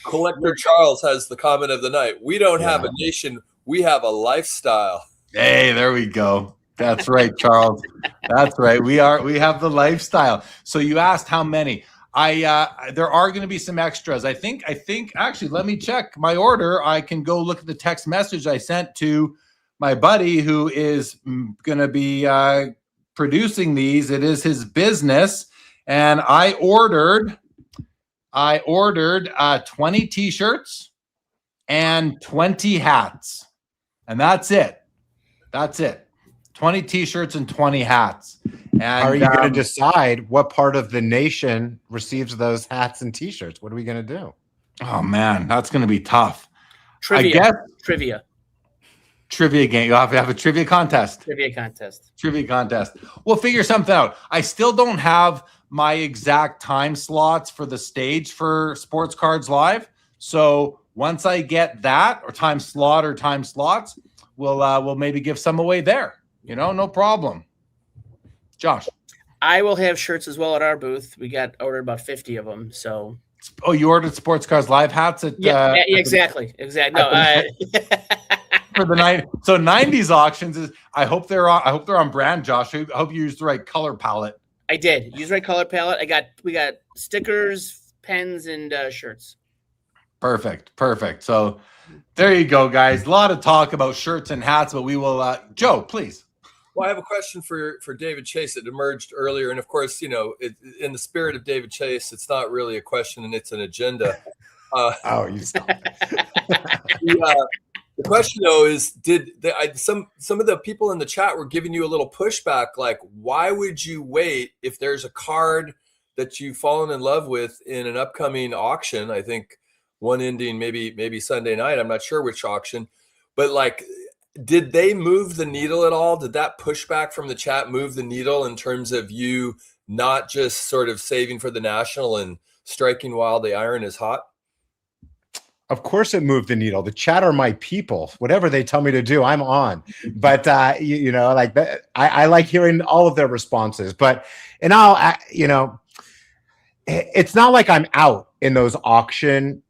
Collector Charles has the comment of the night. We don't have a nation. We have a lifestyle. Hey, there we go. That's right, Charles. That's right. We have the lifestyle. So you asked how many. There are going to be some extras. I think actually, let me check my order. I can go look at the text message I sent to my buddy who is going to be producing these. It is his business. And I ordered 20 T-shirts and 20 hats. And that's it. 20 T-shirts and 20 hats. And how are you going to decide what part of the nation receives those hats and T-shirts? What are we going to do? Oh, man, that's going to be tough. Trivia. I guess trivia game. You'll have to have a trivia contest. Trivia contest. We'll figure something out. I still don't have my exact time slots for the stage for Sports Cards Live. So once I get that, or time slots, we'll maybe give some away there. No problem. Josh. I will have shirts as well at our booth. We ordered about 50 of them. So. Oh, you ordered Sports Cards Live hats at exactly. No, for the night. So 90s auctions is. I hope they're on brand, Josh. I hope you used the right color palette. I did use the right color palette. We got stickers, pens, and shirts. Perfect. So there you go, guys. A lot of talk about shirts and hats, but we will. Joe, please. Well, I have a question for David Chase. It emerged earlier, and of course, in the spirit of David Chase, it's not really a question, and it's an agenda. You stop. The question, though, is some of the people in the chat were giving you a little pushback, like, why would you wait if there's a card that you've fallen in love with in an upcoming auction? I think one ending maybe Sunday night. I'm not sure which auction, but like, Did they move the needle at all? Did that pushback from the chat move the needle in terms of you not just sort of saving for the national and striking while the iron is hot? Of course it moved the needle. The chat are my people. Whatever they tell me to do, I'm on. But you know, like that, I like hearing all of their responses. But you know, it's not like I'm out in those auction,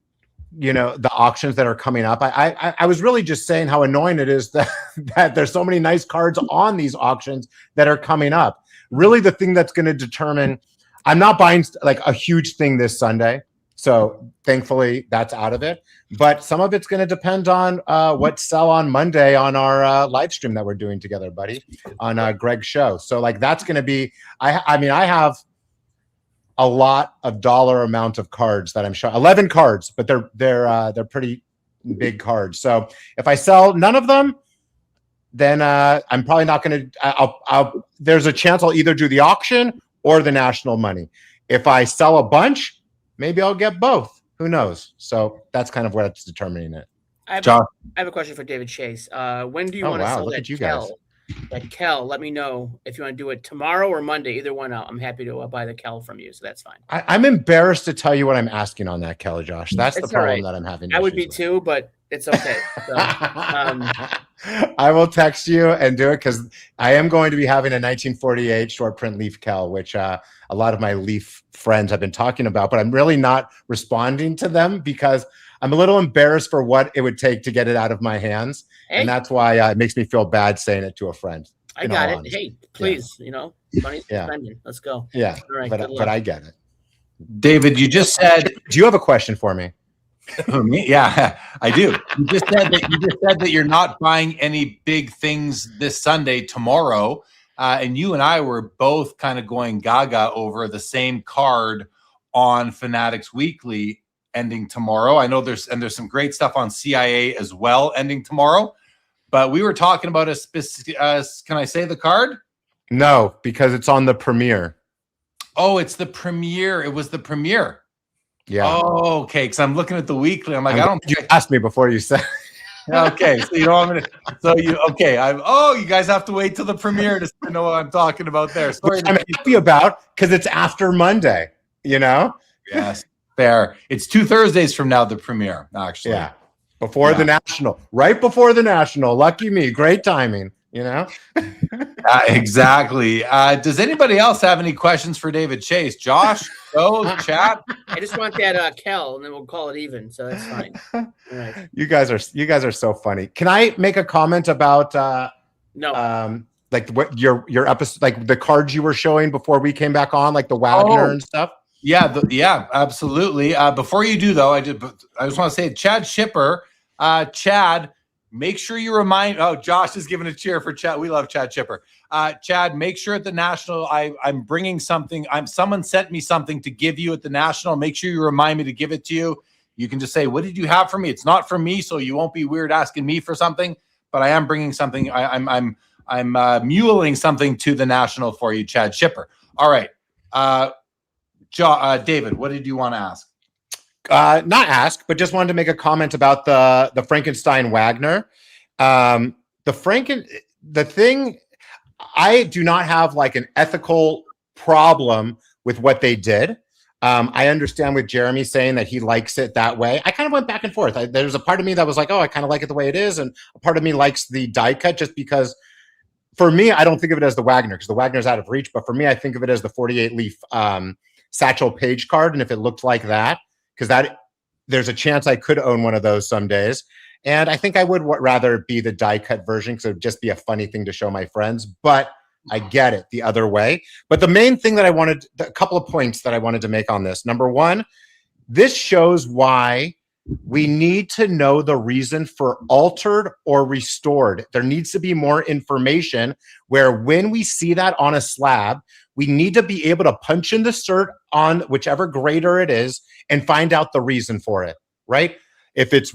you know, the auctions that are coming up. I was really just saying how annoying it is that there's so many nice cards on these auctions that are coming up. Really, the thing that's going to determine, I'm not buying like a huge thing this Sunday. So thankfully that's out of it. But some of it's going to depend on what sell on Monday on our live stream that we're doing together, buddy, on Greg's show. So like that's going to be, I mean, I have a lot of dollar amount of cards that I'm showing. 11 cards, but they're pretty big cards. So if I sell none of them, then I'm probably not going to. There's a chance I'll either do the auction or the national money. If I sell a bunch, maybe I'll get both. Who knows? So that's kind of what's determining it. I have a question for David Chase. When do you want to sell that Kel? That Kel, let me know if you want to do it tomorrow or Monday. Either one, I'm happy to buy the Kel from you. So that's fine. I'm embarrassed to tell you what I'm asking on that, Kel, Josh. That's the problem that I'm having. I would be too, but it's okay. So, I will text you and do it because I am going to be having a 1948 short print leaf Kel, which a lot of my leaf friends have been talking about, but I'm really not responding to them because I'm a little embarrassed for what it would take to get it out of my hands. Hey. And that's why it makes me feel bad saying it to a friend. I got it. Honesty. Hey, please, you know, money's spending. Let's go. Yeah, right, but I get it. David, you just said. Do you have a question for me? Me? Yeah, I do. You just said that you're not buying any big things this Sunday, tomorrow, and you and I were both kind of going gaga over the same card on Fanatics Weekly ending tomorrow. I know there's some great stuff on CIA as well ending tomorrow, but we were talking about a specific. Can I say the card? No, because it's on the premiere. Oh, it's the premiere. It was the premiere. Yeah. Oh, okay. Because I'm looking at the weekly. I'm like, I don't. You asked me before you said. Okay, so you know I'm gonna. So you okay? You guys have to wait till the premiere to know what I'm talking about there. Sorry, I'm happy about because it's after Monday. You know. Yes, fair. It's 2 Thursdays from now. The premiere, actually. Yeah. Before the national, right before the national. Lucky me. Great timing. You know. Exactly. Does anybody else have any questions for David Chase? Josh, go chat. I just want that Kel, and then we'll call it even. So that's fine. All right. You guys are so funny. Can I make a comment about no? Like what your episode, like the cards you were showing before we came back on, like the Wagner and stuff. Yeah, yeah, absolutely. Before you do though, I just want to say, Chad Shipper, Chad. Make sure you remind. Oh, Josh is giving a cheer for Chad. We love Chad Chipper. Chad, make sure at the national. I'm bringing something. Someone sent me something to give you at the national. Make sure you remind me to give it to you. You can just say, "What did you have for me?" It's not for me, so you won't be weird asking me for something. But I am bringing something. I'm muling something to the national for you, Chad Shipper. All right, David, what did you want to ask? Not ask, but just wanted to make a comment about the Frankenstein Wagner. The thing, I do not have like an ethical problem with what they did. I understand with Jeremy saying that he likes it that way. I kind of went back and forth. There's a part of me that was like, oh, I kind of like it the way it is. And a part of me likes the die cut just because for me, I don't think of it as the Wagner because the Wagner's out of reach. But for me, I think of it as the 48 leaf Satchel Paige card. And if it looked like that, because there's a chance I could own one of those some days. And I think I would rather be the die cut version because it would just be a funny thing to show my friends. But I get it the other way. But the main thing that a couple of points that I wanted to make on this. Number one, this shows why we need to know the reason for altered or restored. There needs to be more information where when we see that on a slab, we need to be able to punch in the cert on whichever grader it is and find out the reason for it, right? If it's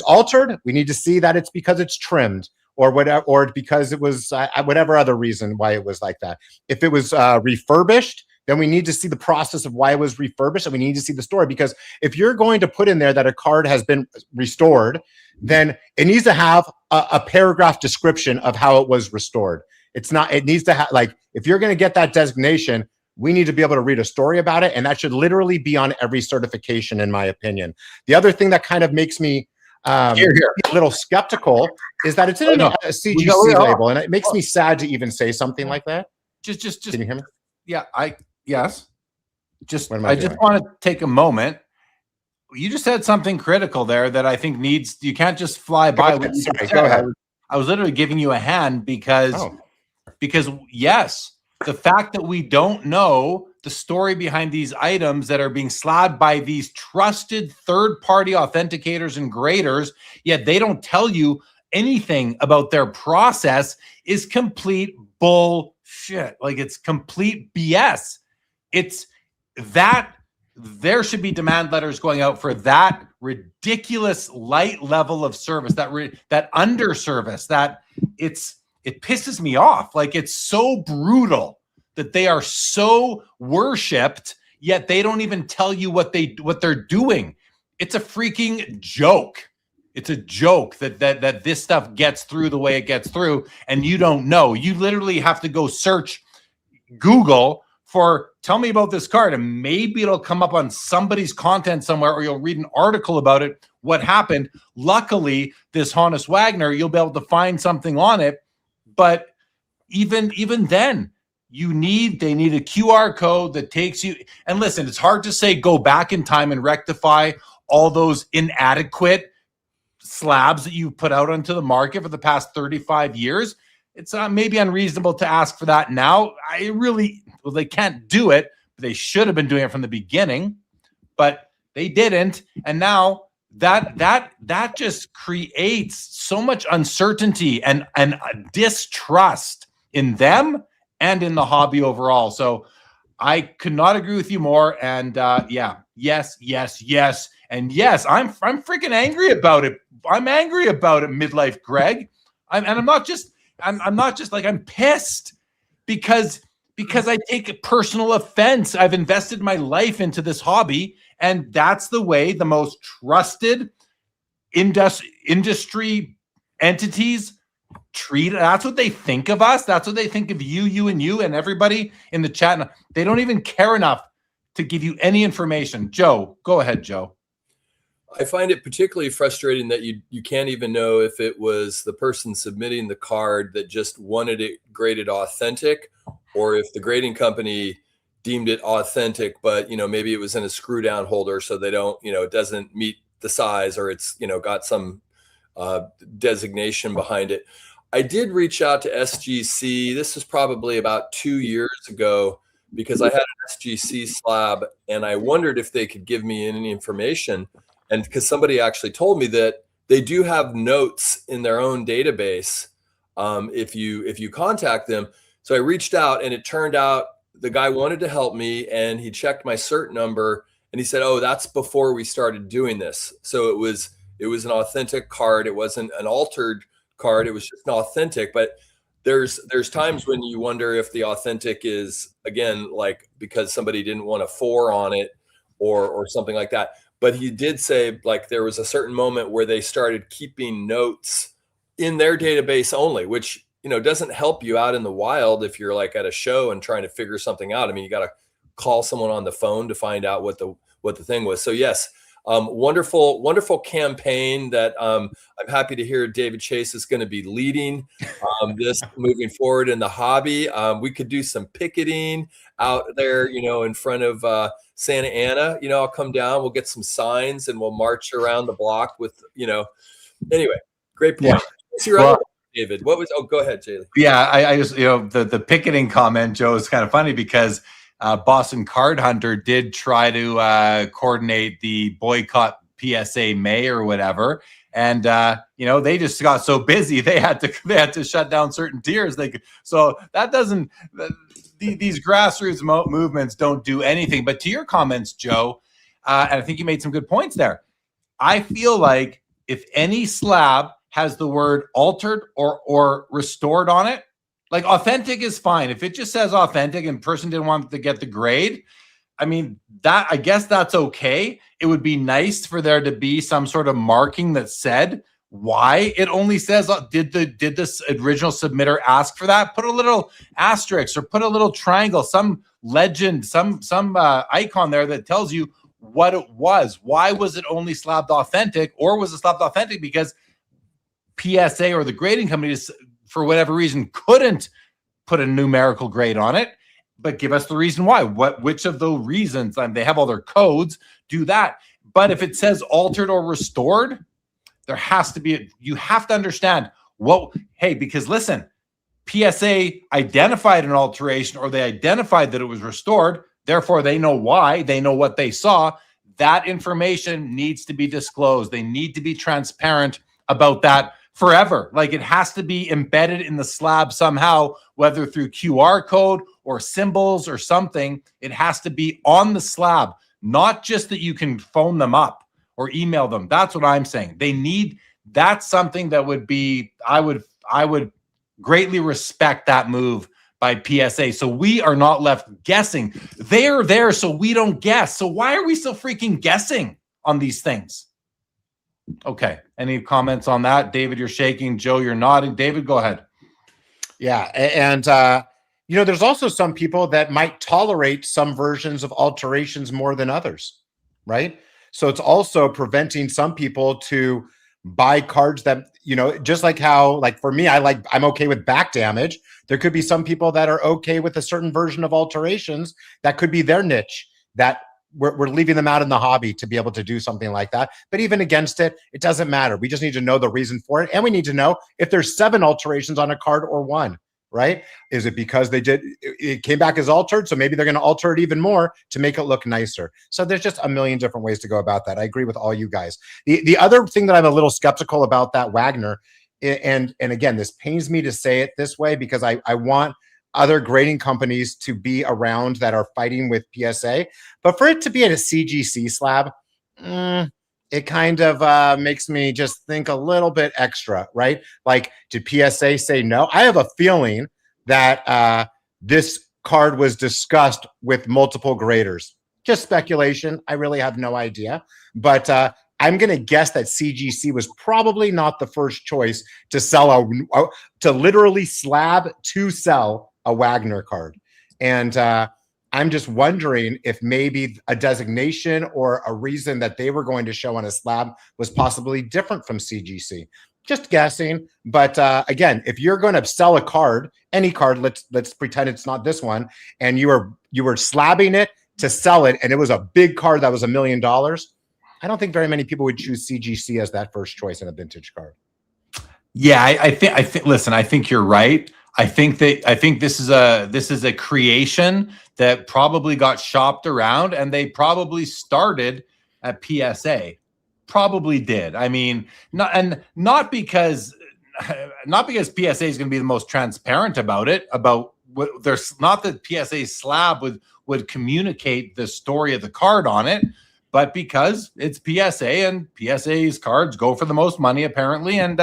altered, we need to see that it's because it's trimmed or whatever, or because it was whatever other reason why it was like that. If it was refurbished, then we need to see the process of why it was refurbished, and we need to see the story. Because if you're going to put in there that a card has been restored, then it needs to have a paragraph description of how it was restored. It needs to have, like, if you're going to get that designation, we need to be able to read a story about it. And that should literally be on every certification, in my opinion. The other thing that kind of makes me a little skeptical is that it's in a CGC label. And it makes me sad to even say something like that. Just Can you hear me? Yeah, yes. I just want to take a moment. You just said something critical there that I think you can't just fly by. Go ahead. I was literally giving you a hand because yes, the fact that we don't know the story behind these items that are being slabbed by these trusted third-party authenticators and graders, yet they don't tell you anything about their process, is complete bullshit. Like, it's complete BS. It's that there should be demand letters going out for that ridiculous light level of service, that under service, that it pisses me off. Like, it's so brutal that they are so worshipped, yet they don't even tell you what they're doing. It's a freaking joke. It's a joke that this stuff gets through the way it gets through, and you don't know. You literally have to go search Google for, tell me about this card, and maybe it'll come up on somebody's content somewhere, or you'll read an article about it, what happened. Luckily, this Honus Wagner, you'll be able to find something on it, but even then, they need a QR code that takes you. And listen, it's hard to say go back in time and rectify all those inadequate slabs that you've put out onto the market for the past 35 years. It's maybe unreasonable to ask for that now. They can't do it, but they should have been doing it from the beginning, but they didn't. And now that just creates so much uncertainty and distrust in them and in the hobby overall. So I could not agree with you more. And yes. And yes, I'm freaking angry about it. I'm angry about it, Midlife Greg. I'm not just like, I'm pissed because I take personal offense. I've invested my life into this hobby, and that's the way the most trusted industry entities treat. That's what they think of us. That's what they think of you and everybody in the chat. They don't even care enough to give you any information. Joe, go ahead, Joe. I find it particularly frustrating that you can't even know if it was the person submitting the card that just wanted it graded authentic, or if the grading company deemed it authentic, but maybe it was in a screw down holder, so they don't, it doesn't meet the size, or it's got some designation behind it. I did reach out to SGC. This was probably about 2 years ago, because I had an SGC slab and I wondered if they could give me any information. And because somebody actually told me that they do have notes in their own database if you contact them. So I reached out, and it turned out the guy wanted to help me, and he checked my cert number, and he said, "Oh, that's before we started doing this." So it was an authentic card. It wasn't an altered card. It was just an authentic. But there's times when you wonder if the authentic is, again, like because somebody didn't want a 4 on it or something like that. But he did say, like, there was a certain moment where they started keeping notes in their database only, which, doesn't help you out in the wild if you're like at a show and trying to figure something out. I mean, you got to call someone on the phone to find out what the thing was. So yes, wonderful campaign that I'm happy to hear David Chase is going to be leading this moving forward in the hobby. We could do some picketing out there, in front of Santa Ana. I'll come down, we'll get some signs, and we'll march around the block with, anyway, great point. Yeah. David, what was, go ahead, Jaylee. Yeah, I just, the picketing comment, Joe, is kind of funny because Boston Card Hunter did try to coordinate the boycott PSA May or whatever. And, they just got so busy, they had to shut down certain tiers. So that doesn't, these grassroots movements don't do anything. But to your comments, Joe, and I think you made some good points there. I feel like if any slab has the word altered or restored on it, Like authentic is fine. If it just says authentic and person didn't want to get the grade, I mean, that I guess that's okay. It would be nice for there to be some sort of marking that said why it only says did this original submitter ask for that? Put a little asterisk or put a little triangle, some legend, some icon there that tells you what it was. Why was it only slabbed authentic, or was it slabbed authentic because PSA or the grading companies, for whatever reason, couldn't put a numerical grade on it? But give us the reason why. Which of those reasons? They have all their codes. Do that. But if it says altered or restored, there has to be. You have to understand what. Hey, because listen, PSA identified an alteration, or they identified that it was restored. Therefore, they know why. They know what they saw. That information needs to be disclosed. They need to be transparent about that forever. Like, it has to be embedded in the slab somehow, whether through QR code or symbols or something. It has to be on the slab, not just that you can phone them up or email them. That's what I'm saying. They need, that's something that would be, I would greatly respect that move by PSA. So we are not left guessing. They're there so we don't guess. So why are we still freaking guessing on these things? Okay. Any comments on that? David, you're shaking. Joe, you're nodding. David, go ahead. Yeah. And, you know, there's also some people that might tolerate some versions of alterations more than others, right? So it's also preventing some people to buy cards that, you know, just like how, like for me, I'm okay with back damage. There could be some people that are okay with a certain version of alterations that could be their niche, that we're leaving them out in the hobby to be able to do something like that. But even against it, it doesn't matter. We just need to know the reason for it. And we need to know if there's 7 alterations on a card or 1, right? Is it because it came back as altered? So maybe they're going to alter it even more to make it look nicer. So there's just a million different ways to go about that. I agree with all you guys. The other thing that I'm a little skeptical about that Wagner, and again, this pains me to say it this way because I want other grading companies to be around that are fighting with PSA, but for it to be at a CGC slab, it kind of makes me just think a little bit extra, right? Like, did PSA say no? I have a feeling that this card was discussed with multiple graders. Just speculation. I really have no idea. But I'm going to guess that CGC was probably not the first choice to sell to literally slab to sell a Wagner card. And I'm just wondering if maybe a designation or a reason that they were going to show on a slab was possibly different from CGC. Just guessing. But again, if you're going to sell a card, any card, let's pretend it's not this one, and you were slabbing it to sell it, and it was a big card that was $1 million, I don't think very many people would choose CGC as that first choice in a vintage card. Yeah, I think. Listen, I think you're right. I think this is a creation that probably got shopped around, and they probably started at PSA. Probably did. I mean, not because PSA is going to be the most transparent about it. About what there's not that PSA slab would communicate the story of the card on it, but because it's PSA and PSA's cards go for the most money apparently, and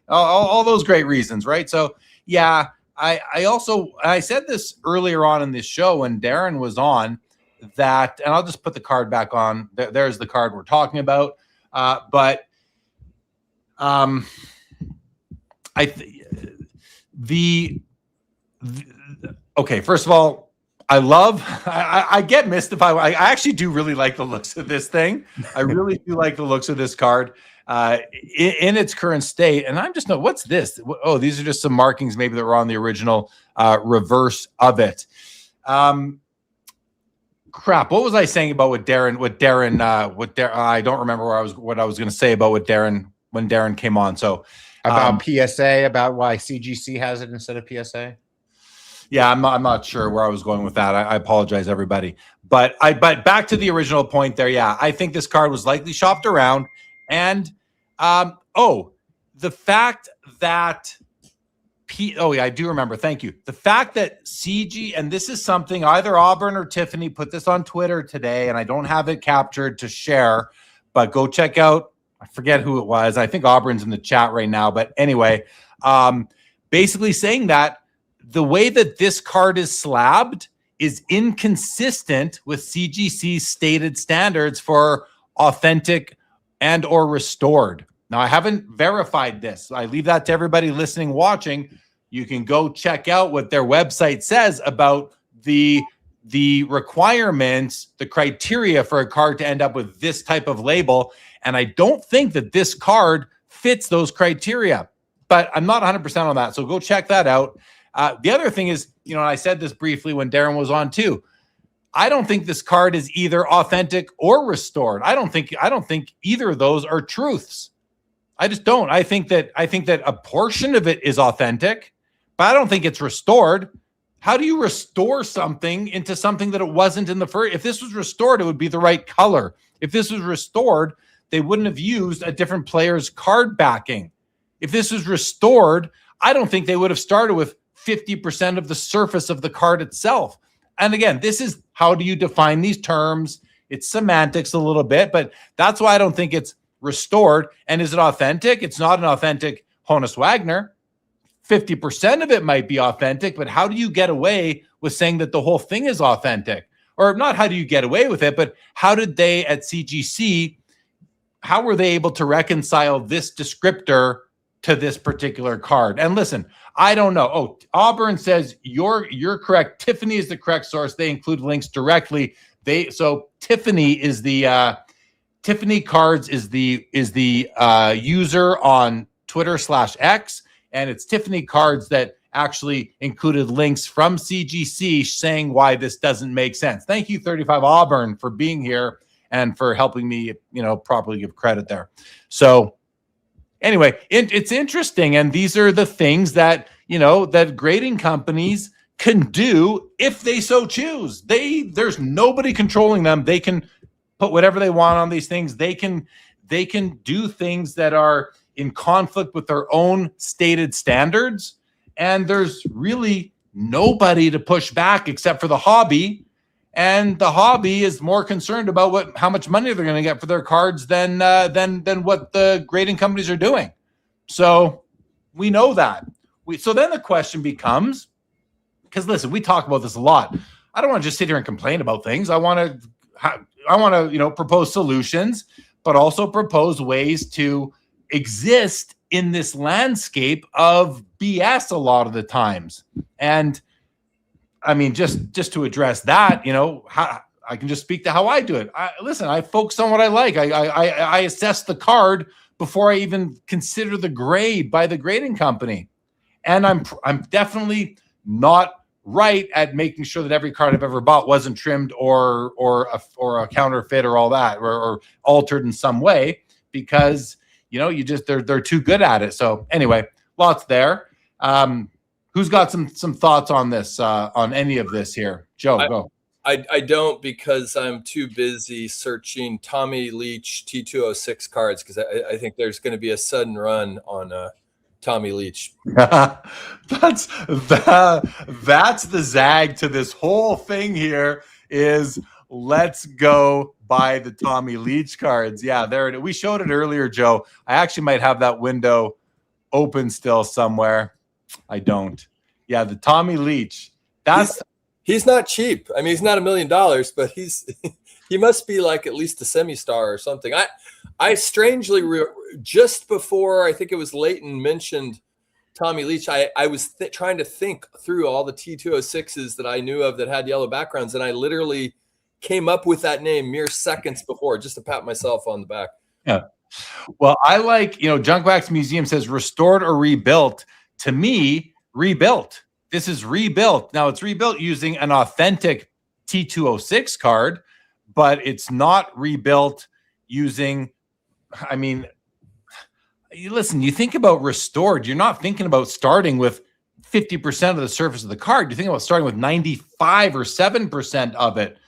all those great reasons, right? So. Yeah, I said this earlier on in this show when Darren was on that, and I'll just put the card back on. There's the card we're talking about. Okay, first of all, I get mystified. I actually do really like the looks of this thing. I really do like the looks of this card. In its current state, and I'm just what's this? Oh, these are just some markings maybe that were on the original reverse of it. Crap, what was I saying about what Darren I don't remember what I was going to say about what Darren when Darren came on. So about PSA, about why CGC has it instead of PSA. Yeah, I'm not sure where I was going with that. I apologize, everybody. But back to the original point there. Yeah, I think this card was likely shopped around. And the fact that I do remember. Thank you. The fact that CG, and this is something either Auburn or Tiffany put this on Twitter today, and I don't have it captured to share, but go check out. I forget who it was. I think Auburn's in the chat right now. But anyway, basically saying that the way that this card is slabbed is inconsistent with CGC's stated standards for authentic and or restored. Now, I haven't verified this. I leave that to everybody listening, watching. You can go check out what their website says about the requirements, the criteria for a card to end up with this type of label. And I don't think that this card fits those criteria, but I'm not 100% on that. So go check that out. The other thing is, you know, I said this briefly when Darren was on too. I don't think this card is either authentic or restored. I don't think either of those are truths. I just don't. I think that a portion of it is authentic, but I don't think it's restored. How do you restore something into something that it wasn't in the first? If this was restored, it would be the right color. If this was restored, they wouldn't have used a different player's card backing. If this was restored, I don't think they would have started with 50% of the surface of the card itself. And again, this is how do you define these terms? It's semantics a little bit, but that's why I don't think it's restored. And is it authentic? It's not an authentic Honus Wagner. 50% of it might be authentic, but how do you get away with saying that the whole thing is authentic? Or not how do you get away with it, but how did they at CGC, how were they able to reconcile this descriptor to this particular card? And listen, I don't know. Oh, Auburn says you're correct. Tiffany is the correct source. They include links directly. So Tiffany is the Tiffany Cards is the user on Twitter/X, and it's Tiffany Cards that actually included links from CGC saying why this doesn't make sense. Thank you, 35 Auburn, for being here and for helping me, properly give credit there. So anyway, it's interesting, and these are the things that that grading companies can do if they so choose. There's nobody controlling them. They can put whatever they want on these things. They can do things that are in conflict with their own stated standards, and there's really nobody to push back except for the hobby. And the hobby is more concerned about how much money they're going to get for their cards than what the grading companies are doing. So we know that. So then the question becomes, because listen, we talk about this a lot. I don't want to just sit here and complain about things. I want to propose solutions, but also propose ways to exist in this landscape of BS a lot of the times. And I mean, just to address that, how I can just speak to how I do it. I focus on what I like. I assess the card before I even consider the grade by the grading company. And I'm definitely not right at making sure that every card I've ever bought wasn't trimmed or a counterfeit or all that or altered in some way, because they're too good at it. So anyway, lots there. Who's got some thoughts on this, on any of this here? Joe, go. I don't, because I'm too busy searching Tommy Leach T206 cards, because I think there's going to be a sudden run on Tommy Leach. That's the zag to this whole thing here is let's go buy the Tommy Leach cards. Yeah, there it is. We showed it earlier, Joe. I actually might have that window open still somewhere. I don't. Yeah, the Tommy Leach. He's not cheap. I mean, he's not $1 million, but he must be like at least a semi-star or something. I strangely just before I think it was Leighton mentioned Tommy Leach, I was trying to think through all the T206s that I knew of that had yellow backgrounds, and I literally came up with that name mere seconds before, just to pat myself on the back. Yeah. Well, I like, Junk Wax Museum says restored or rebuilt. To me, rebuilt. This is rebuilt. Now, it's rebuilt using an authentic T206 card, but it's not rebuilt using, listen, you think about restored, you're not thinking about starting with 50% of the surface of the card. You're thinking about starting with 95 or 7% of it.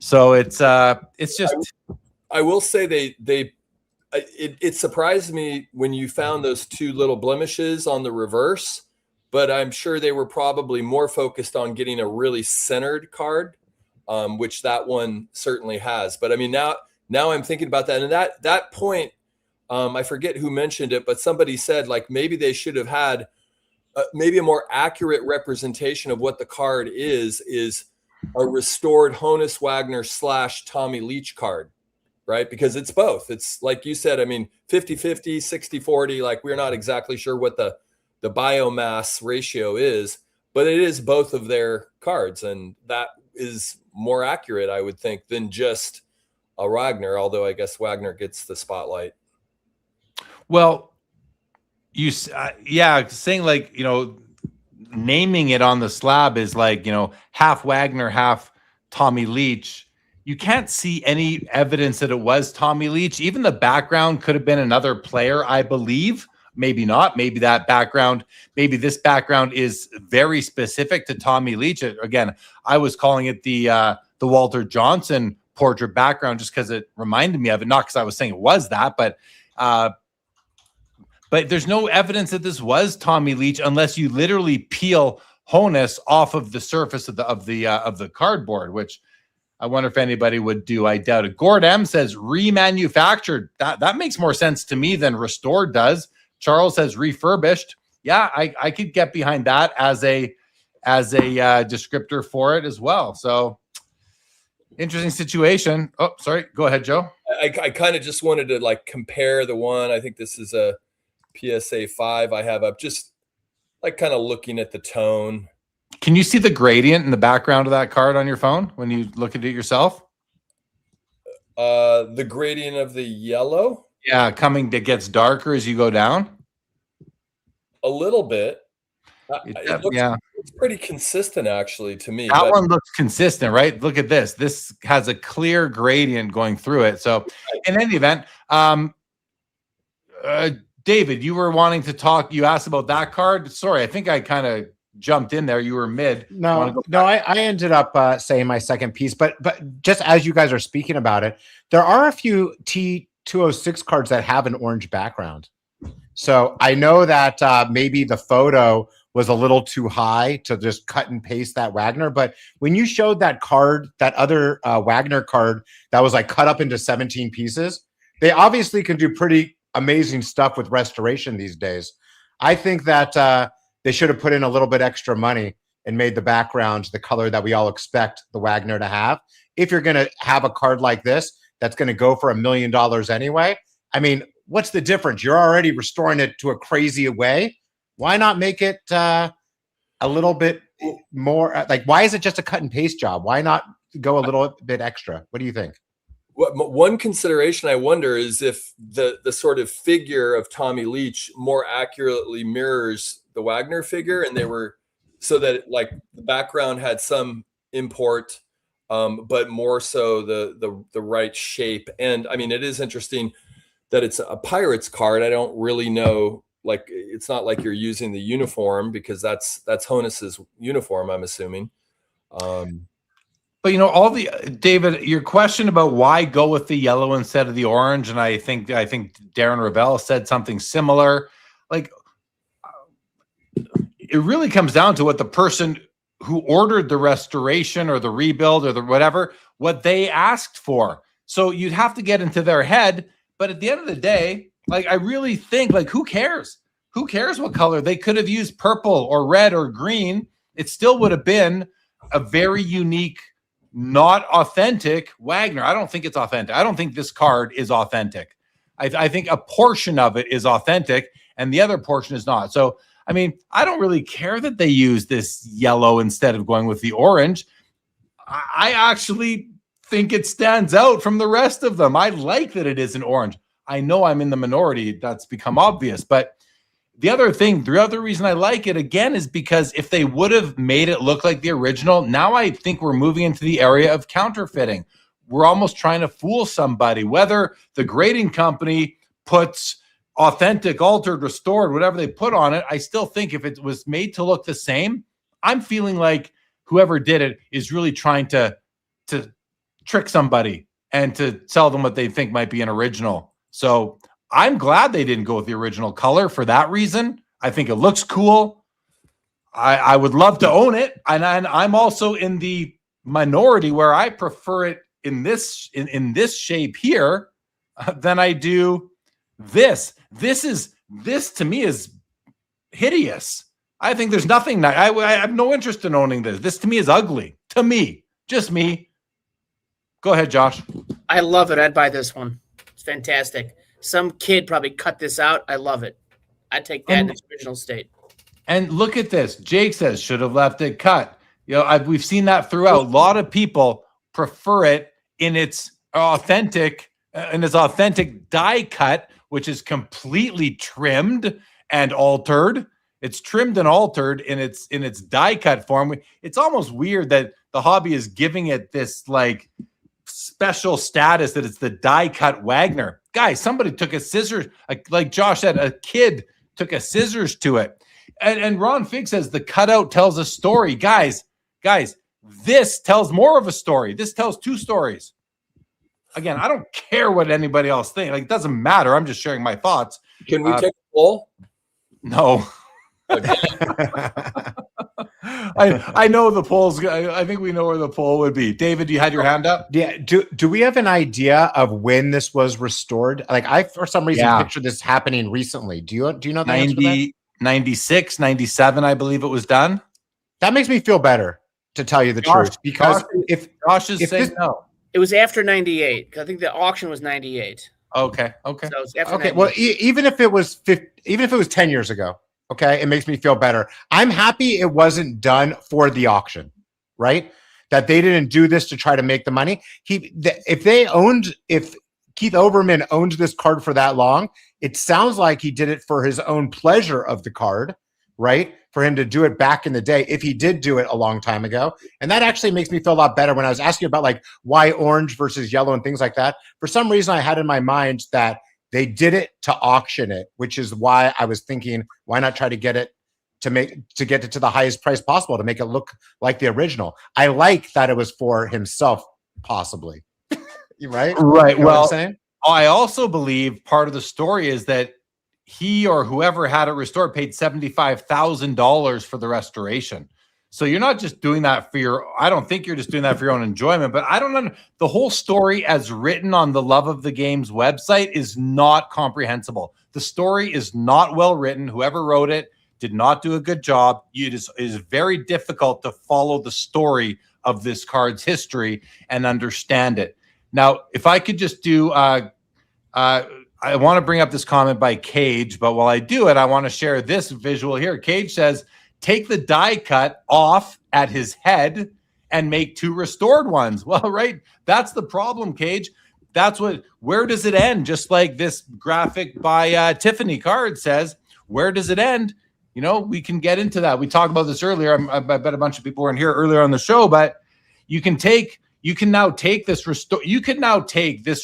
So it's just. I will say it surprised me when you found those two little blemishes on the reverse, but I'm sure they were probably more focused on getting a really centered card, which that one certainly has. But I mean, now I'm thinking about that. And that point, I forget who mentioned it, but somebody said like maybe they should have had maybe a more accurate representation of what the card is a restored Honus Wagner / Tommy Leach card, right? Because it's both. It's like you said, I mean, 50-50, 60-40, like we're not exactly sure what the biomass ratio is, but it is both of their cards. And that is more accurate, I would think, than just a Wagner, although I guess Wagner gets the spotlight. Well, yeah, saying like, you know, naming it on the slab is like, you know, half Wagner, half Tommy Leach. You can't see any evidence that it was Tommy Leach. Even the background could have been another player, I believe. Maybe not. Maybe that background, maybe this background is very specific to Tommy Leach. Again, I was calling it the Walter Johnson portrait background just because it reminded me of it, not because I was saying it was that, but there's no evidence that this was Tommy Leach unless you literally peel Honus off of the surface of the cardboard, which I wonder if anybody would do. I doubt it. Gord M says remanufactured. That makes more sense to me than restored does. Charles says refurbished. Yeah, I could get behind that as a descriptor for it as well. So interesting situation. Oh, sorry. Go ahead, Joe. I kind of just wanted to like compare the one. I think this is a PSA 5 I have up, just like kind of looking at the tone. Can you see the gradient in the background of that card on your phone when you look at it yourself? The gradient of the yellow? Yeah, it gets darker as you go down. A little bit. It's pretty consistent actually to me. That one looks consistent, right? Look at this. This has a clear gradient going through it. So in any event, David, you were wanting to talk. You asked about that card. Sorry, I think I kind of jumped in there. You were mid. No, I ended up saying my second piece, but just as you guys are speaking about it, there are a few T206 cards that have an orange background. So I know that maybe the photo was a little too high to just cut and paste that Wagner. But when you showed that card, that other Wagner card that was like cut up into 17 pieces, they obviously can do pretty amazing stuff with restoration these days. I think that they should have put in a little bit extra money and made the background the color that we all expect the Wagner to have. If you're going to have a card like this, that's going to go for $1 million anyway. I mean, what's the difference? You're already restoring it to a crazy way. Why not make it a little bit more like, why is it just a cut and paste job? Why not go a little bit extra? What do you think? One consideration I wonder is if the sort of figure of Tommy Leach more accurately mirrors the Wagner figure, and they were so that like the background had some import, but more so the right shape. And I mean, it is interesting that it's a Pirates card. I don't really know. Like, it's not like you're using the uniform because that's Honus's uniform, I'm assuming. But, you know, David, your question about why go with the yellow instead of the orange, and I think Darren Rovell said something similar. Like, it really comes down to what the person who ordered the restoration or the rebuild or the whatever, what they asked for. So you'd have to get into their head. But at the end of the day, like, I really think, like, who cares? Who cares what color? They could have used purple or red or green. It still would have been a very unique, not authentic Wagner. I don't think it's authentic. I don't think this card is authentic. I think a portion of it is authentic and the other portion is not. So, I mean, I don't really care that they use this yellow instead of going with the orange. I actually think it stands out from the rest of them. I like that it is an orange. I know I'm in the minority. That's become obvious. But the other reason I like it, again, is because if they would have made it look like the original, now I think we're moving into the area of counterfeiting. We're almost trying to fool somebody, whether the grading company puts authentic, altered, restored, whatever they put on it. I still think if it was made to look the same, I'm feeling like whoever did it is really trying to trick somebody and to sell them what they think might be an original. So I'm glad they didn't go with the original color for that reason. I think it looks cool. I would love to own it. And I'm also in the minority where I prefer it in this shape here than I do this. This to me is hideous. I think there's nothing. I have no interest in owning this. This to me is ugly. To me, just me. Go ahead, Josh. I love it. I'd buy this one. It's fantastic. Some kid probably cut this out. I love it. I'd take that in its original state. And look at this. Jake says should have left it cut. You know, we've seen that throughout. A lot of people prefer it in its authentic die cut, which is completely trimmed and altered. It's trimmed and altered in its die cut form. It's almost weird that the hobby is giving it this like special status that it's the die cut Wagner. Guys, somebody took a scissors, like Josh said, a kid took a scissors to it. And Ron Fig says the cutout tells a story. Guys, this tells more of a story. This tells two stories. Again, I don't care what anybody else thinks. Like, it doesn't matter. I'm just sharing my thoughts. Can we take a poll? No. I know the polls. I think we know where the poll would be. David, you had your hand up? Yeah. Do we have an idea of when this was restored? Like, I for some reason picture this happening recently. Do you know the answer to that? 96, 97, I believe it was done. That makes me feel better, to tell you the truth. Because if Josh is saying no. It was after 98. I think the auction was 98. Okay. So it's after okay, 98. well, even if it was 10 years ago, okay, it makes me feel better. I'm happy it wasn't done for the auction, right? That they didn't do this to try to make the money. If Keith Oberman owned this card for that long, it sounds like he did it for his own pleasure of the card, right? For him to do it back in the day, if he did do it a long time ago. And that actually makes me feel a lot better. When I was asking about like why orange versus yellow and things like that, for some reason I had in my mind that they did it to auction it, which is why I was thinking, why not try to get it to get it to the highest price possible, to make it look like the original. I like that it was for himself, possibly. Right? Right. You know what I'm saying? I also believe part of the story is that he or whoever had it restored paid $75,000 for the restoration. So you're not just doing that for I don't think you're just doing that for your own enjoyment, but I don't know. The whole story as written on the Love of the Games website is not comprehensible. The story is not well written. Whoever wrote it did not do a good job. It is very difficult to follow the story of this card's history and understand it. Now, if I could just do, I want to bring up this comment by Cage, but while I do it, I want to share this visual here. Cage says, take the die cut off at his head and make two restored ones. Well, right. That's the problem, Cage. Where does it end? Just like this graphic by Tiffany Card says, where does it end? You know, we can get into that. We talked about this earlier. I bet a bunch of people weren't here earlier on the show, but you can now take this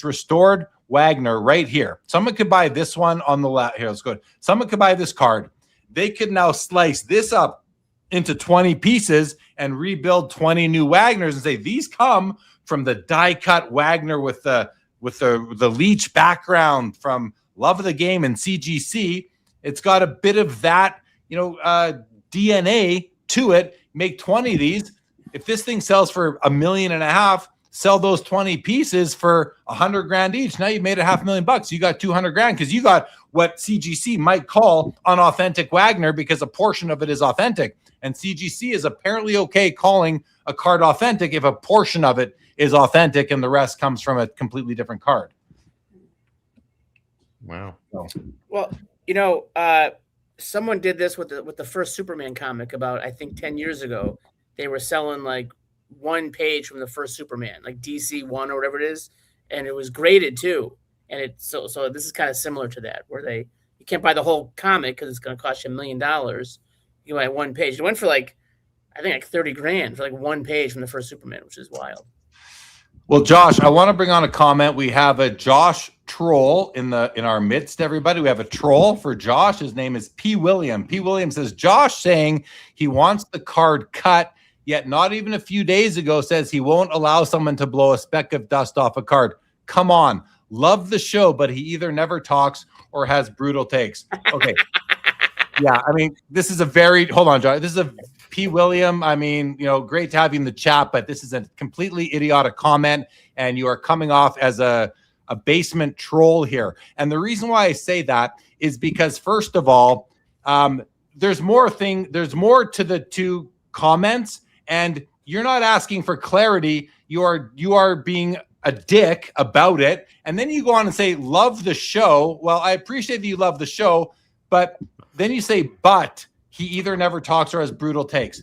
restored Wagner right here. Someone could buy this one on the left. Here, let's go. Someone could buy this card. They could now slice this up into 20 pieces and rebuild 20 new Wagners and say these come from the die cut Wagner with the Leech background from Love of the Game and CGC. It's got a bit of that, DNA to it. Make 20 of these. If this thing sells for $1.5 million, sell those 20 pieces for $100,000 each. Now you've made $500,000. You got $200,000 because you got what CGC might call unauthentic Wagner because a portion of it is authentic. And CGC is apparently okay calling a card authentic if a portion of it is authentic and the rest comes from a completely different card. Wow. Well, someone did this with the first Superman comic about, I think, 10 years ago. They were selling like one page from the first Superman, like DC 1 or whatever it is, and it was graded too. And it's so this is kind of similar to that, where you can't buy the whole comic because it's going to cost you $1 million. You buy one page. It went for like $30,000 for like one page from the first Superman, which is wild. Well, Josh, I want to bring on a comment. We have a Josh troll in our midst, everybody. We have a troll for Josh. His name is P. William. P. William says, Josh saying he wants the card cut, yet not even a few days ago says he won't allow someone to blow a speck of dust off a card. Come on. Love the show, but he either never talks or has brutal takes. Okay. Yeah, I mean, this is hold on, Josh. This is a P. William. I mean, great to have you in the chat, but this is a completely idiotic comment, and you are coming off as a basement troll here. And the reason why I say that is because, first of all, there's more to the two comments, and you're not asking for clarity. You are being a dick about it. And then you go on and say, love the show. Well, I appreciate that you love the show, but then you say, but he either never talks or has brutal takes.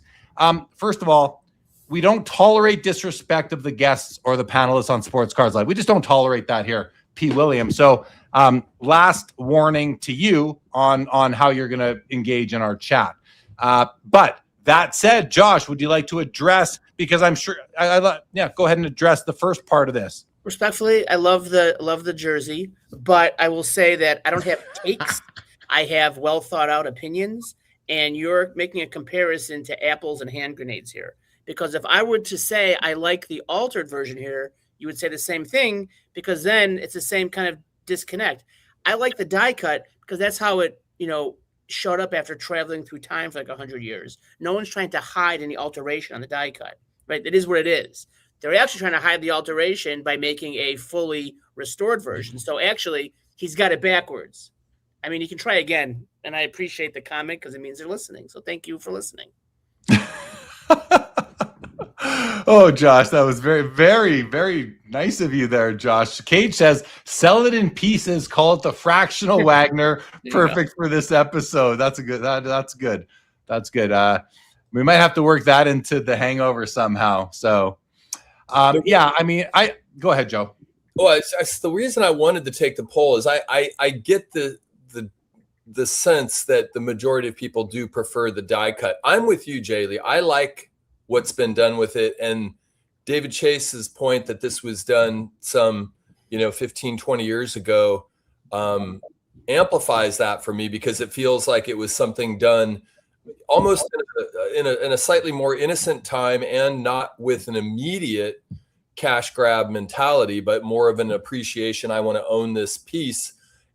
First of all, we don't tolerate disrespect of the guests or the panelists on Sports Cards Live. We just don't tolerate that here, P. Williams. So last warning to you on how you're going to engage in our chat. But that said, Josh, would you like to address, because I'm sure, go ahead and address the first part of this. Respectfully, I love the jersey, but I will say that I don't have takes. I have well thought out opinions, and you're making a comparison to apples and hand grenades here. Because if I were to say I like the altered version here, you would say the same thing, because then it's the same kind of disconnect. I like the die cut because that's how it, showed up after traveling through time for like 100 years. No one's trying to hide any alteration on the die cut, right? It is what it is. They're actually trying to hide the alteration by making a fully restored version. So actually, he's got it backwards. I mean, you can try again, and I appreciate the comment because it means they're listening. So thank you for listening. Oh, Josh, that was very, very, very nice of you there, Josh. Cage says, sell it in pieces, call it the Fractional Wagner. Perfect for this episode. That's good. That's good. That's good. We might have to work that into the hangover somehow. So, go ahead, Joe. Well, it's the reason I wanted to take the poll is I get the sense that the majority of people do prefer the die cut. I'm with you, Jay Lee. I like what's been done with it. And David Chase's point that this was done some, 15, 20 years ago amplifies that for me, because it feels like it was something done almost in a slightly more innocent time, and not with an immediate cash grab mentality, but more of an appreciation. I want to own this piece.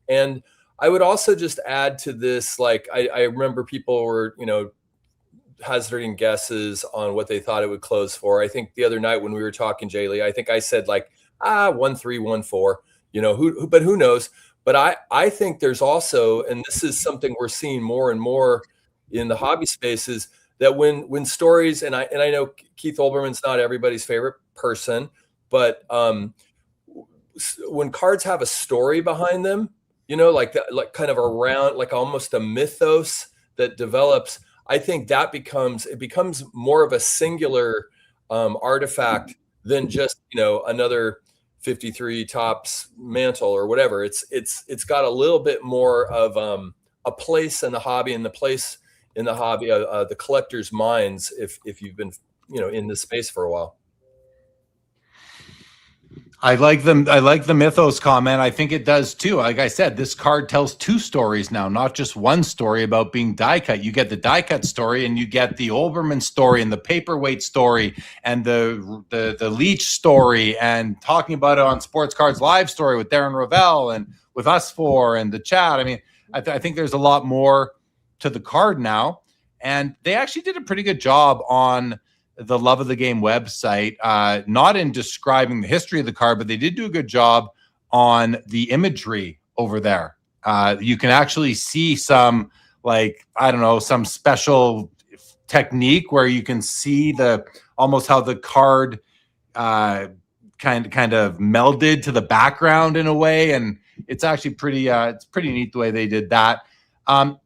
And I would also just add to this, like, I remember people were, hazarding guesses on what they thought it would close for. I think the other night when we were talking, Jay Lee, I think I said 1.314, but who knows? But I think there's also, and this is something we're seeing more and more in the hobby spaces, that when stories, and I know Keith Olbermann's not everybody's favorite person, but when cards have a story behind them, like kind of around, like almost a mythos that develops, I think that becomes more of a singular artifact than just, another 53 tops mantle or whatever. It's got a little bit more of a place in the hobby, and the place in the hobby, the collector's minds, if you've been, in this space for a while. I like the mythos comment. I think it does too. Like I said, this card tells two stories now, not just one story about being die cut. You get the die cut story, and you get the Olbermann story, and the paperweight story, and the Leach story, and talking about it on Sports Cards Live story with Darren Rovell and with us four and the chat. I mean, I think there's a lot more to the card now, and they actually did a pretty good job on the Love of the Game website, not in describing the history of the card, but they did do a good job on the imagery over there. You can actually see some, some special technique where you can see almost how the card kind of melded to the background in a way. And it's actually it's pretty neat the way they did that.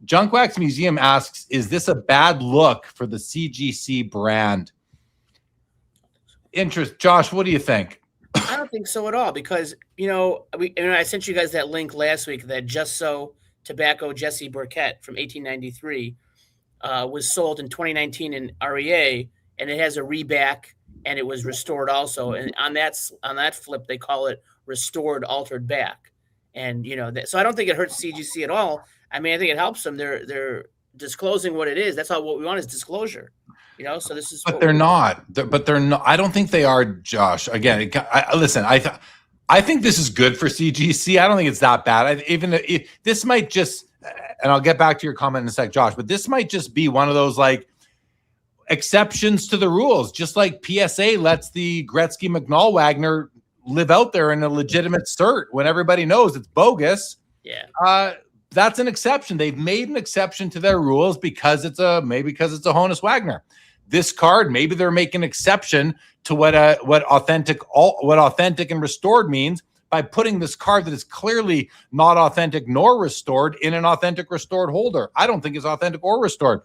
Junk Wax Museum asks, is this a bad look for the CGC brand? Josh, what do you think? I don't think so at all, because I sent you guys that link last week that Just So Tobacco Jesse Burkett from 1893 was sold in 2019 in REA, and it has a reback, and it was restored also. And on that flip, they call it restored altered back. And so I don't think it hurts CGC at all. I mean, I think it helps them. They're disclosing what it is. That's all. What we want is disclosure. So this is. But they're not. They're not. I don't think they are, Josh. Again, listen. I think this is good for CGC. I don't think it's that bad. This might just, and I'll get back to your comment in a sec, Josh. But this might just be one of those exceptions to the rules, just like PSA lets the Gretzky McNall Wagner live out there in a legitimate cert when everybody knows it's bogus. Yeah. that's an exception. They've made an exception to their rules because it's a Honus Wagner. This card, maybe they're making an exception to what authentic and restored means by putting this card that is clearly not authentic nor restored in an authentic restored holder. I don't think it's authentic or restored.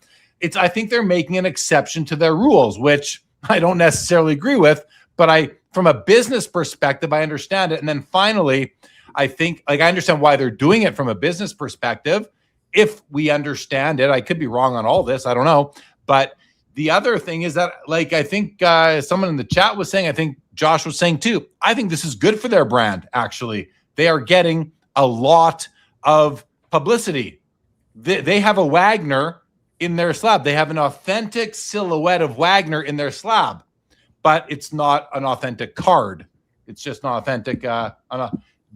I think they're making an exception to their rules, which I don't necessarily agree with, but from a business perspective, I understand it. And then finally, I think, I understand why they're doing it from a business perspective. If we understand it, I could be wrong on all this, I don't know. But the other thing is that, I think someone in the chat was saying, I think Josh was saying too, I think this is good for their brand, actually. They are getting a lot of publicity. They have a Wagner in their slab. They have an authentic silhouette of Wagner in their slab, but it's not an authentic card. It's just an authentic.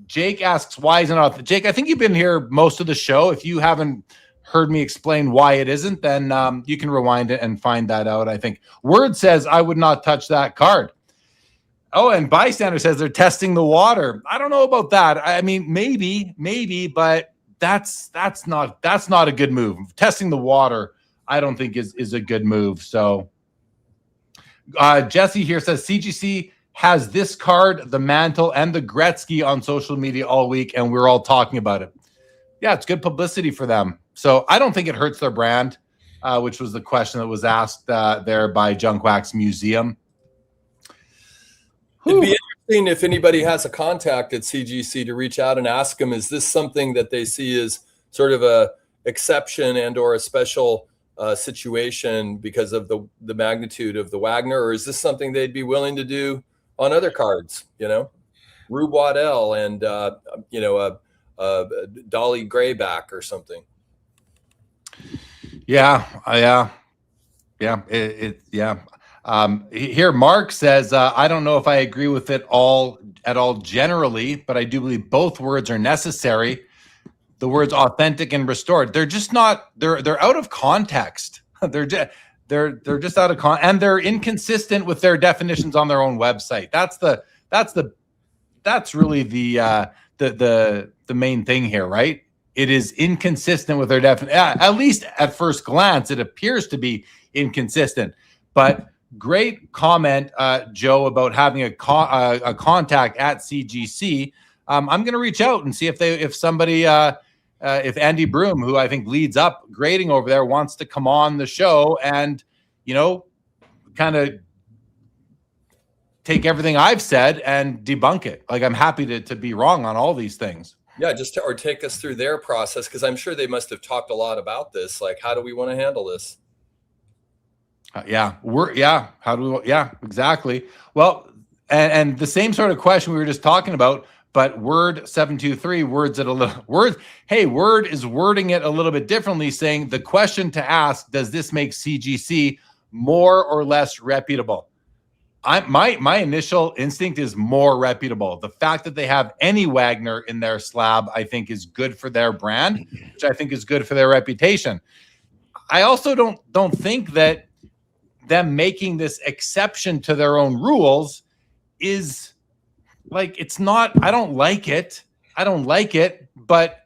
Jake asks, why isn't it authentic? Jake, I think you've been here most of the show. If you haven't heard me explain why it isn't, then you can rewind it and find that out. I think Word says, I would not touch that card. Oh, and Bystander says they're testing the water. I don't know about that. I mean, maybe, but that's not a good move. Testing the water, I don't think is a good move. So Jesse here says CGC has this card, the mantle, and the Gretzky on social media all week, and we're all talking about it. Yeah, it's good publicity for them. So I don't think it hurts their brand, which was the question that was asked there by Junk Wax Museum. It'd be interesting if anybody has a contact at CGC to reach out and ask them, is this something that they see as sort of a exception and or a special situation because of the magnitude of the Wagner, or is this something they'd be willing to do on other cards, Rube Waddell and, Dolly Grayback or something. Yeah. Here, Mark says, I don't know if I agree with it at all generally, but I do believe both words are necessary. The words authentic and restored, they're just not, they're out of context. They're just out of context, and they're inconsistent with their definitions on their own website. That's really the main thing here, right? It is inconsistent with their definition. At least at first glance, it appears to be inconsistent. But great comment, Joe, about having a contact at CGC. I'm going to reach out and see if Andy Broom, who I think leads up grading over there, wants to come on the show and, kind of take everything I've said and debunk it. I'm happy to be wrong on all these things. Yeah, or take us through their process, because I'm sure they must have talked a lot about this. How do we want to handle this? Exactly. Well, and the same sort of question we were just talking about, but Word 723 Word is wording it a little bit differently, saying the question to ask, does this make CGC more or less reputable? My initial instinct is more reputable. The fact that they have any Wagner in their slab, I think, is good for their brand, which I think is good for their reputation. I also don't think that them making this exception to their own rules is it's not. I don't like it, but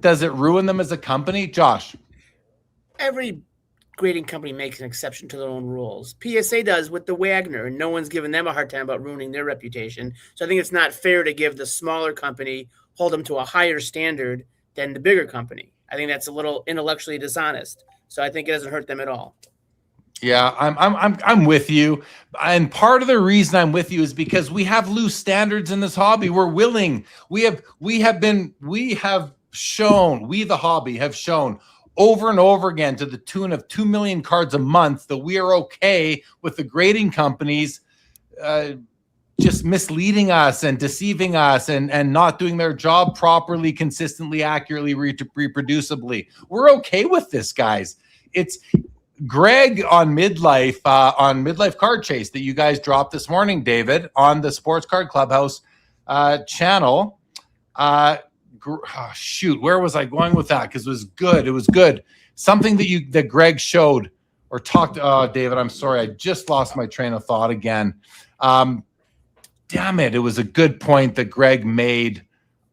does it ruin them as a company, Josh? Every grading company makes an exception to their own rules. PSA does with the Wagner, and no one's giving them a hard time about ruining their reputation. So I think it's not fair to give the smaller company, hold them to a higher standard than the bigger company. I think that's a little intellectually dishonest. So I think it doesn't hurt them at all. Yeah, I'm with you. And part of the reason I'm with you is because we have loose standards in this hobby. We're willing. We have shown over and over again, to the tune of 2 million cards a month, that we are okay with the grading companies just misleading us and deceiving us and not doing their job properly, consistently, accurately, reproducibly. We're okay with this, guys. It's Greg on Midlife Card Chase that you guys dropped this morning, David, on the Sports Card Clubhouse channel. Where was I going with that? Because it was good. Something that Greg showed or talked. Oh, David, I'm sorry, I just lost my train of thought again. Damn it! It was a good point that Greg made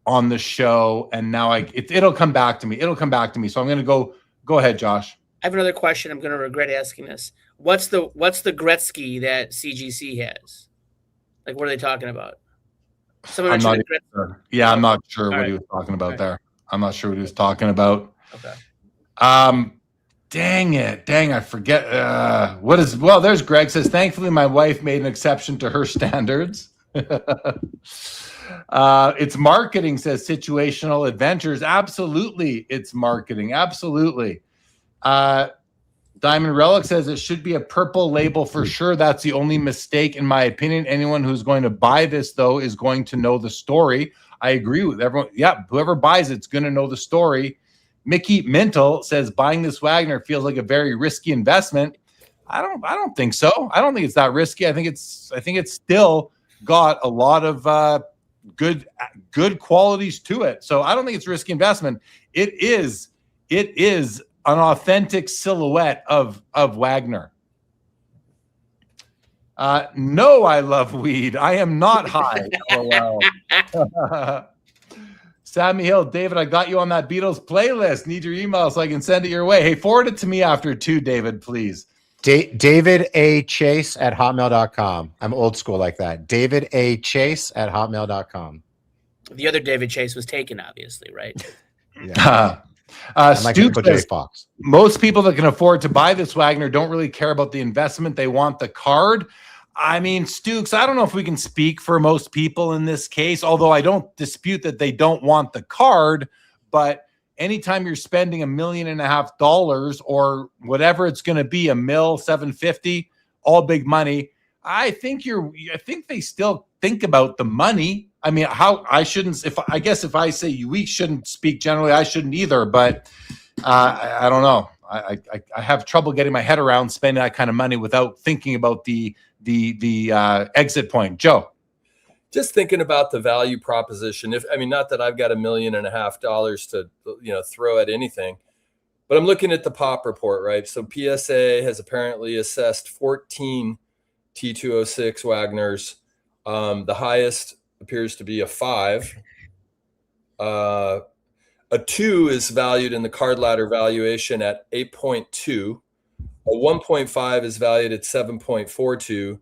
on the show, and now it'll come back to me. It'll come back to me. So I'm going to go ahead, Josh. I have another question. I'm going to regret asking this. What's the Gretzky that CGC has? Like, what are they talking about? Someone I'm not mentioned sure. Yeah, I'm not sure what he was talking about there. I'm not sure what he was talking about. Okay. Dang, I forget. There's Greg says, thankfully my wife made an exception to her standards. It's marketing, says Situational Adventures. Absolutely, it's marketing. Absolutely. Diamond Relic says it should be a purple label for sure. That's the only mistake, in my opinion. Anyone who's going to buy this, though, is going to know the story. I agree with everyone. Yeah, whoever buys it's going to know the story. Mickey Mintle says buying this Wagner feels like a very risky investment. I don't think so. I don't think it's that risky. I think it's still got a lot of good qualities to it. So I don't think it's a risky investment. It is an authentic silhouette of Wagner. No, I love weed. I am not high. LOL. Sammy Hill, David, I got you on that Beatles playlist. Need your email so I can send it your way. Hey, forward it to me after too, David, please. David A. Chase at hotmail.com. I'm old school like that. David A. Chase at hotmail.com. The other David Chase was taken, obviously, right? Yeah. Stu says, most people that can afford to buy this Wagner don't really care about the investment. They want the card. I mean, Stukes, I don't know if we can speak for most people in this case, although I don't dispute that they don't want the card. But anytime you're spending $1.5 million or whatever it's going to be, $1,750,000, all big money, I think they still think about the money. I mean, I guess if I say we shouldn't speak generally, I shouldn't either, but I don't know. I have trouble getting my head around spending that kind of money without thinking about the exit point. Joe. Just thinking about the value proposition. Not that I've got $1.5 million to, throw at anything, but I'm looking at the pop report, right? So PSA has apparently assessed 14 T206 Wagners. The highest appears to be a 5. A 2 is valued in the card ladder valuation at 8.2. A 1.5 is valued at 7.42.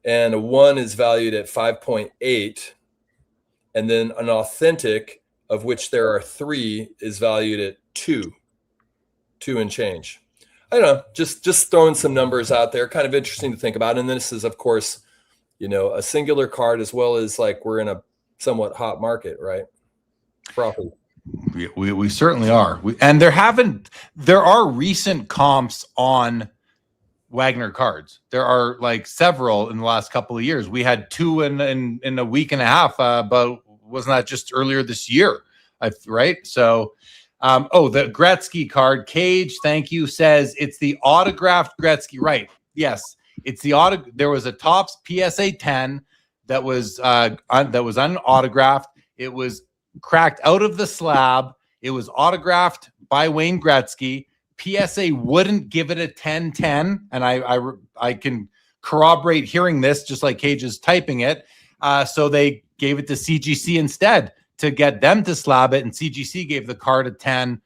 And a 1 is valued at 5.8. And then an authentic, of which there are 3, is valued at 2 and change. I don't know, just throwing some numbers out there, kind of interesting to think about. And this is, of course, a singular card, as well as like we're in a somewhat hot market, right? Probably. We certainly are. There are recent comps on Wagner cards. There are like several in the last couple of years. We had 2 in a week and a half, but wasn't that just earlier this year? Right? So, the Gretzky card, Cage, thank you, says it's the autographed Gretzky. Right. Yes. It's there was a Topps PSA 10 that was unautographed. It was cracked out of the slab. It was autographed by Wayne Gretzky. PSA wouldn't give it a 10-10, and I can corroborate hearing this, just like Cage is typing it. So they gave it to CGC instead to get them to slab it, and CGC gave the card a 10, and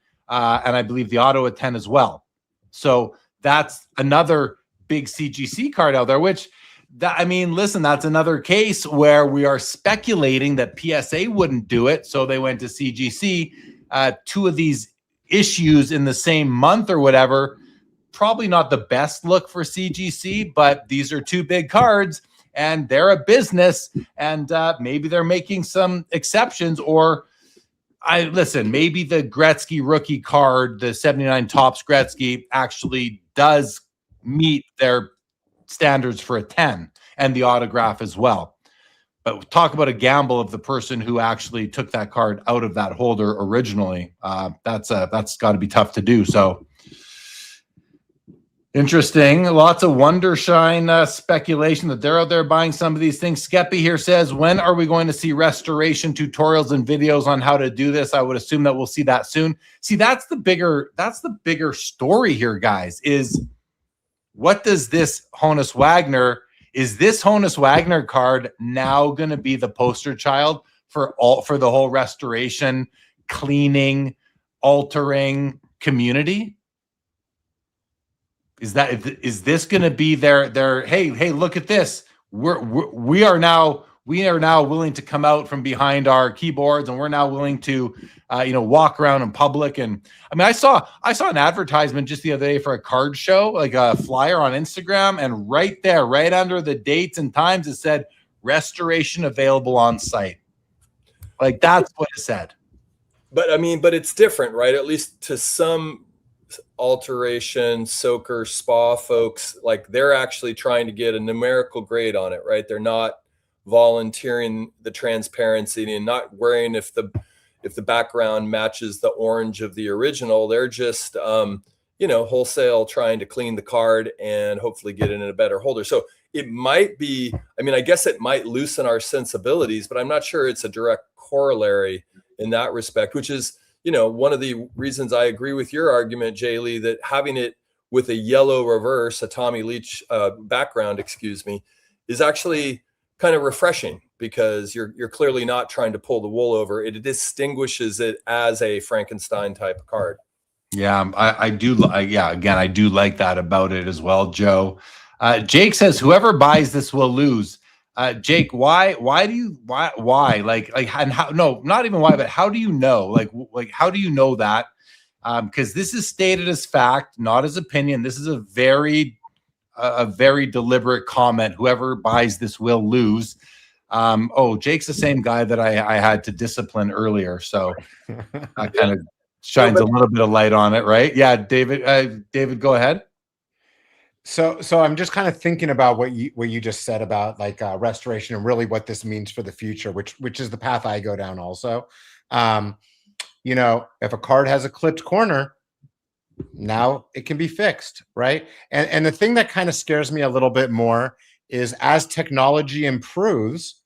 I believe the auto a 10 as well. So that's another big CGC card out there, listen, that's another case where we are speculating that PSA wouldn't do it. So they went to CGC. 2 of these issues in the same month or whatever, probably not the best look for CGC, but these are 2 big cards and they're a business, and maybe they're making some exceptions, or maybe the Gretzky rookie card, the 79 Topps Gretzky, actually does meet their standards for a 10 and the autograph as well. But talk about a gamble of the person who actually took that card out of that holder originally. That's got to be tough to do. So interesting. Lots of Wondershine speculation that they're out there buying some of these things. Skeppy here says, when are we going to see restoration tutorials and videos on how to do this? I would assume that we'll see that soon. See, that's the bigger story here, guys, is what does this Honus Wagner, is this Honus Wagner card now going to be the poster child for the whole restoration, cleaning, altering community? Is this going to be their hey, look at this. We are now willing to come out from behind our keyboards, and we're now willing to walk around in public. And I mean, I saw an advertisement just the other day for a card show, like a flyer on Instagram, and right there, right under the dates and times, it said restoration available on site. Like, that's what it said. But I mean, but it's different, right? At least to some alteration, soaker, spa folks, like they're actually trying to get a numerical grade on it, right? They're not volunteering the transparency and not worrying if the background matches the orange of the original. They're just wholesale trying to clean the card and hopefully get it in a better holder. So it might be, I mean, I guess it might loosen our sensibilities, but I'm not sure it's a direct corollary in that respect, which is, one of the reasons I agree with your argument, Jay Lee, that having it with a yellow reverse, a Tommy Leach background, is actually kind of refreshing, because you're clearly not trying to pull the wool over. It distinguishes it as a Frankenstein type of card. Yeah, I do. Again, I do like that about it as well, Joe. Jake says, whoever buys this will lose. Jake, why like and how? No, not even why, but how do you know? Like how do you know that? Because this is stated as fact, not as opinion. This is a very deliberate comment. Whoever buys this will lose. Jake's the same guy that I had to discipline earlier, so that kind of shines a little bit of light on it, right? Yeah, David. David, go ahead. So I'm just kind of thinking about what you just said about like restoration and really what this means for the future, which is the path I go down also. If a card has a clipped corner, now it can be fixed, right? And the thing that kind of scares me a little bit more is, as technology improves,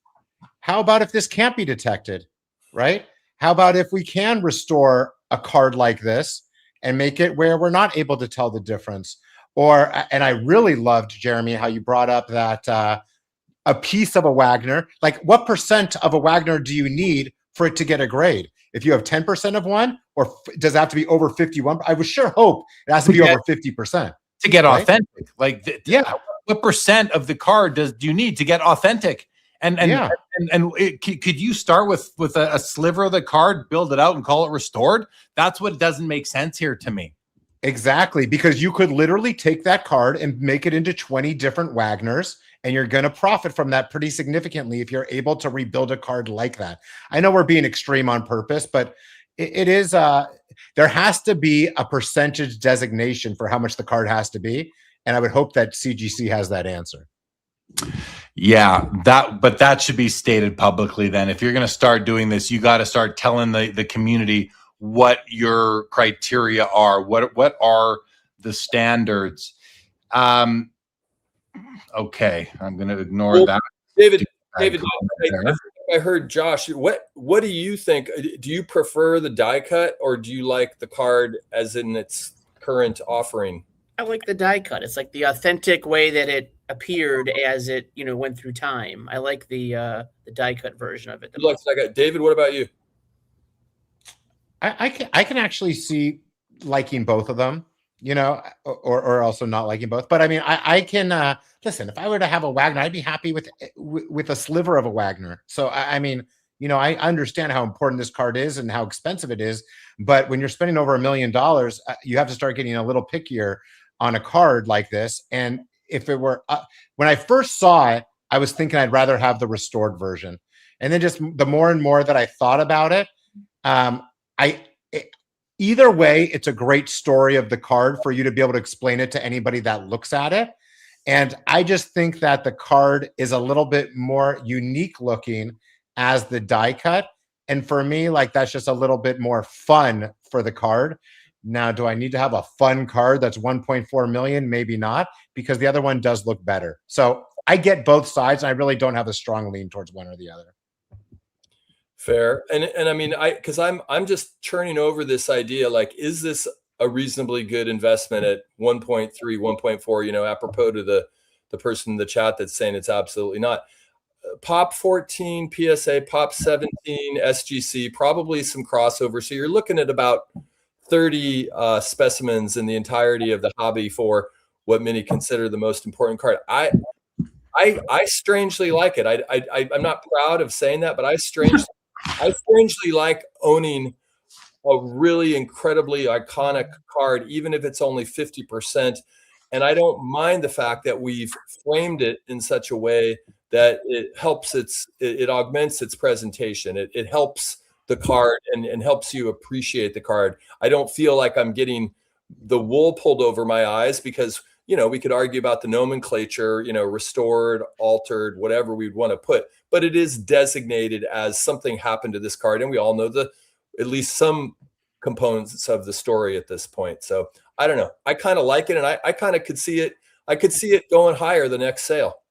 how about if this can't be detected, right? How about if we can restore a card like this and make it where we're not able to tell the difference? And I really loved, Jeremy, how you brought up that a piece of a Wagner, like what percent of a Wagner do you need for it to get a grade? If you have 10% of one, or does it have to be over 51? I would sure hope it has to be over 50%. To get authentic. Like, what percent of the card do you need to get authentic? And could you start with a sliver of the card, build it out, and call it restored? That's what doesn't make sense here to me. Exactly, because you could literally take that card and make it into 20 different Wagners, and you're going to profit from that pretty significantly if you're able to rebuild a card like that. I know we're being extreme on purpose, but it is there has to be a percentage designation for how much the card has to be, and I would hope that CGC has that answer. Yeah, but that should be stated publicly then. If you're going to start doing this, you got to start telling the community what your criteria are, what are the standards. Okay, I'm going to ignore that. David, I heard Josh. What do you think? Do you prefer the die cut, or do you like the card as in its current offering? I like the die cut. It's like the authentic way that it appeared as it went through time. I like the die cut version of it. You like die cut. David, what about you? I can actually see liking both of them, or also not liking both. But I mean, I can listen. If I were to have a Wagner, I'd be happy with a sliver of a Wagner. So I mean, I understand how important this card is and how expensive it is. But when you're spending over $1 million, you have to start getting a little pickier on a card like this. And if it were when I first saw it, I was thinking I'd rather have the restored version. And then just the more and more that I thought about it, either way, it's a great story of the card for you to be able to explain it to anybody that looks at it. And I just think that the card is a little bit more unique looking as the die cut. And for me, like, that's just a little bit more fun for the card. Now, do I need to have a fun card that's 1.4 million? Maybe not, because the other one does look better. So I get both sides, and I really don't have a strong lean towards one or the other. Fair. And I mean, because I'm just churning over this idea, like, is this a reasonably good investment at 1.3, 1.4, apropos to the person in the chat that's saying it's absolutely not. Pop 14, PSA, Pop 17, SGC, probably some crossover. So you're looking at about 30 specimens in the entirety of the hobby for what many consider the most important card. I strangely like it. I'm not proud of saying that, but I strangely like owning a really incredibly iconic card, even if it's only 50%. And I don't mind the fact that we've framed it in such a way that it helps it augments its presentation. It helps the card and helps you appreciate the card. I don't feel like I'm getting the wool pulled over my eyes because, we could argue about the nomenclature, restored, altered, whatever we'd want to put, but it is designated as something happened to this card. And we all know at least some components of the story at this point. So I don't know. I kind of like it. And I kind of could see it. I could see it going higher the next sale.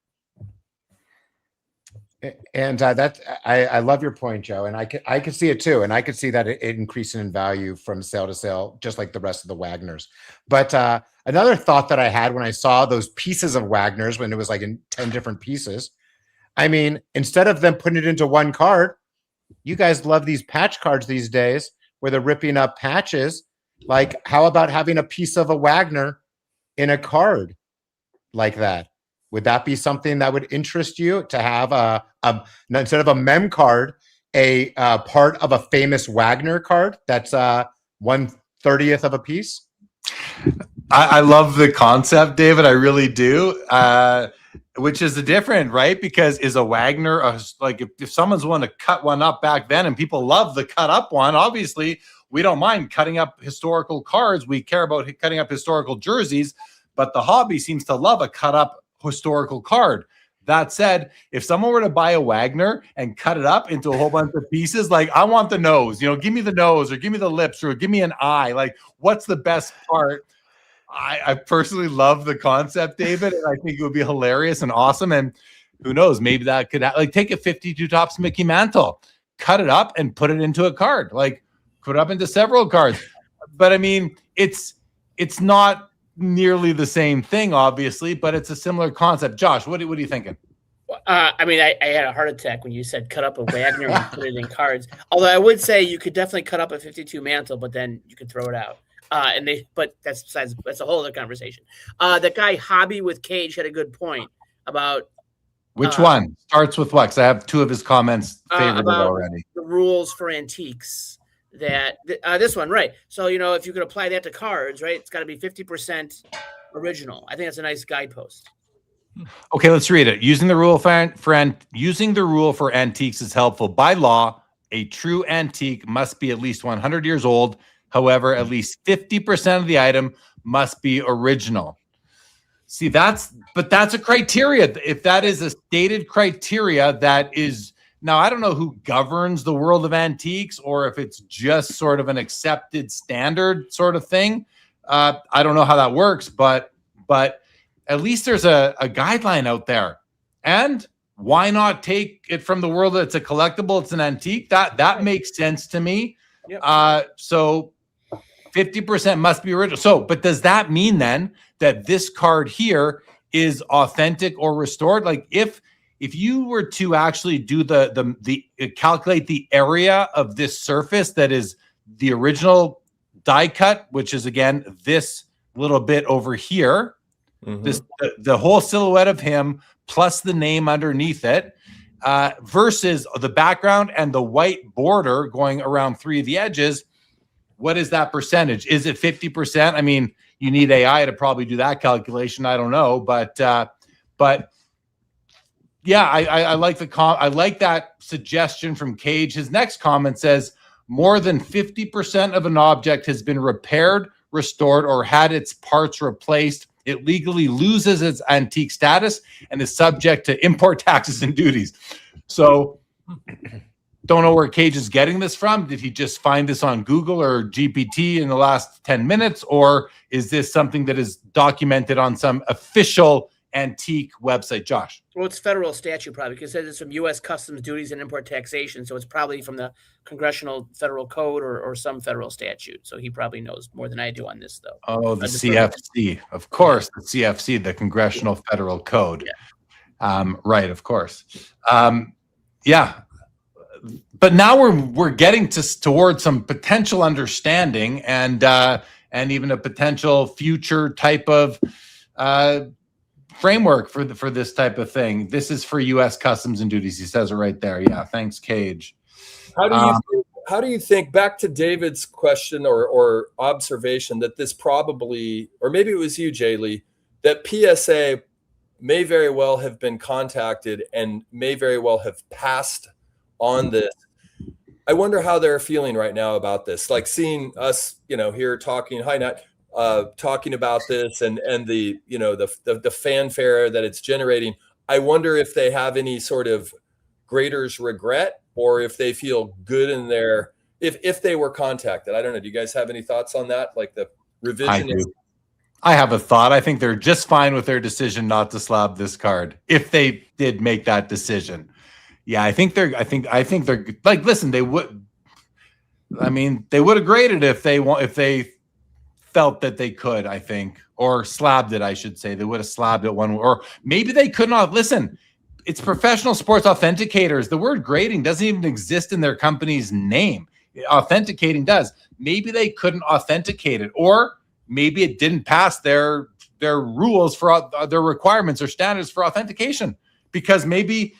And I love your point, Joe. And I could see it too. And I could see that it increasing in value from sale to sale, just like the rest of the Wagners. But another thought that I had when I saw those pieces of Wagners, when it was like in 10 different pieces, I mean, instead of them putting it into one card, you guys love these patch cards these days where they're ripping up patches. Like, how about having a piece of a Wagner in a card like that? Would that be something that would interest you to have instead of a mem card, a part of a famous Wagner card that's 1/30th of a piece? I love the concept, David. I really do. Which is different, right? Because is a Wagner like if someone's wanting to cut one up back then, and people love the cut up one, obviously we don't mind cutting up historical cards. We care about cutting up historical jerseys, but the hobby seems to love a cut up historical card. That said, if someone were to buy a Wagner and cut it up into a whole bunch of pieces, like I want the nose, give me the nose or give me the lips or give me an eye. Like, what's the best part? I personally love the concept, David, and I think it would be hilarious and awesome. And who knows, maybe that could take a 52 Topps Mickey Mantle, cut it up and put it into a card, like put it up into several cards. But I mean, it's not nearly the same thing, obviously, but it's a similar concept. Josh, what are you thinking? I mean, I had a heart attack when you said cut up a Wagner and put it in cards. Although I would say you could definitely cut up a 52 Mantle, but then you could throw it out. But that's a whole other conversation. The guy Hobby with Cage had a good point about which one starts with what? Because I have two of his comments favored already. The rules for antiques. This one, right? So if you could apply that to cards, right, it's got to be 50% original. I think that's a nice guidepost. Okay, let's read it. Using the rule for antiques is helpful. By law, a true antique must be at least 100 years old. However, at least 50% of the item must be original. See, that's a criteria. If that is a stated criteria, that is. Now, I don't know who governs the world of antiques or if it's just sort of an accepted standard sort of thing. I don't know how that works, but at least there's a guideline out there. And why not take it from the world that's a collectible, it's an antique? That makes sense to me. Yep. So 50% must be original. So, but does that mean then that this card here is authentic or restored? Like if you were to actually do the calculate the area of this surface that is the original die cut, which is again this little bit over here, this the whole silhouette of him plus the name underneath it, versus the background and the white border going around three of the edges, what is that percentage? Is it 50%? I mean, you need AI to probably do that calculation. I don't know, but yeah, I like I like that suggestion from Cage. His next comment says more than 50% of an object has been repaired, restored, or had its parts replaced. It legally loses its antique status and is subject to import taxes and duties. So don't know where Cage is getting this from. Did he just find this on Google or GPT in the last 10 minutes? Or is this something that is documented on some official antique website? Josh? Well, it's federal statute probably because it says it's from U.S. Customs Duties and Import Taxation. So it's probably from the Congressional Federal Code or some federal statute. So he probably knows more than I do on this, though. Oh, the CFC. Of course, the CFC, the Congressional Federal Code. Right, of course. Yeah. But now we're getting towards some potential understanding and even a potential future type of framework for this type of thing. This is for U.S. Customs and Duties. He says it right there. Yeah, thanks, Cage. How do you think, back to David's question or observation, that this probably, or maybe it was you, Jay Lee, that PSA may very well have been contacted and may very well have passed on this. I wonder how they're feeling right now about this, like seeing us, here talking, hi Nat, talking about this and the, the fanfare that it's generating. I wonder if they have any sort of grader's regret, or if they feel good in their, if they were contacted. I don't know. Do you guys have any thoughts on that? Like the revision? I have a thought. I think they're just fine with their decision not to slab this card, if they did make that decision. Yeah, I think they're like, listen, they would have graded if they felt that they could, I think, or slabbed it, I should say. They would have slabbed it one, or maybe they could not. Listen, it's professional sports authenticators. The word grading doesn't even exist in their company's name. Authenticating does. Maybe they couldn't authenticate it, or maybe it didn't pass their rules for their requirements or standards for authentication, because maybe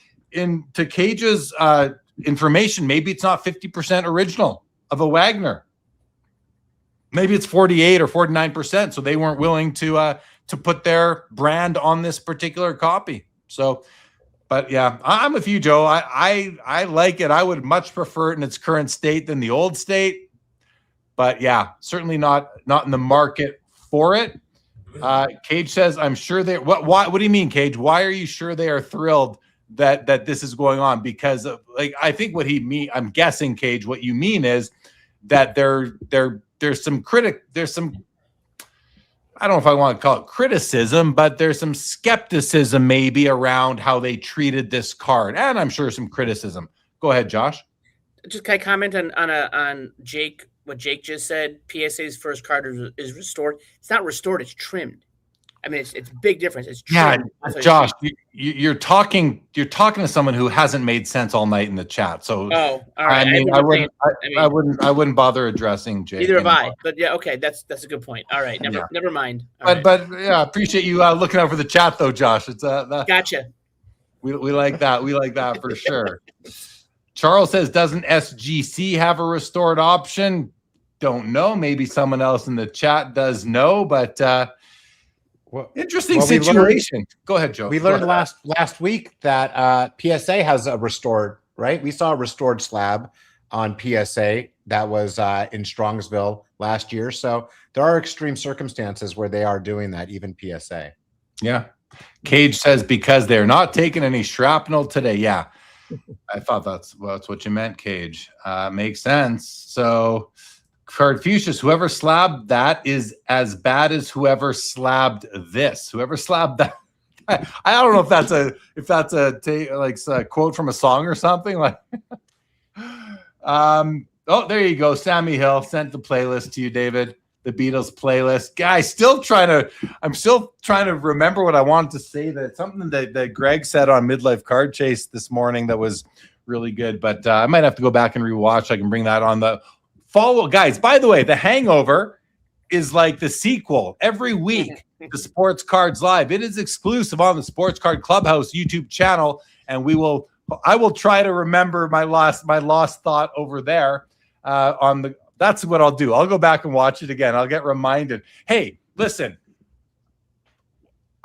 to Cage's information, maybe it's not 50% original of a Wagner. Maybe it's 48 or 49%. So they weren't willing to put their brand on this particular copy. So, but yeah, I'm with you, Joe. I like it. I would much prefer it in its current state than the old state. But yeah, certainly not in the market for it. Cage says, I'm sure they. What do you mean, Cage? Why are you sure they are thrilled that this is going on? Because I think what he mean, I'm guessing, Cage, what you mean is that there's some I don't know if I want to call it criticism, but there's some skepticism maybe around how they treated this card, and I'm sure some criticism. Go ahead, Josh. Just can I comment on Jake? What Jake just said? PSA's first card is restored. It's not restored. It's trimmed. I mean, it's a big difference. It's trimmed. Yeah, Josh, you're talking to someone who hasn't made sense all night in the chat. So, all right. I wouldn't bother addressing Jake. Neither have I. But yeah, okay, that's a good point. All right, never mind. But yeah, appreciate you looking out for the chat though, Josh. It's gotcha. We like that. We like that for sure. Charles says, doesn't SGC have a restored option? Don't know. Maybe someone else in the chat does know, but interesting situation. Go ahead, Joe. We learned last week that PSA has a restored, right? We saw a restored slab on PSA that was in Strongsville last year. So there are extreme circumstances where they are doing that, even PSA. Yeah. Cage says, because they're not taking any shrapnel today. Yeah. I thought that's what you meant, Cage. Makes sense. So Cardfucius, whoever slabbed that is as bad as whoever slabbed this. Whoever slabbed that, I don't know if that's a quote from a song or something. Like, oh, there you go. Sammy Hill sent the playlist to you, David. The Beatles playlist. Guy, I'm still trying to remember what I wanted to say. That something that Greg said on Midlife Card Chase this morning that was really good. But I might have to go back and rewatch. I can bring that on the follow. Guys, by the way, The Hangover is like the sequel every week to Sports Cards Live. It is exclusive on the Sports Card Clubhouse YouTube channel, and I will try to remember my lost thought over there on the. That's what I'll do. I'll go back and watch it again. I'll get reminded. Hey, listen,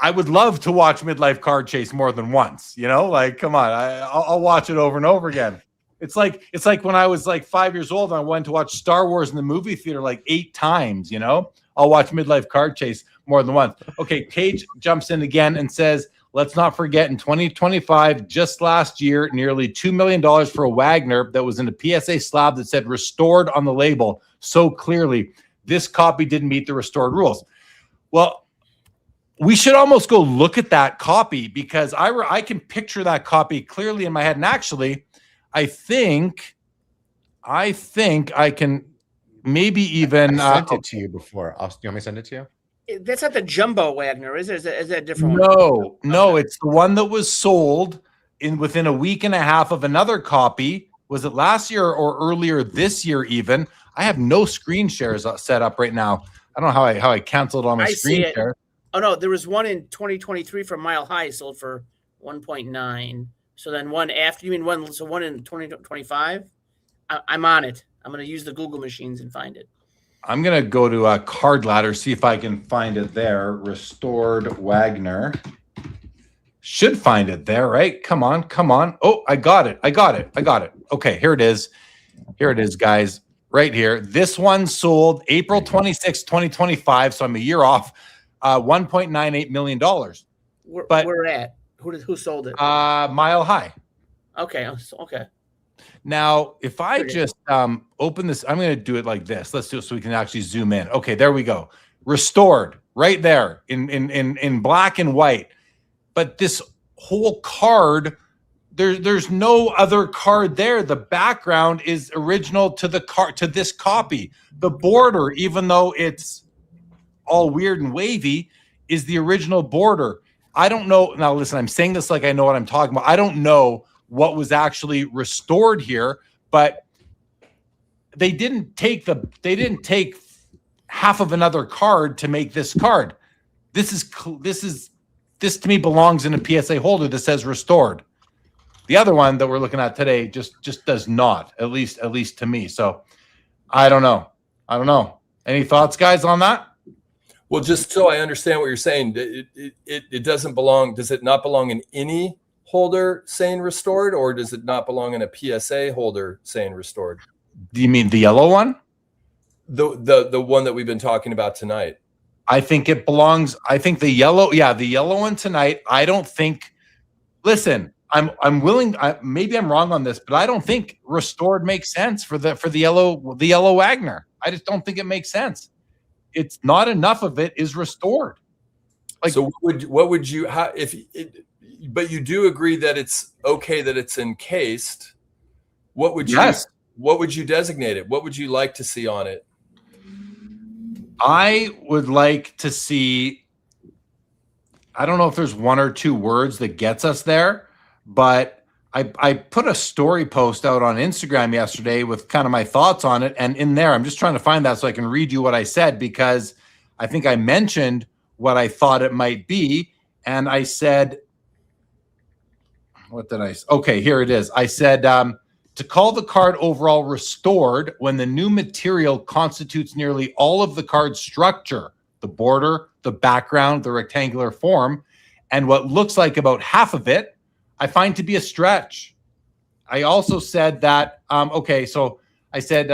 I would love to watch Midlife Card Chase more than once. Like, come on, I'll watch it over and over again. It's like when I was like 5 years old and I went to watch Star Wars in the movie theater like 8 times. I'll watch Midlife Card Chase more than once. Okay, Cage jumps in again and says, let's not forget, in 2025, just last year, nearly $2 million for a Wagner that was in a PSA slab that said restored on the label so clearly. This copy didn't meet the restored rules. Well, we should almost go look at that copy, because I can picture that copy clearly in my head. And actually, I think I can maybe even I sent it to you before. Do you want me to send it to you? That's not the jumbo Wagner, is it? Is that a different one? No, it's the one that was sold within a week and a half of another copy. Was it last year or earlier this year even? I have no screen shares set up right now. I don't know how I canceled on my screen share. Oh no, there was one in 2023 from Mile High sold for 1.9. So then one after, you mean one? So one in 2025. I'm on it. I'm going to use the Google machines and find it. I'm going to go to a Card Ladder, see if I can find it there. Restored Wagner. Should find it there, right? Come on. Oh, I got it. Okay, here it is. Guys. Right here. This one sold April 26, 2025. So I'm a year off. $1.98 million. But we're at who sold it? Mile High. Okay. Now, if I just open this, I'm going to do it like this. Let's do it so we can actually zoom in. Okay, there we go. Restored, right there in black and white. But this whole card, there's no other card there. The background is original to the card, to this copy. The border, even though it's all weird and wavy, is the original border. I don't know. Now, listen, I'm saying this like I know what I'm talking about. I don't know what was actually restored here, but they didn't take half of another card to make this card. This to me belongs in a PSA holder that says restored. The other one that we're looking at today just does not, at least to me. So I don't know. Any thoughts, guys, on that? Well, just so I understand what you're saying, it doesn't belong. Does it not belong in any holder saying restored, or does it not belong in a PSA holder saying restored? Do you mean the yellow one? The one that we've been talking about tonight. I think it belongs. I think the yellow one tonight. I don't think. Listen, I'm willing. Maybe I'm wrong on this, but I don't think restored makes sense for the yellow Wagner. I just don't think it makes sense. It's not enough of it is restored. Like, so what would you but you do agree that it's okay that it's encased. What would you designate it? What would you like to see on it? I would like to see, I don't know if there's one or two words that gets us there, but I put a story post out on Instagram yesterday with kind of my thoughts on it. And in there, I'm just trying to find that so I can read you what I said, because I think I mentioned what I thought it might be. And I said, okay, here it is. I said, to call the card overall restored when the new material constitutes nearly all of the card's structure, the border, the background, the rectangular form, and what looks like about half of it, I find to be a stretch. I also said that, so I said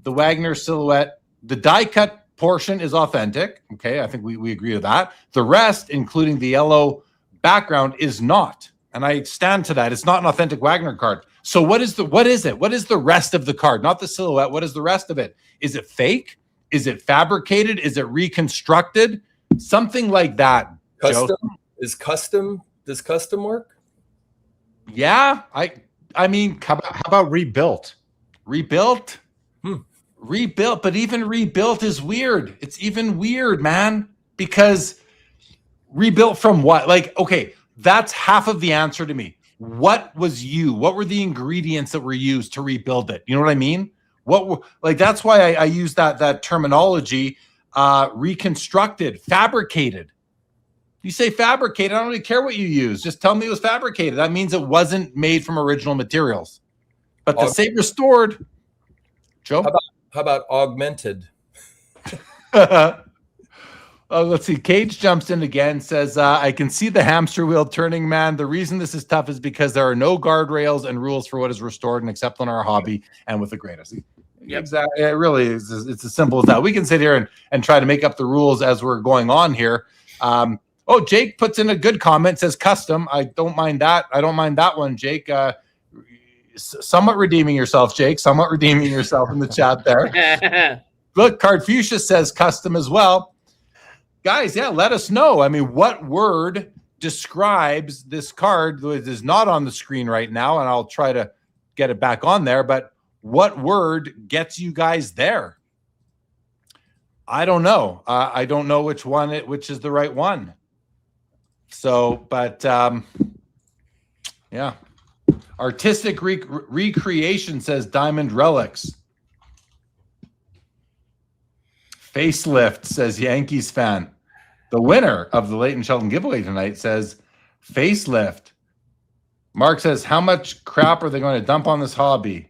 the Wagner silhouette, the die cut portion is authentic. Okay, I think we agree with that. The rest, including the yellow background, is not. And I stand to that. It's not an authentic Wagner card. So what is it? What is the rest of the card? Not the silhouette. What is the rest of it? Is it fake? Is it fabricated? Is it reconstructed? Something like that. Custom? Does custom work? Yeah. I mean, how about rebuilt? Rebuilt? Rebuilt, but even rebuilt is weird. It's even weird, man, because rebuilt from what? Like, okay, that's half of the answer to me. What were the ingredients that were used to rebuild it? You know what I mean? That's why I use that terminology, reconstructed, fabricated. You say fabricated, I don't really care what you use. Just tell me it was fabricated. That means it wasn't made from original materials. But to say restored, Joe? How about augmented? Let's see. Cage jumps in again, says, I can see the hamster wheel turning, man. The reason this is tough is because there are no guardrails and rules for what is restored and except on our hobby and with the greatest. Yep. Exactly. It really is. It's as simple as that. We can sit here and try to make up the rules as we're going on here. Jake puts in a good comment, says custom. I don't mind that. I don't mind that one, Jake. Somewhat redeeming yourself, Jake. Somewhat redeeming yourself in the chat there. Look, Cardfuchsia says custom as well. Guys, yeah, let us know. I mean, what word describes this card that is not on the screen right now? And I'll try to get it back on there. But what word gets you guys there? I don't know. I don't know which is the right one. So, but yeah. Artistic Recreation says Diamond Relics. Facelift says Yankees fan. The winner of the Leighton Sheldon giveaway tonight says Facelift. Mark says, how much crap are they going to dump on this hobby?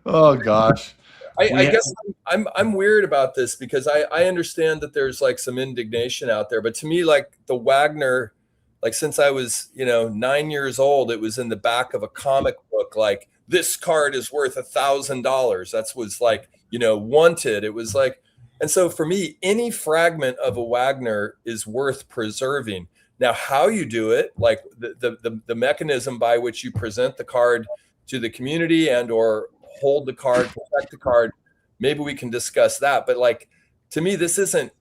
Oh gosh. I guess I'm weird about this because I understand that there's like some indignation out there, but to me, like the Wagner, like since I was 9 years old, it was in the back of a comic book. Like this card is worth $1,000. That's was like wanted. It was like, and so for me, any fragment of a Wagner is worth preserving. Now, how you do it, like the mechanism by which you present the card to the community and or hold the card, protect the card, maybe we can discuss that. But like, to me, this isn't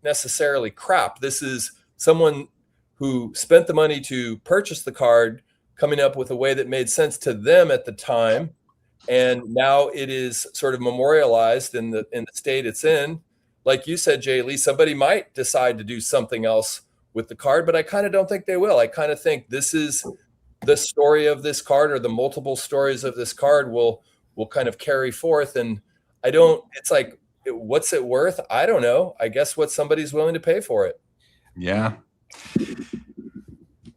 necessarily crap. This is someone who spent the money to purchase the card, coming up with a way that made sense to them at the time. And now it is sort of memorialized in the state it's in. Like you said, Jay Lee, somebody might decide to do something else with the card, but I kind of don't think they will. I kind of think this is the story of this card, or the multiple stories of this card will kind of carry forth. And it's like, what's it worth? I don't know. I guess what somebody's willing to pay for it. Yeah.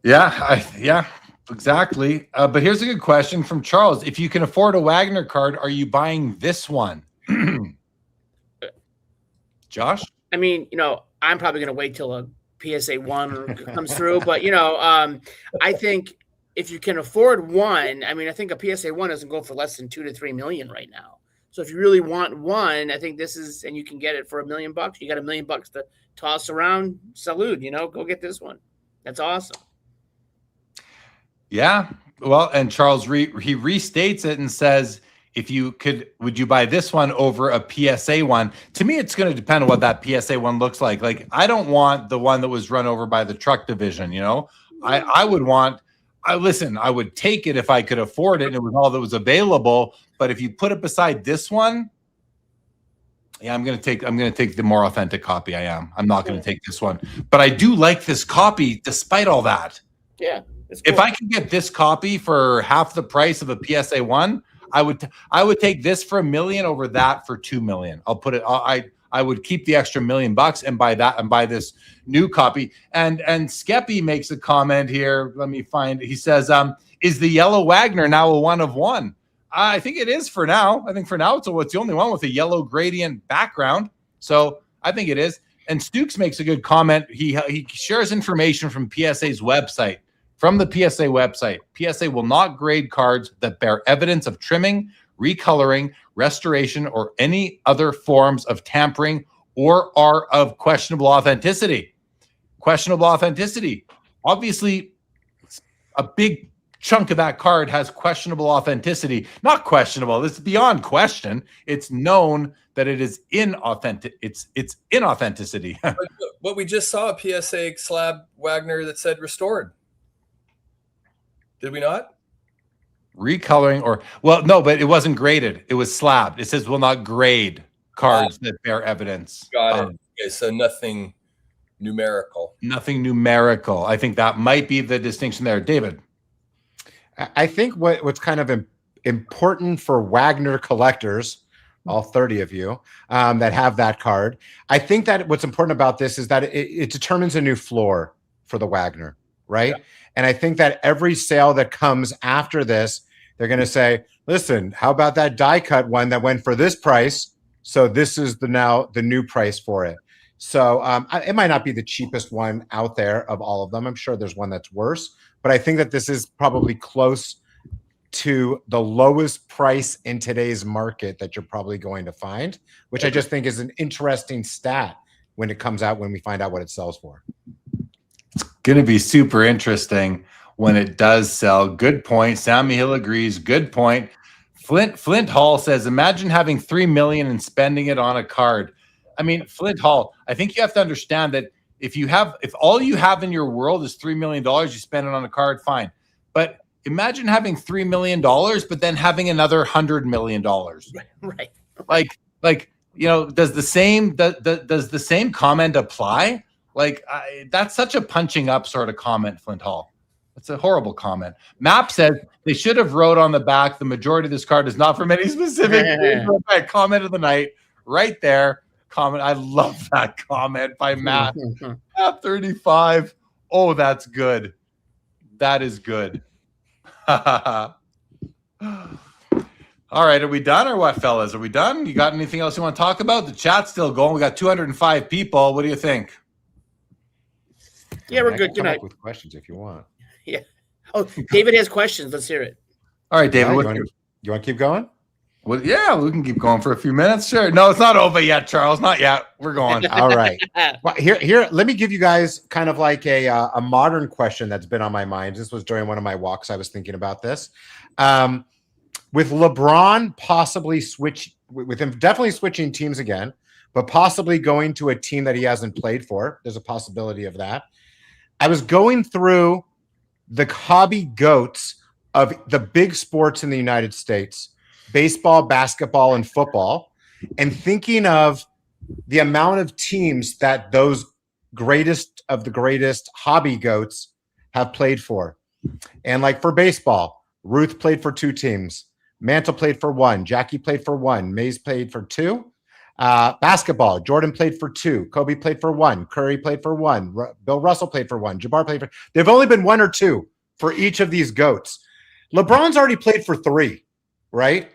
Yeah, exactly. But here's a good question from Charles. If you can afford a Wagner card, are you buying this one? Josh? I mean, I'm probably going to wait till a PSA 1 comes through, but I think if you can afford one, I mean, I think a PSA 1 doesn't go for less than $2 to $3 million right now. So if you really want one, I think this is, and you can get it for $1 million. You got $1 million to toss around. Salute, go get this one. That's awesome. Yeah. Well, and Charles he restates it and says, if you could, would you buy this one over a PSA 1? To me, it's going to depend on what that PSA 1 looks like. Like, I don't want the one that was run over by the truck division. I would want. I would take it if I could afford it and it was all that was available. But if you put it beside this one, yeah, I'm gonna take the more authentic copy. I'm not gonna take this one. But I do like this copy despite all that. Yeah. Cool. If I can get this copy for half the price of a PSA 1, I would take this for $1 million over that for $2 million. I'll put it. I would keep the extra $1 million and buy that and buy this new copy. And Skeppy makes a comment here. Let me find. He says, "Is the yellow Wagner now a 1 of 1?" I think it is for now. I think for now it's the only one with a yellow gradient background. So I think it is. And Stukes makes a good comment. He shares information from PSA's website. From the PSA website, PSA will not grade cards that bear evidence of trimming, recoloring, restoration, or any other forms of tampering or are of questionable authenticity. Questionable authenticity. Obviously, a big chunk of that card has questionable authenticity. Not questionable. It's beyond question. It's known that it is inauthentic. It's inauthenticity. But we just saw a PSA slab Wagner that said restored. Did we not? Recoloring no, but it wasn't graded. It was slabbed. It says will not grade cards that bear evidence. Got it. Okay, so nothing numerical. Nothing numerical. I think that might be the distinction there. David? I think what's kind of important for Wagner collectors, all 30 of you that have that card, I think that what's important about this is that it determines a new floor for the Wagner, right? Yeah. And I think that every sale that comes after this, they're going to say, listen, how about that die cut one that went for this price? So this is now the new price for it. So it might not be the cheapest one out there of all of them. I'm sure there's one that's worse, but I think that this is probably close to the lowest price in today's market that you're probably going to find, which I just think is an interesting stat when it comes out, when we find out what it sells for. It's going to be super interesting when it does sell. Good point. Sammy Hill agrees. Good point. Flint Hall says, imagine having $3 million and spending it on a card. I mean, Flint Hall, I think you have to understand that if all you have in your world is $3 million, you spend it on a card, fine. But imagine having $3 million, but then having another $100 million. Right. Like, you know, does the same comment apply? Like, that's such a punching up sort of comment, Flint Hall. It's a horrible comment. Map says they should have wrote on the back, the majority of this card is not from any specific comment of the night. Right there. Comment. I love that comment by Matt. At 35. Oh, that's good. That is good. All right, are we done or what, fellas? Are we done? You got anything else you want to talk about? The chat's still going. We got 205 people. What do you think? Yeah, we're good. Good night. With questions if you want. Yeah. Oh, David has questions. Let's hear it. All right, David. You want to keep going? Well, yeah, we can keep going for a few minutes. Sure. No, it's not over yet, Charles. Not yet. We're going. All right. Well, here. Let me give you guys kind of like a modern question that's been on my mind. This was during one of my walks. I was thinking about this. With LeBron possibly with him definitely switching teams again, but possibly going to a team that he hasn't played for. There's a possibility of that. I was going through the hobby goats of the big sports in the United States. Baseball, basketball, and football, and thinking of the amount of teams that those greatest of the greatest hobby goats have played for. And like for baseball, Ruth played for 2 teams. Mantle played for 1. Jackie played for 1. Mays played for 2. Basketball, Jordan played for 2. Kobe played for 1. Curry played for 1. Bill Russell played for 1. Jabbar played for. They've only been 1 or 2 for each of these goats. LeBron's already played for 3, right?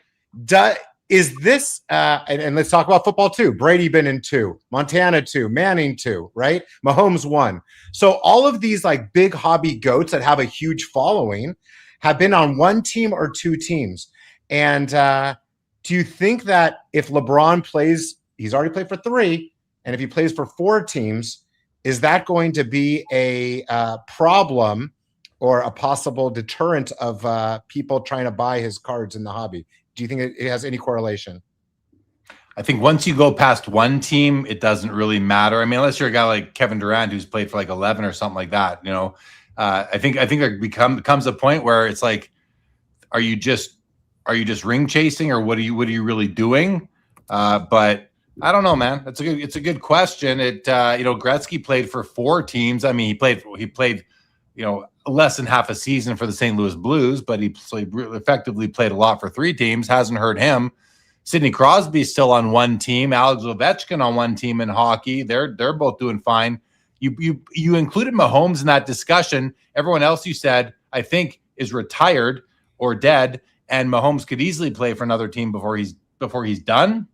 Is this and let's talk about football too. Brady been in 2, Montana 2, Manning 2, right? Mahomes 1. So all of these like big hobby goats that have a huge following have been on 1 team or 2 teams. And do you think that if LeBron plays, he's already played for 3, and if he plays for 4 teams, is that going to be a problem or a possible deterrent of people trying to buy his cards in the hobby? Do you think it has any correlation? I think once you go past 1 team, it doesn't really matter. I mean, unless you're a guy like Kevin Durant who's played for like 11 or something like that, you know. I think there becomes a point where it's like, are you just ring chasing, or what are you really doing? But I don't know, man. It's a good question. It you know, Gretzky played for 4 teams. I mean, he played you know, less than half a season for the St. Louis Blues, but he effectively played a lot for 3 teams. Hasn't hurt him. Sidney Crosby's still on 1 team. Alex Ovechkin on 1 team in hockey. They're both doing fine. You included Mahomes in that discussion. Everyone else you said, I think, is retired or dead, and Mahomes could easily play for another team before he's done.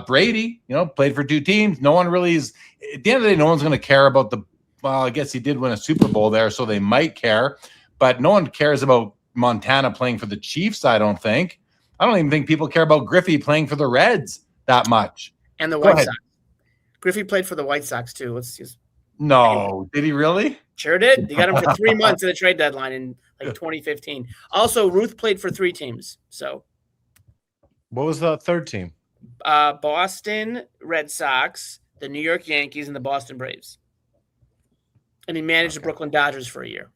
Brady, you know, played for 2 teams. No one really is. At the end of the day, no one's going to care about the. Well, I guess he did win a Super Bowl there, so they might care. But no one cares about Montana playing for the Chiefs, I don't think. I don't even think people care about Griffey playing for the Reds that much. And the White Sox. Griffey played for the White Sox, too. Let's just. No, did he really? Sure did. You got him for 3 months at the trade deadline in like 2015. Also, Ruth played for 3 teams. So, what was the 3rd team? Boston Red Sox, the New York Yankees, and the Boston Braves. And he managed the Brooklyn Dodgers for a year.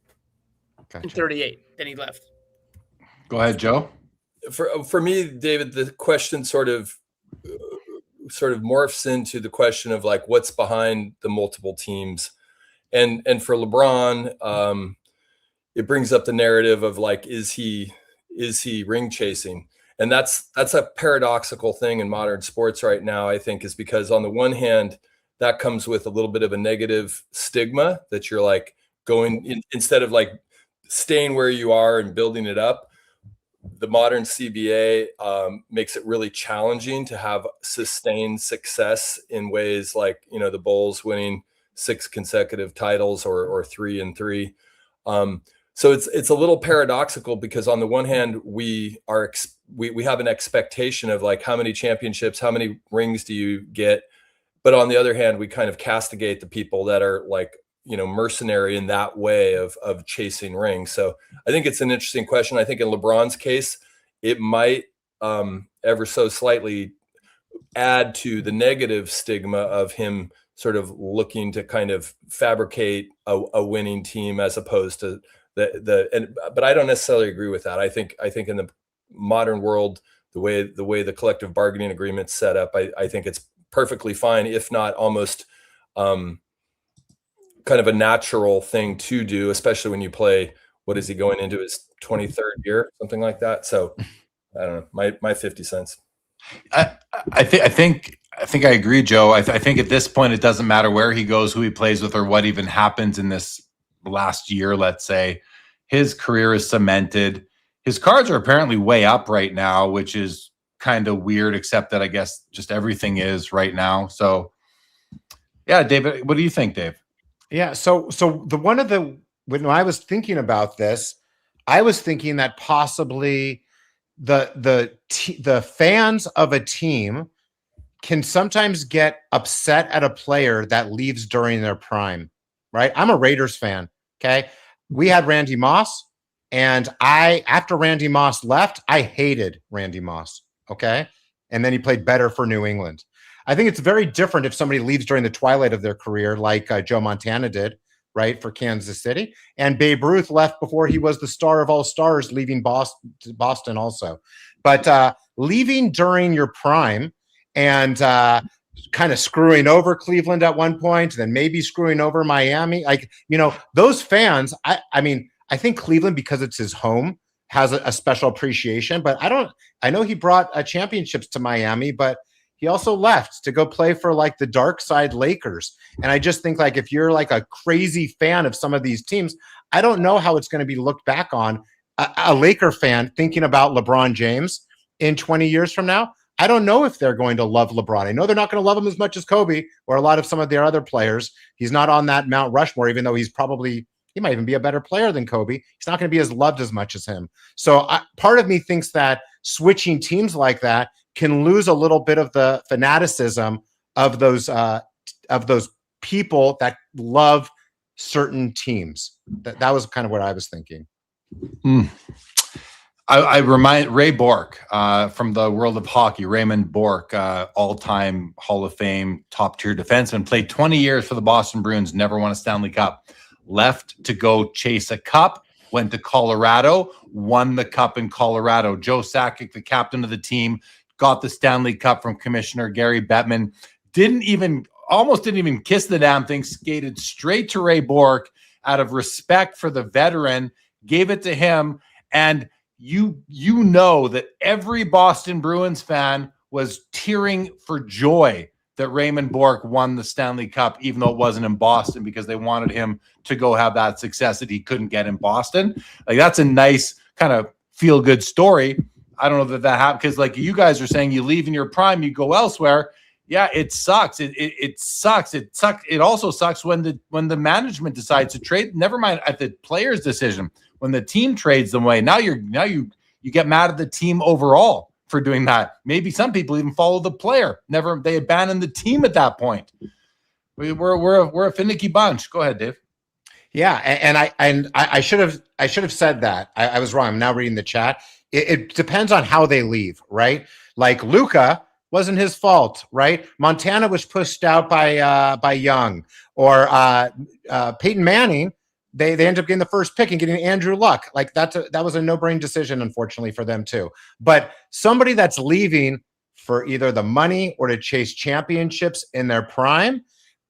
Gotcha. In 38. Then he left. Go ahead, Joe. For me, David, the question sort of morphs into the question of like what's behind the multiple teams, and for LeBron, it brings up the narrative of like is he ring chasing, and that's a paradoxical thing in modern sports right now. I think is because on the one hand, that comes with a little bit of a negative stigma that you're like instead of like staying where you are and building it up. The modern CBA makes it really challenging to have sustained success in ways like, you know, the Bulls winning 6 consecutive titles or 3 and 3. So it's a little paradoxical because on the one hand, we have an expectation of like how many championships, how many rings do you get? But on the other hand, we kind of castigate the people that are like, you know, mercenary in that way of chasing rings. So I think it's an interesting question. I think in LeBron's case, it might ever so slightly add to the negative stigma of him sort of looking to kind of fabricate a winning team as opposed to But I don't necessarily agree with that. I think in the modern world, the way the collective bargaining agreement's set up, I think it's perfectly fine, if not almost kind of a natural thing to do, especially when you play. What is he going into his 23rd year, something like that? So I don't know. My 50 cents. I think I agree, Joe. I think at this point it doesn't matter where he goes, who he plays with, or what even happens in this last year. Let's say his career is cemented. His cards are apparently way up right now, which is kind of weird, except that I guess just everything is right now. So, yeah, David, what do you think, Dave? Yeah. So when I was thinking about this, I was thinking that possibly the fans of a team can sometimes get upset at a player that leaves during their prime, right? I'm a Raiders fan. Okay. We had Randy Moss, and after Randy Moss left, I hated Randy Moss. Okay. And then he played better for New England. I think it's very different if somebody leaves during the twilight of their career, like Joe Montana did, right, for Kansas City. And Babe Ruth left before he was the star of all stars, leaving Boston also. But leaving during your prime and kind of screwing over Cleveland at one point, then maybe screwing over Miami, like, those fans, I mean, I think Cleveland, because it's his home, has a special appreciation. But I know he brought championships to Miami, but he also left to go play for like the dark side Lakers. And I just think, like, if you're like a crazy fan of some of these teams, I don't know how it's going to be looked back on. A Laker fan thinking about LeBron James in 20 years from now, I don't know if they're going to love LeBron. I know they're not going to love him as much as Kobe or a lot of some of their other players. He's not on that Mount Rushmore, even though he might even be a better player than Kobe. He's not going to be as loved as much as him. So part of me thinks that switching teams like that can lose a little bit of the fanaticism of those people that love certain teams. That was kind of what I was thinking. I remind Ray Bourque from the world of hockey. Raymond Bourque, all-time Hall of Fame top-tier defenseman, played 20 years for the Boston Bruins, never won a Stanley Cup. Left to go chase a cup, went to Colorado, won the cup in Colorado. Joe Sakic, the captain of the team, got the Stanley Cup from Commissioner Gary Bettman. Almost didn't even kiss the damn thing, skated straight to Ray Bourque out of respect for the veteran, gave it to him. And you know that every Boston Bruins fan was tearing for joy that Raymond Bourque won the Stanley Cup, even though it wasn't in Boston, because they wanted him to go have that success that he couldn't get in Boston. Like, that's a nice kind of feel-good story. I don't know that happened, because like you guys are saying, you leave in your prime, you go elsewhere. Yeah, it sucks. It sucks. It also sucks when the management decides to trade. Never mind at the player's decision. When the team trades them away, now you get mad at the team overall for doing that. Maybe some people even follow the player. They abandon the team at that point. We're a finicky bunch. Go ahead, Dave. Yeah, and I should have said that. I was wrong. I'm now reading the chat. It depends on how they leave, right? Like Luka wasn't his fault, right? Montana was pushed out by Young, or Peyton Manning. They ended up getting the first pick and getting Andrew Luck. Like that was a no-brain decision, unfortunately, for them too. But somebody that's leaving for either the money or to chase championships in their prime,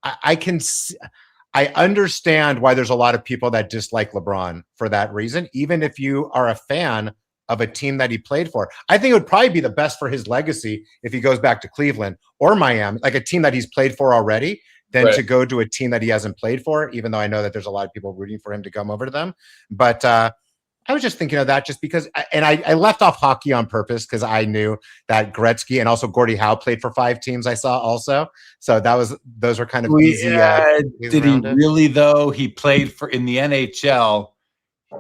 I understand why there's a lot of people that dislike LeBron for that reason, even if you are a fan of a team that he played for. I think it would probably be the best for his legacy if he goes back to Cleveland or Miami, like a team that he's played for already, than to go to a team that he hasn't played for, even though I know that there's a lot of people rooting for him to come over to them. But I was just thinking of that just because, and I left off hockey on purpose because I knew that Gretzky and also Gordie Howe played for 5 teams I saw also. So those were kind of easy. Did he really though? He played in the NHL.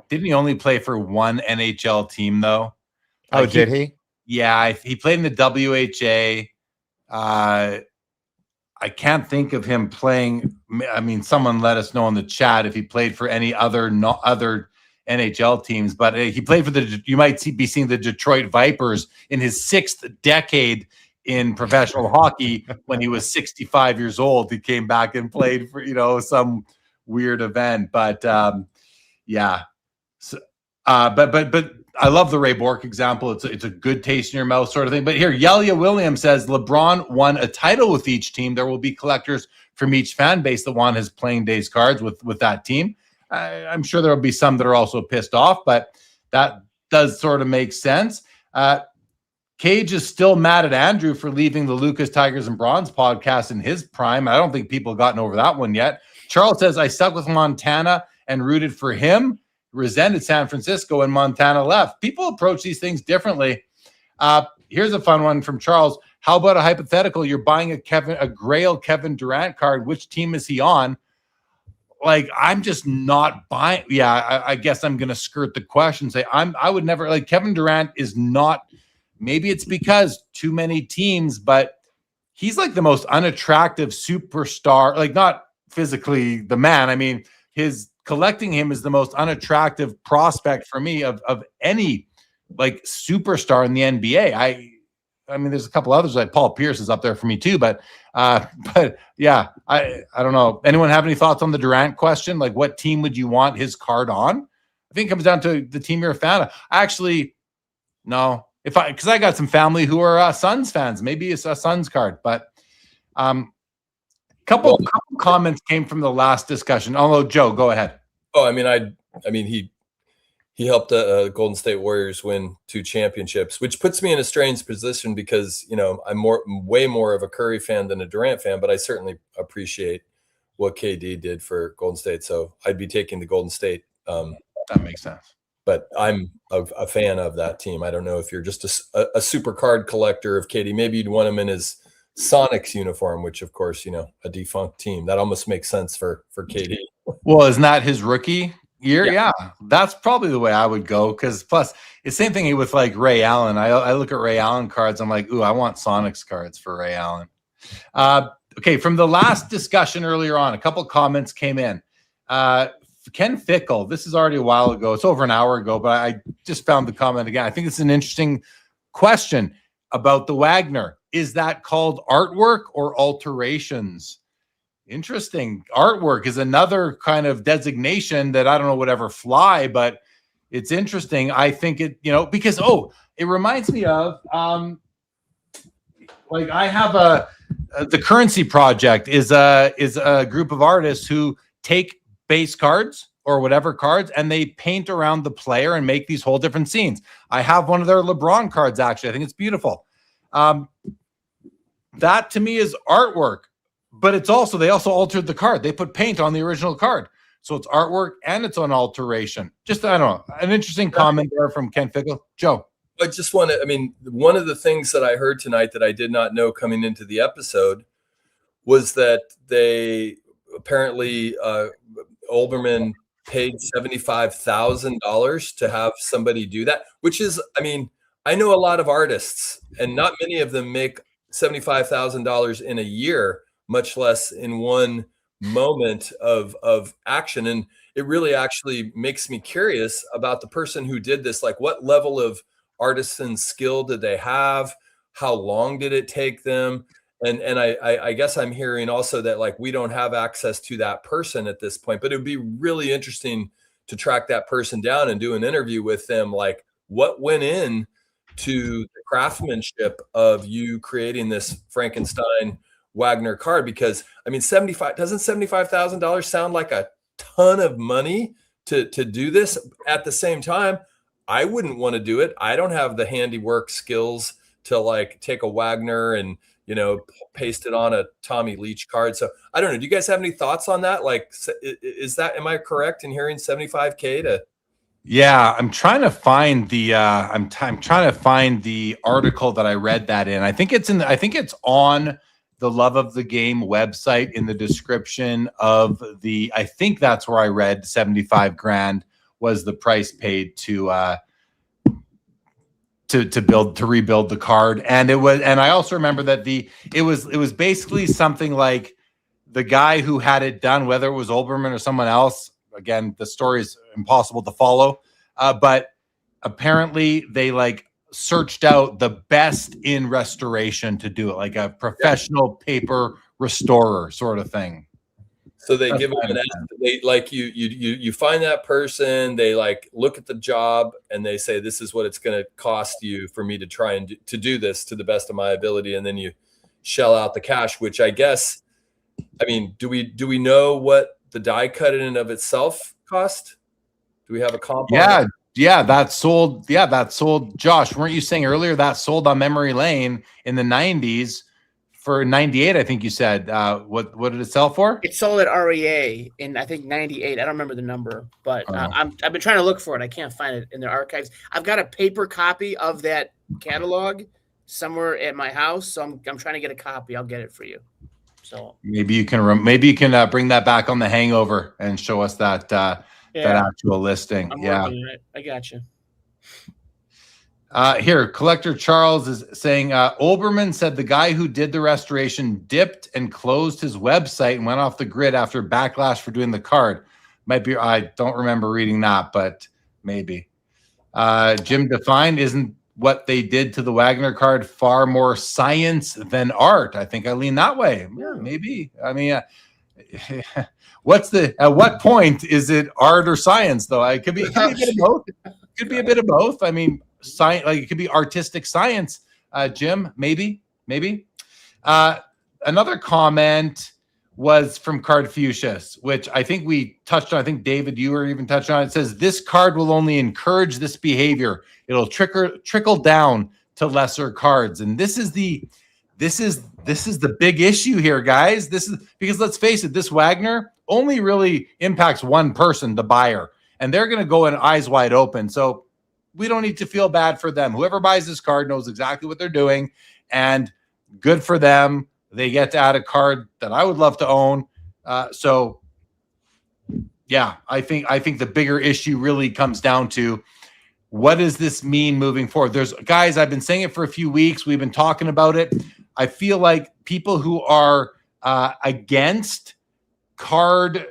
Didn't he only play for one NHL team though? Like did he? Yeah, he played in the WHA. I can't think of him playing. I mean, someone let us know in the chat if he played for any other NHL teams, but he played for you might be seeing the Detroit Vipers in his 6th decade in professional hockey. When he was 65 years old, he came back and played for, some weird event. But yeah, So, but I love the Ray Bork example. It's a good taste in your mouth sort of thing. But here, Yelia Williams says LeBron won a title with each team. There will be collectors from each fan base that want his playing days cards with that team. I'm sure there will be some that are also pissed off, but that does sort of make sense. Cage is still mad at Andrew for leaving the Lucas Tigers and Bronze podcast in his prime. I don't think people have gotten over that one yet. Charles says, I stuck with Montana and rooted for him, resented San Francisco, and Montana left. People approach these things differently. Here's a fun one from Charles. How about a hypothetical? You're buying a Grail Kevin Durant card. Which team is he on? Like, I'm just not buying. Yeah, I guess I'm going to skirt the question. Say I would never, like, Kevin Durant is not. Maybe it's because too many teams, but he's like the most unattractive superstar. Like, not physically the man. I mean, his collecting him is the most unattractive prospect for me of any like superstar in the NBA. I mean, there's a couple others, like Paul Pierce is up there for me too, but yeah, I don't know. Anyone have any thoughts on the Durant question? Like, what team would you want his card on? I think it comes down to the team you're a fan of. Actually, no, because I got some family who are Suns fans, maybe it's a Suns card, but couple comments came from the last discussion. Although, Joe, go ahead. Oh, I mean, he helped the Golden State Warriors win 2 championships, which puts me in a strange position because, you know, I'm way more of a Curry fan than a Durant fan, but I certainly appreciate what KD did for Golden State. So I'd be taking the Golden State. That makes sense. But I'm a fan of that team. I don't know if you're just a super card collector of KD. Maybe you'd want him in his Sonics uniform, which, of course, you know, a defunct team. That almost makes sense for KD. Well, isn't that his rookie year? Yeah, that's probably the way I would go. Because plus, it's the same thing with like Ray Allen. I look at Ray Allen cards. I'm like, ooh, I want Sonics cards for Ray Allen. Okay, from the last discussion earlier on, a couple comments came in. Ken Fickle, this is already a while ago. It's over an hour ago, but I just found the comment again. I think it's an interesting question about the Wagner. Is that called artwork or alterations? Interesting. Artwork is another kind of designation that I don't know would ever fly, but it's interesting. I think it, you know, because, it reminds me of, like I have the Currency Project is a group of artists who take base cards or whatever cards and they paint around the player and make these whole different scenes. I have one of their LeBron cards, actually. I think it's beautiful. That to me is artwork, but it's also, they also altered the card. They put paint on the original card. So it's artwork and it's an alteration. Just, I don't know, an interesting comment there from Ken Fickle. Joe. I just want to, I mean, one of the things that I heard tonight that I did not know coming into the episode was that they apparently, Olbermann paid $75,000 to have somebody do that, which is, I mean, I know a lot of artists and not many of them make $75,000 in a year, much less in one moment of action. And it really actually makes me curious about the person who did this. Like, what level of artisan skill did they have? How long did it take them? And I guess I'm hearing also that like we don't have access to that person at this point, but it would be really interesting to track that person down and do an interview with them. Like, what went in to the craftsmanship of you creating this Frankenstein Wagner card? Because I mean, doesn't $75,000 sound like a ton of money to do this? At the same time, I wouldn't want to do it. I don't have the handiwork skills to like take a Wagner and, you know, paste it on a Tommy Leach card. So I don't know. Do you guys have any thoughts on that? Like, am I correct in hearing 75K to? Yeah, I'm trying to find the I'm trying to find the article that I read that in. I think it's on the Love of the Game website in the description of the, I think that's where I read 75 grand was the price paid to rebuild the card. And it was, and I also remember that it was basically something like the guy who had it done, whether it was Olbermann or someone else. Again, the story is impossible to follow, but apparently they like searched out the best in restoration to do it, like a professional paper restorer sort of thing. So they give them an estimate, like you find that person, they like look at the job and they say, this is what it's going to cost you for me to try and to do this to the best of my ability. And then you shell out the cash, which I guess, I mean, do we know what the die cut in and of itself cost? Do we have a comp? Yeah, that sold. Yeah, that sold. Josh, weren't you saying earlier that sold on memory lane in the 90s for 98? I think you said. What did it sell for? It sold at REA in, I think, 98. I don't remember the number, but I've been trying to look for it. I can't find it in their archives. I've got a paper copy of that catalog somewhere at my house, so I'm trying to get a copy. I'll get it for you. So maybe you can bring that back on the hangover and show us that that actual listing. I'm working on it. I got you. Here, Collector Charles is saying Olbermann said the guy who did the restoration dipped and closed his website and went off the grid after backlash for doing the card. Might be, I don't remember reading that, but maybe. Jim Define, isn't what they did to the Wagner card far more science than art? I think I lean that way. Yeah, maybe. I mean, at what point is it art or science, though? It could be a bit of both. Could be a bit of both. I mean, science, like it could be artistic science. Jim, maybe. Another comment was from Cardfucius, which I think we touched on. I think David, you were even touched on. It says this card will only encourage this behavior. It'll trickle down to lesser cards, and this is the big issue here, guys. This is because, let's face it, this Wagner only really impacts one person, the buyer, and they're going to go in eyes wide open. So we don't need to feel bad for them. Whoever buys this card knows exactly what they're doing, and good for them. They get to add a card that I would love to own. So yeah, I think the bigger issue really comes down to, what does this mean moving forward? There's guys, I've been saying it for a few weeks. We've been talking about it. I feel like people who are against card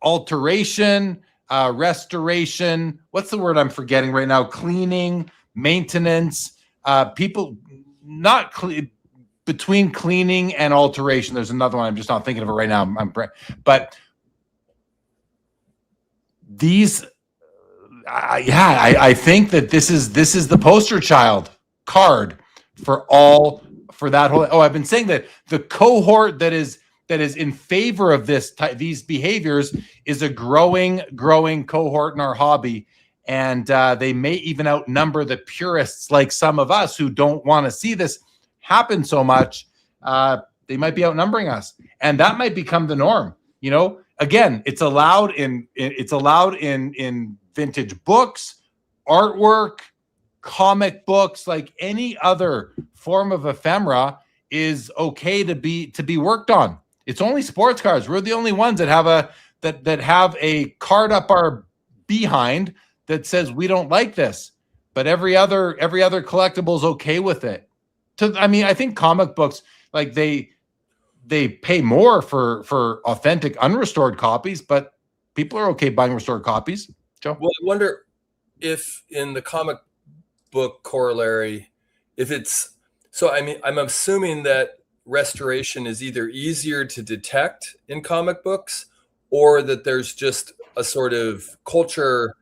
alteration, restoration, what's the word I'm forgetting right now? Cleaning, maintenance, people not between cleaning and alteration. There's another one. I'm just not thinking of it right now. But these, I think that this is the poster child card for that whole. Oh, I've been saying that the cohort that is in favor of these behaviors is a growing cohort in our hobby, and they may even outnumber the purists, like some of us who don't want to see this happen so much. They might be outnumbering us, and that might become the norm. You know, again, it's allowed in vintage books, artwork, comic books, like any other form of ephemera is okay to be worked on. It's only sports cards. We're the only ones that have a card up our behind that says we don't like this, but every other collectible is okay with it. I think comic books, like they pay more for authentic unrestored copies, but people are okay buying restored copies. Joe? Well, I wonder if in the comic book corollary, if it's so. I mean, I'm assuming that restoration is either easier to detect in comic books, or that there's just a sort of culture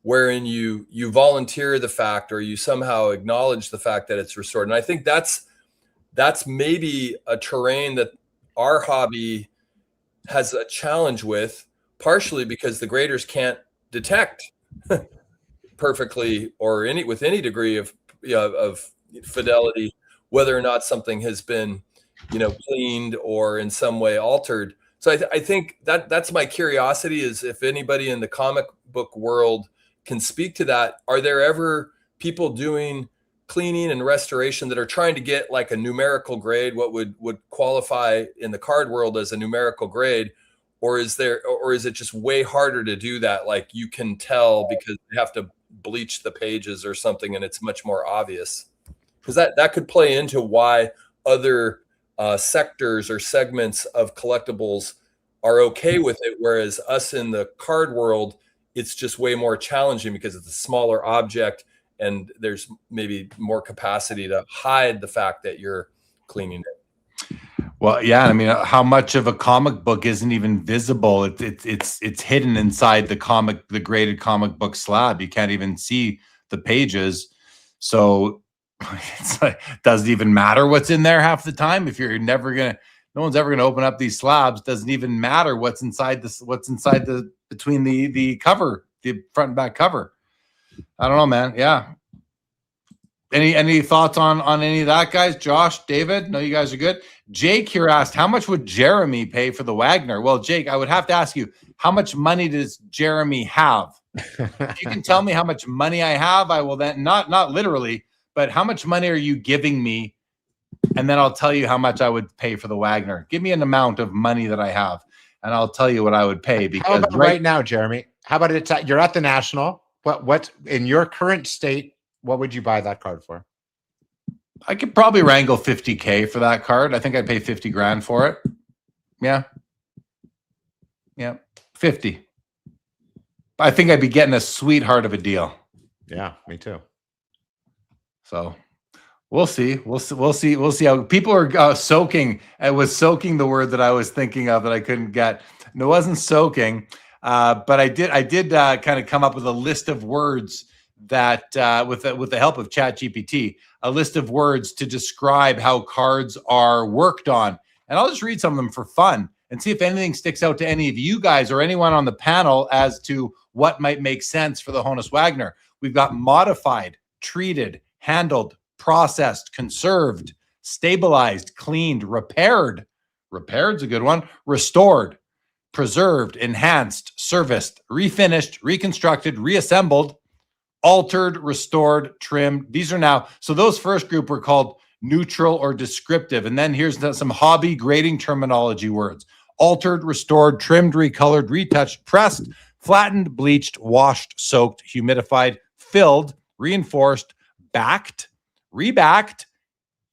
wherein you volunteer the fact, or you somehow acknowledge the fact that it's restored. And I think that's maybe a terrain that our hobby has a challenge with, partially because the graders can't detect perfectly or with any degree of fidelity whether or not something has been cleaned or in some way altered. So I think that's my curiosity, is if anybody in the comic book world can speak to that. Are there ever people doing cleaning and restoration that are trying to get like a numerical grade, what would qualify in the card world as a numerical grade? Or is it just way harder to do that? Like you can tell because you have to bleach the pages or something, and it's much more obvious. Because that could play into why other sectors or segments of collectibles are okay with it, whereas us in the card world, it's just way more challenging because it's a smaller object and there's maybe more capacity to hide the fact that you're cleaning it. Well, yeah, I mean, how much of a comic book isn't even visible? It's hidden inside the graded comic book slab. You can't even see the pages, so it's like, doesn't even matter what's in there half the time. If you're never gonna, no one's ever gonna open up these slabs. Doesn't even matter what's inside this, between the cover, the front and back cover. I don't know, man. Yeah. Any thoughts on any of that, guys? Josh, David? No, you guys are good. Jake here asked, how much would Jeremy pay for the Wagner? Well, Jake, I would have to ask you, how much money does Jeremy have? If you can tell me how much money I have, I will then, not literally, but how much money are you giving me? And then I'll tell you how much I would pay for the Wagner. Give me an amount of money that I have, and I'll tell you what I would pay. Because how about right now, Jeremy? How about you're at the National? What in your current state? What would you buy that card for? I could probably wrangle 50K for that card. I think I'd pay 50 grand for it. Yeah. 50. I think I'd be getting a sweetheart of a deal. Yeah, me too. So we'll see. We'll see how people are soaking. I was soaking the word that I was thinking of that I couldn't get. And it wasn't soaking, but I did kind of come up with a list of words that with the help of ChatGPT, a list of words to describe how cards are worked on. And I'll just read some of them for fun and see if anything sticks out to any of you guys or anyone on the panel as to what might make sense for the Honus Wagner. We've got modified, treated, handled, processed, conserved, stabilized, cleaned, repaired. Repaired's a good one. Restored, preserved, enhanced, serviced, refinished, reconstructed, reassembled, altered, restored, trimmed. These are now, so those first group were called neutral or descriptive. And then here's some hobby grading terminology words: altered, restored, trimmed, recolored, retouched, pressed, flattened, bleached, washed, soaked, humidified, filled, reinforced, backed, rebacked,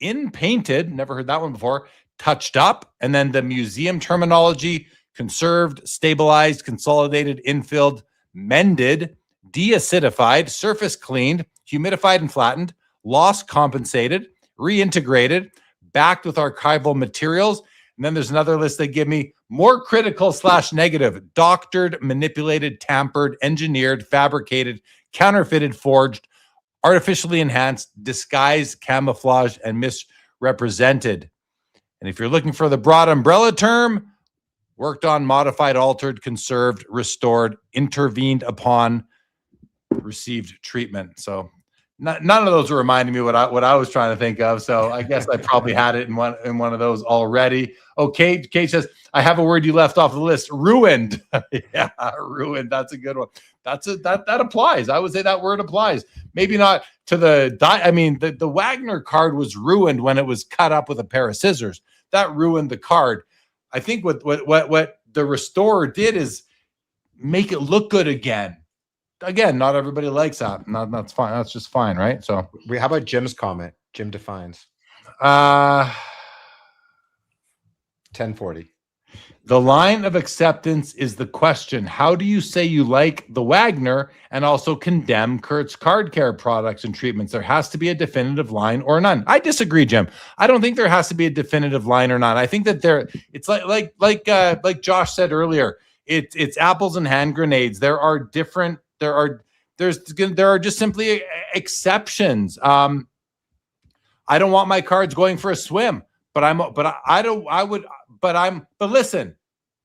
in-painted, never heard that one before, touched up, and then the museum terminology: conserved, stabilized, consolidated, infilled, mended, deacidified, surface cleaned, humidified and flattened, loss compensated, reintegrated, backed with archival materials. And then there's another list they give me: more critical / negative, doctored, manipulated, tampered, engineered, fabricated, counterfeited, forged, artificially enhanced, disguised, camouflaged, and misrepresented. And if you're looking for the broad umbrella term, worked on, modified, altered, conserved, restored, intervened upon, received treatment. So none of those are reminding me what I was trying to think of. So I guess I probably had it in one of those already. Okay, Kate says, I have a word you left off the list: ruined. Yeah, ruined. That's a good one. That applies. I would say that word applies. Maybe not to the Wagner card was ruined when it was cut up with a pair of scissors. That ruined the card. I think what the restorer did is make it look good again. Again, not everybody likes that. That's fine. That's just fine, right? So how about Jim's comment? Jim defines 1040. The line of acceptance is the question: how do you say you like the Wagner and also condemn Kurt's card care products and treatments? There has to be a definitive line or none. I disagree, Jim. I don't think there has to be a definitive line or none. I think that it's like Josh said earlier. It's apples and hand grenades. There are just simply exceptions. I don't want my cards going for a swim, but listen,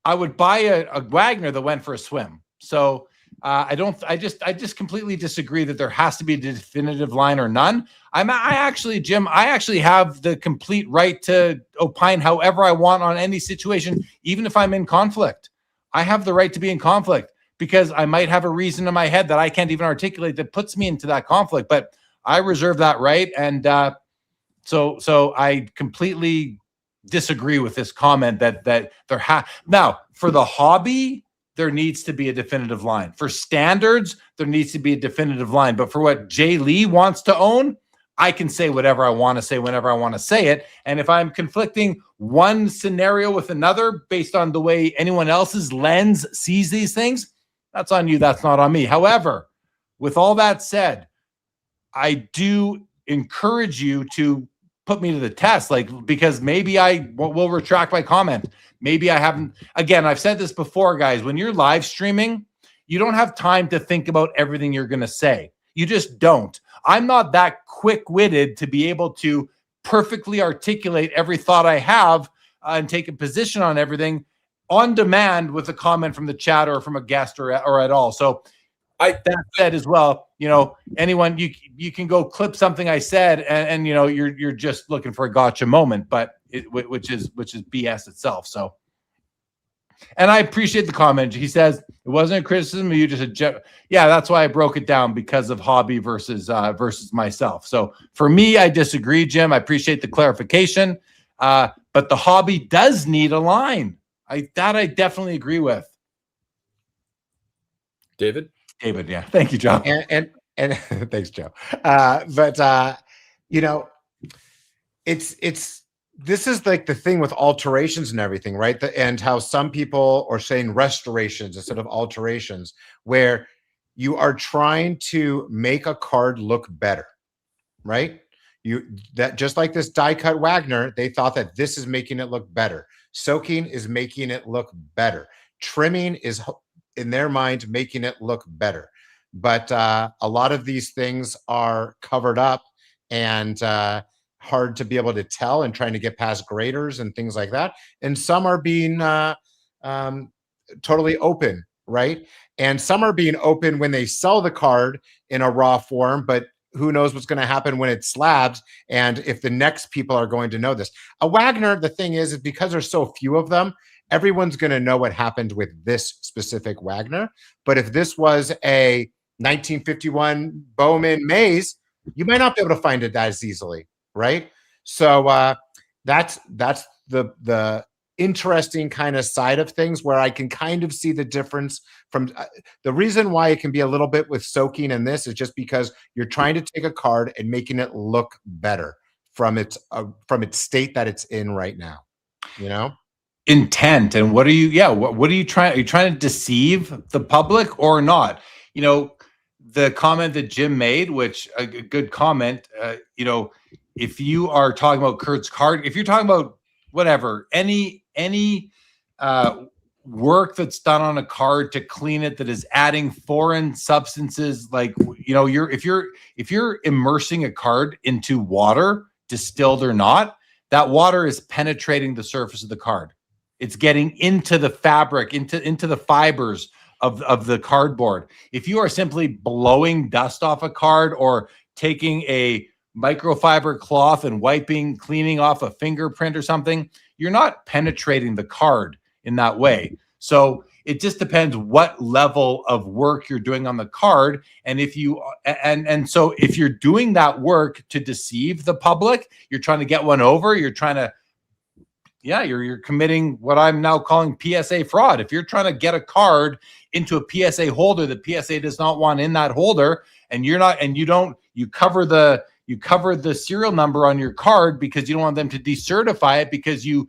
I would buy a Wagner that went for a swim. So I just completely disagree that there has to be a definitive line or none. Jim, I actually have the complete right to opine however I want on any situation, even if I'm in conflict. I have the right to be in conflict, because I might have a reason in my head that I can't even articulate that puts me into that conflict, but I reserve that right. And so I completely disagree with this comment that now, for the hobby, there needs to be a definitive line. For standards, there needs to be a definitive line. But for what Jay Lee wants to own, I can say whatever I want to say whenever I want to say it. And if I'm conflicting one scenario with another based on the way anyone else's lens sees these things, that's on you. That's not on me. However, with all that said, I do encourage you to put me to the test, like, because maybe I will retract my comment. Maybe I haven't. Again, I've said this before, guys. When you're live streaming, you don't have time to think about everything you're going to say. You just don't. I'm not that quick-witted to be able to perfectly articulate every thought I have and take a position on everything on demand with a comment from the chat or from a guest or at all. So that said as well, you know, anyone, you can go clip something I said and you know, you're just looking for a gotcha moment, but which is BS itself. So, and I appreciate the comment. He says it wasn't a criticism. You just yeah, that's why I broke it down, because of hobby versus myself. So for me, I disagree, Jim. I appreciate the clarification. But the hobby does need a line. I definitely agree with. David, yeah. Thank you, Joe. And thanks, Joe. But you know, this is like the thing with alterations and everything, right? And how some people are saying restorations instead of alterations, where you are trying to make a card look better, right? That just like this die cut Wagner, they thought that this is making it look better. Soaking is making it look better. Trimming is, in their mind, making it look better. But a lot of these things are covered up and hard to be able to tell, and trying to get past graders and things like that. And some are being totally open, right? And some are being open when they sell the card in a raw form, but who knows what's going to happen when it slabs, and if the next people are going to know this. A Wagner, the thing is because there's so few of them, everyone's going to know what happened with this specific Wagner. But if this was a 1951 Bowman Maze, you might not be able to find it as easily, right? So that's the interesting kind of side of things, where I can kind of see the difference from the reason why it can be a little bit with soaking in this is just because you're trying to take a card and making it look better from its state that it's in right now, you know? Intent. And what are you trying? Are you trying to deceive the public or not? You know, the comment that Jim made, which a good comment, you know, if you are talking about Kurt's card, if you're talking about whatever, any work that's done on a card to clean it that is adding foreign substances, like, you know, if you're immersing a card into water, distilled or not, that water is penetrating the surface of the card. It's getting into the fabric, into the fibers of the cardboard. If you are simply blowing dust off a card or taking a microfiber cloth and cleaning off a fingerprint or something, you're not penetrating the card in that way. So it just depends what level of work you're doing on the card. And if you so if you're doing that work to deceive the public, you're trying to get one over, you're trying to, you're committing what I'm now calling PSA fraud. If you're trying to get a card into a PSA holder that PSA does not want in that holder, and you cover the serial number on your card because you don't want them to decertify it because you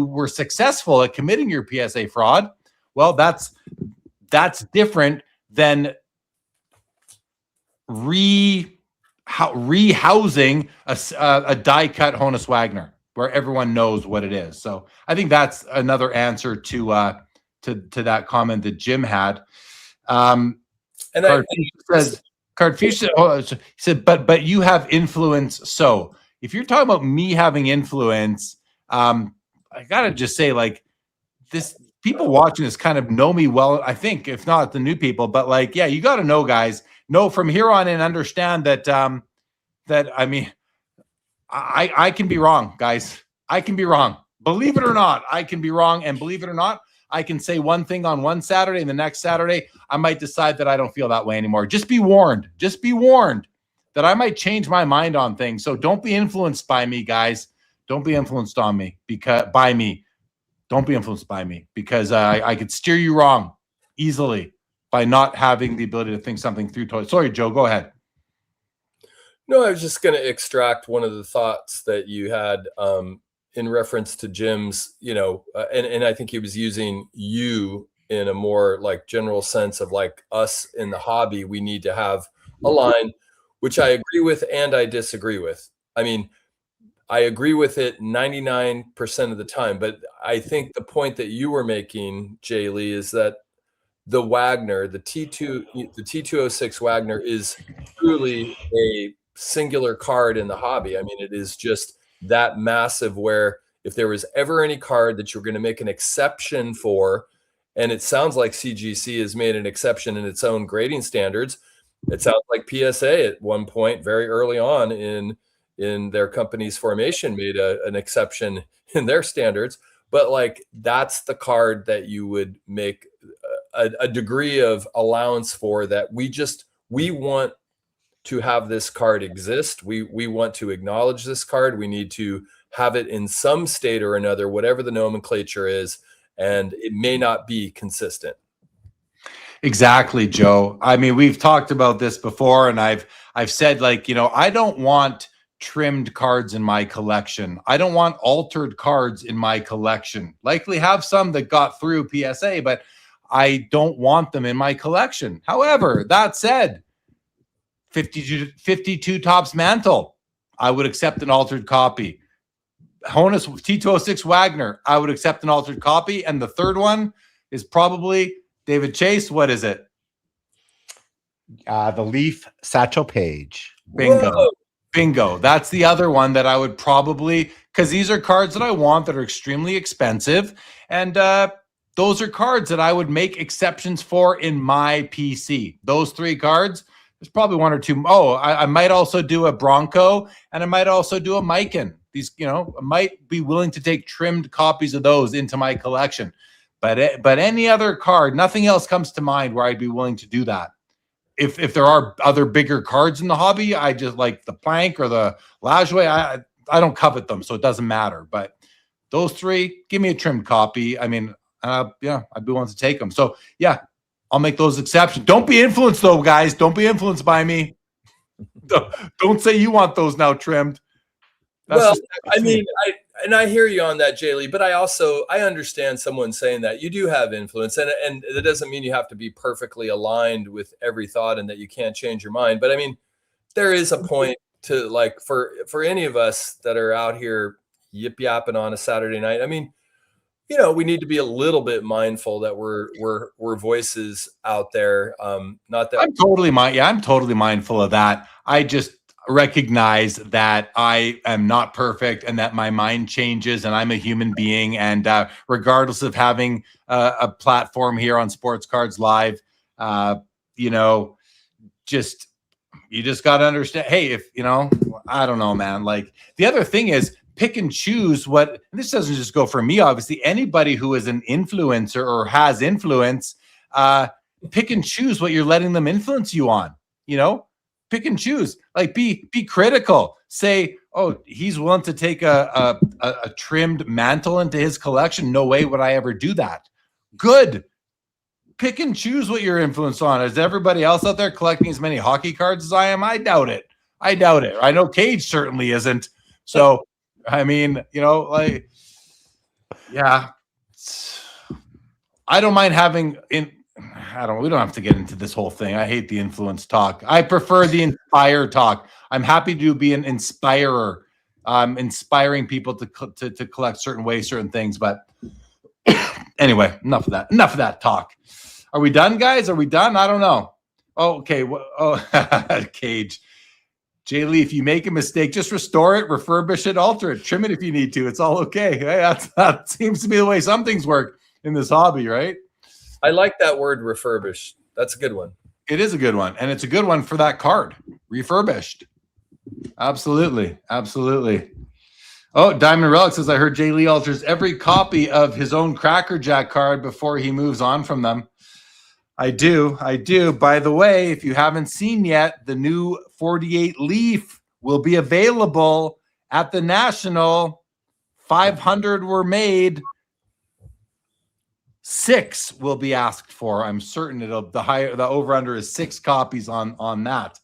were successful at committing your PSA fraud. Well, that's different than rehousing a die cut Honus Wagner, where everyone knows what it is. So I think that's another answer to that comment that Jim had. Cardfusion said, but you have influence. So if you're talking about me having influence, I gotta just say, like, this, people watching this kind of know me well, I think, if not the new people, but like, yeah, you got to know, guys, know from here on and understand that, I mean, I can be wrong, guys. I can be wrong. Believe it or not, I can be wrong. And believe it or not, I can say one thing on one Saturday, and the next Saturday, I might decide that I don't feel that way anymore. Just be warned. Just be warned that I might change my mind on things. So don't be influenced by me, guys. Don't be influenced Don't be influenced by me, because I could steer you wrong easily by not having the ability to think something through. Sorry, Joe, go ahead. No, I was just going to extract one of the thoughts that you had in reference to Jim's, you know, and I think he was using you in a more like general sense of like us in the hobby. We need to have a line, which I agree with and I disagree with. I mean, I agree with it 99% of the time. But I think the point that you were making, Jay Lee, is that the Wagner, the T206 Wagner is truly a singular card in the hobby. I mean, it is just that massive where if there was ever any card that you're going to make an exception for, and it sounds like CGC has made an exception in its own grading standards. It sounds like PSA at one point, very early on in their company's formation, made an exception in their standards. But like, that's the card that you would make a degree of allowance for, that we want to have this card exist. We want to acknowledge this card. We need to have it in some state or another, whatever the nomenclature is, and it may not be consistent. Exactly, Joe. I mean, we've talked about this before, and I've said, like, you know, I don't want trimmed cards in my collection. I don't want altered cards in my collection. Likely have some that got through PSA, but I don't want them in my collection. However, that said, 52 Topps Mantle, I would accept an altered copy. Honus T206 Wagner, I would accept an altered copy. And the third one is probably David Chase. What is it? The Leaf Satchel Page. Bingo. Whoa. Bingo. That's the other one that I would probably, because these are cards that I want that are extremely expensive. And those are cards that I would make exceptions for in my PC. Those three cards, there's probably one or two. Oh, I might also do a Bronco, and I might also do a Mikan. These, you know, I might be willing to take trimmed copies of those into my collection. But any other card, nothing else comes to mind where I'd be willing to do that. If there are other bigger cards in the hobby, I just like the Plank or the Lajoie. I don't covet them, so it doesn't matter. But those three, give me a trimmed copy. I mean, yeah, I'd be willing to take them. So yeah, I'll make those exceptions. Don't be influenced though, guys. Don't be influenced by me. Don't say you want those now trimmed. Well, I mean, I hear you on that, Jay Lee, but I understand someone saying that you do have influence, and it doesn't mean you have to be perfectly aligned with every thought and that you can't change your mind. But I mean, there is a point to, like, for any of us that are out here yip yapping on a Saturday night. I mean, you know, we need to be a little bit mindful that we're voices out there. Not that I'm totally mindful of that. I just recognize that I am not perfect and that my mind changes, and I'm a human being. And regardless of having a platform here on Sports Cards Live, you know, you just got to understand, hey, if, you know, I don't know, man, like, the other thing is, pick and choose what, and this doesn't just go for me, obviously, anybody who is an influencer or has influence, pick and choose what you're letting them influence you on, you know. Pick and choose, like, be critical. Say, oh, he's willing to take a trimmed mantle into his collection. No way would I ever do that. Good. Pick and choose what you're influenced on. Is everybody else out there collecting as many hockey cards as I am? I doubt it. I know Cage certainly isn't. So, I mean, you know, like, yeah, I don't mind having we don't have to get into this whole thing. I hate the influence talk. I prefer the inspire talk. I'm happy to be an inspirer, inspiring people to collect certain ways, certain things. But anyway, enough of that talk. Are we done, guys? Are we done? I don't know. Oh, okay. Cage. Jay Lee, if you make a mistake, just restore it, refurbish it, alter it, trim it if you need to. It's all okay. Hey, that seems to be the way some things work in this hobby, right? I like that word, refurbish. That's a good one. It is a good one, and it's a good one for that card, refurbished. Absolutely. Oh, Diamond Relic says, I heard Jay Lee alters every copy of his own Cracker Jack card before he moves on from them. I do. By the way, if you haven't seen yet, the new 48 Leaf will be available at the National. 500 were made. 6 will be asked for. I'm certain the over under is 6 copies on that.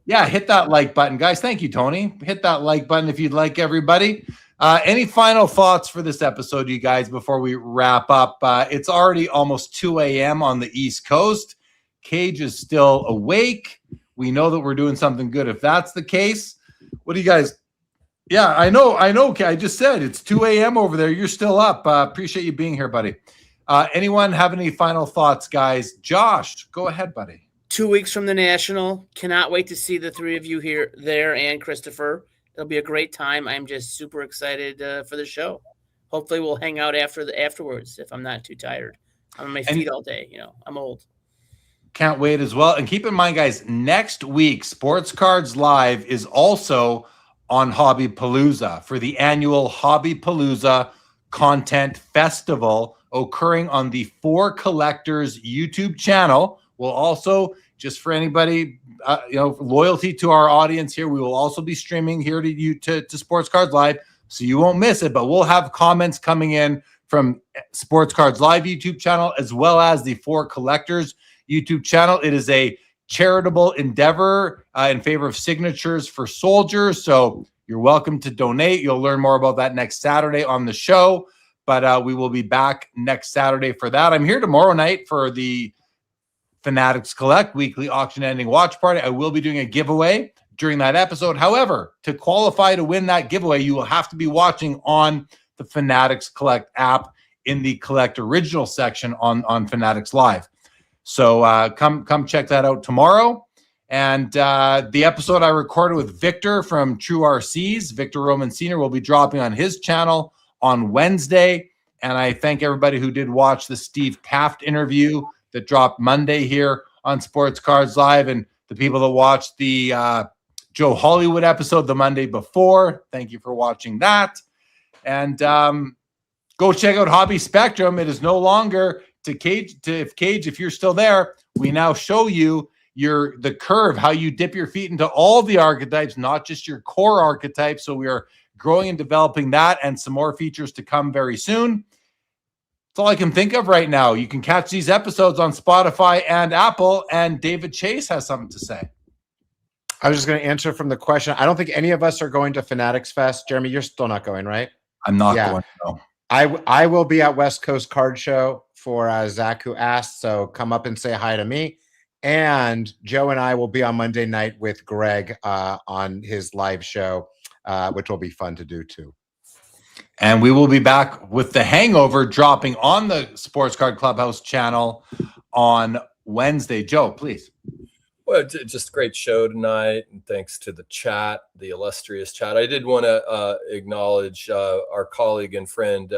Yeah, hit that like button, guys. Thank you, Tony. Hit that like button if you'd like, everybody. Any final thoughts for this episode, you guys, before we wrap up? It's already almost 2 a.m. on the East Coast. Cage is still awake. We know that we're doing something good if that's the case. What do you guys Yeah, I know. I just said it's 2 a.m. over there. You're still up. Appreciate you being here, buddy. Anyone have any final thoughts, guys? Josh, go ahead, buddy. 2 weeks from the National. Cannot wait to see the three of you there, and Christopher. It'll be a great time. I'm just super excited for the show. Hopefully, we'll hang out afterwards if I'm not too tired. I'm on my feet all day. I'm old. Can't wait as well. And keep in mind, guys, next week, Sports Cards Live is also on Hobby Palooza for the annual Hobby Palooza Content Festival occurring on the For Collectors YouTube channel. We'll also, just for anybody, loyalty to our audience here, we will also be streaming here to Sports Cards Live, so you won't miss it. But we'll have comments coming in from Sports Cards Live YouTube channel as well as the For Collectors YouTube channel. It is a charitable endeavor in favor of signatures for soldiers. So you're welcome to donate. You'll learn more about that next Saturday on the show, but we will be back next Saturday for that. I'm here tomorrow night for the Fanatics Collect weekly auction ending watch party. I will be doing a giveaway during that episode. However, to qualify to win that giveaway, you will have to be watching on the Fanatics Collect app in the Collect Original section on Fanatics Live. So come check that out tomorrow. And the episode I recorded with Victor from True RCs, Victor Roman Sr., will be dropping on his channel on Wednesday. And I thank everybody who did watch the Steve Taft interview that dropped Monday here on Sports Cards Live, and the people that watched the Joe Hollywood episode the Monday before. Thank you for watching that. And go check out Hobby Spectrum. It is no longer Cage, if you're still there, we now show you the curve, how you dip your feet into all the archetypes, not just your core archetypes. So we are growing and developing that, and some more features to come very soon. That's all I can think of right now. You can catch these episodes on Spotify and Apple, and David Chase has something to say. I was just going to answer from the question. I don't think any of us are going to Fanatics Fest. Jeremy, you're still not going, right? I'm not going. No. I will be at West Coast Card Show for Zach, who asked. So come up and say hi to me. And Joe and I will be on Monday night with Greg on his live show, which will be fun to do too. And we will be back with The Hangover dropping on the Sports Card Clubhouse channel on Wednesday. Joe, please. Well, just a great show tonight, and thanks to the chat, the illustrious chat. I did want to acknowledge our colleague and friend,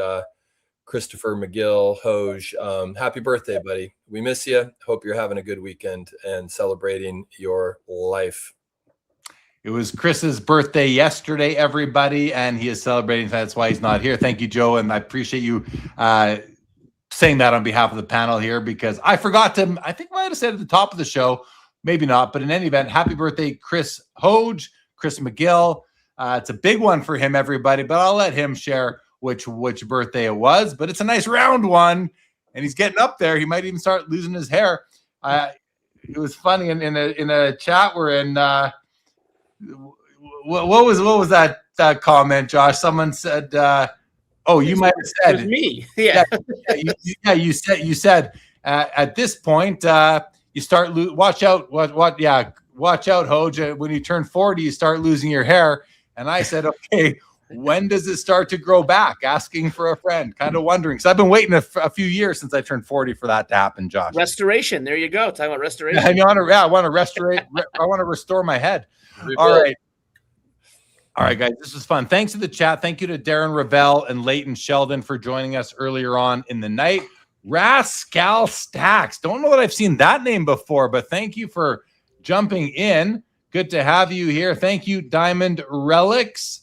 Christopher McGill, Hoge. Happy birthday, buddy. We miss you. Hope you're having a good weekend and celebrating your life. It was Chris's birthday yesterday, everybody, and he is celebrating. That's why he's not here. Thank you, Joe, and I appreciate you saying that on behalf of the panel here, because I forgot to, I think I might have said at the top of the show, maybe not, but in any event, happy birthday, Chris Hoge, Chris McGill. It's a big one for him, everybody, but I'll let him share which birthday it was, but it's a nice round one, and he's getting up there. He might even start losing his hair. It was funny in a chat we're in. What was that comment, Josh? Someone said, "Oh, you might have said it was me." Yeah, you said at this point you start watch out. Watch out, Hoge. When you turn 40, you start losing your hair. And I said, okay. When does it start to grow back? Asking for a friend, kind of wondering. So I've been waiting a few years since I turned 40 for that to happen, Josh. Restoration. There you go. Talking about restoration. I want to restore. I want to restore my head. All right, guys. This was fun. Thanks to the chat. Thank you to Darren Rovell and Leighton Sheldon for joining us earlier on in the night. Rascal Stacks. Don't know that I've seen that name before, but thank you for jumping in. Good to have you here. Thank you, Diamond Relics.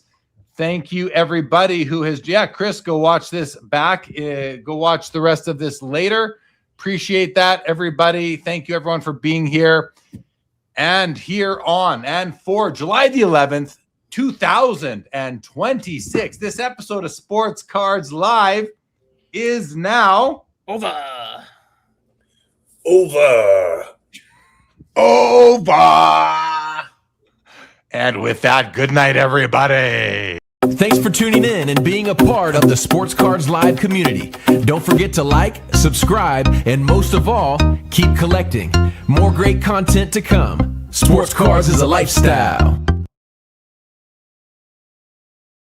Thank you, everybody who has, Chris, go watch this back. Go watch the rest of this later. Appreciate that, everybody. Thank you, everyone, for being here. And here on and for July the 11th, 2026, this episode of Sports Cards Live is now over. And with that, good night, everybody. Thanks for tuning in and being a part of the Sports Cards Live community. Don't forget to like, subscribe, and most of all, keep collecting. More great content to come. Sports Cards is a lifestyle.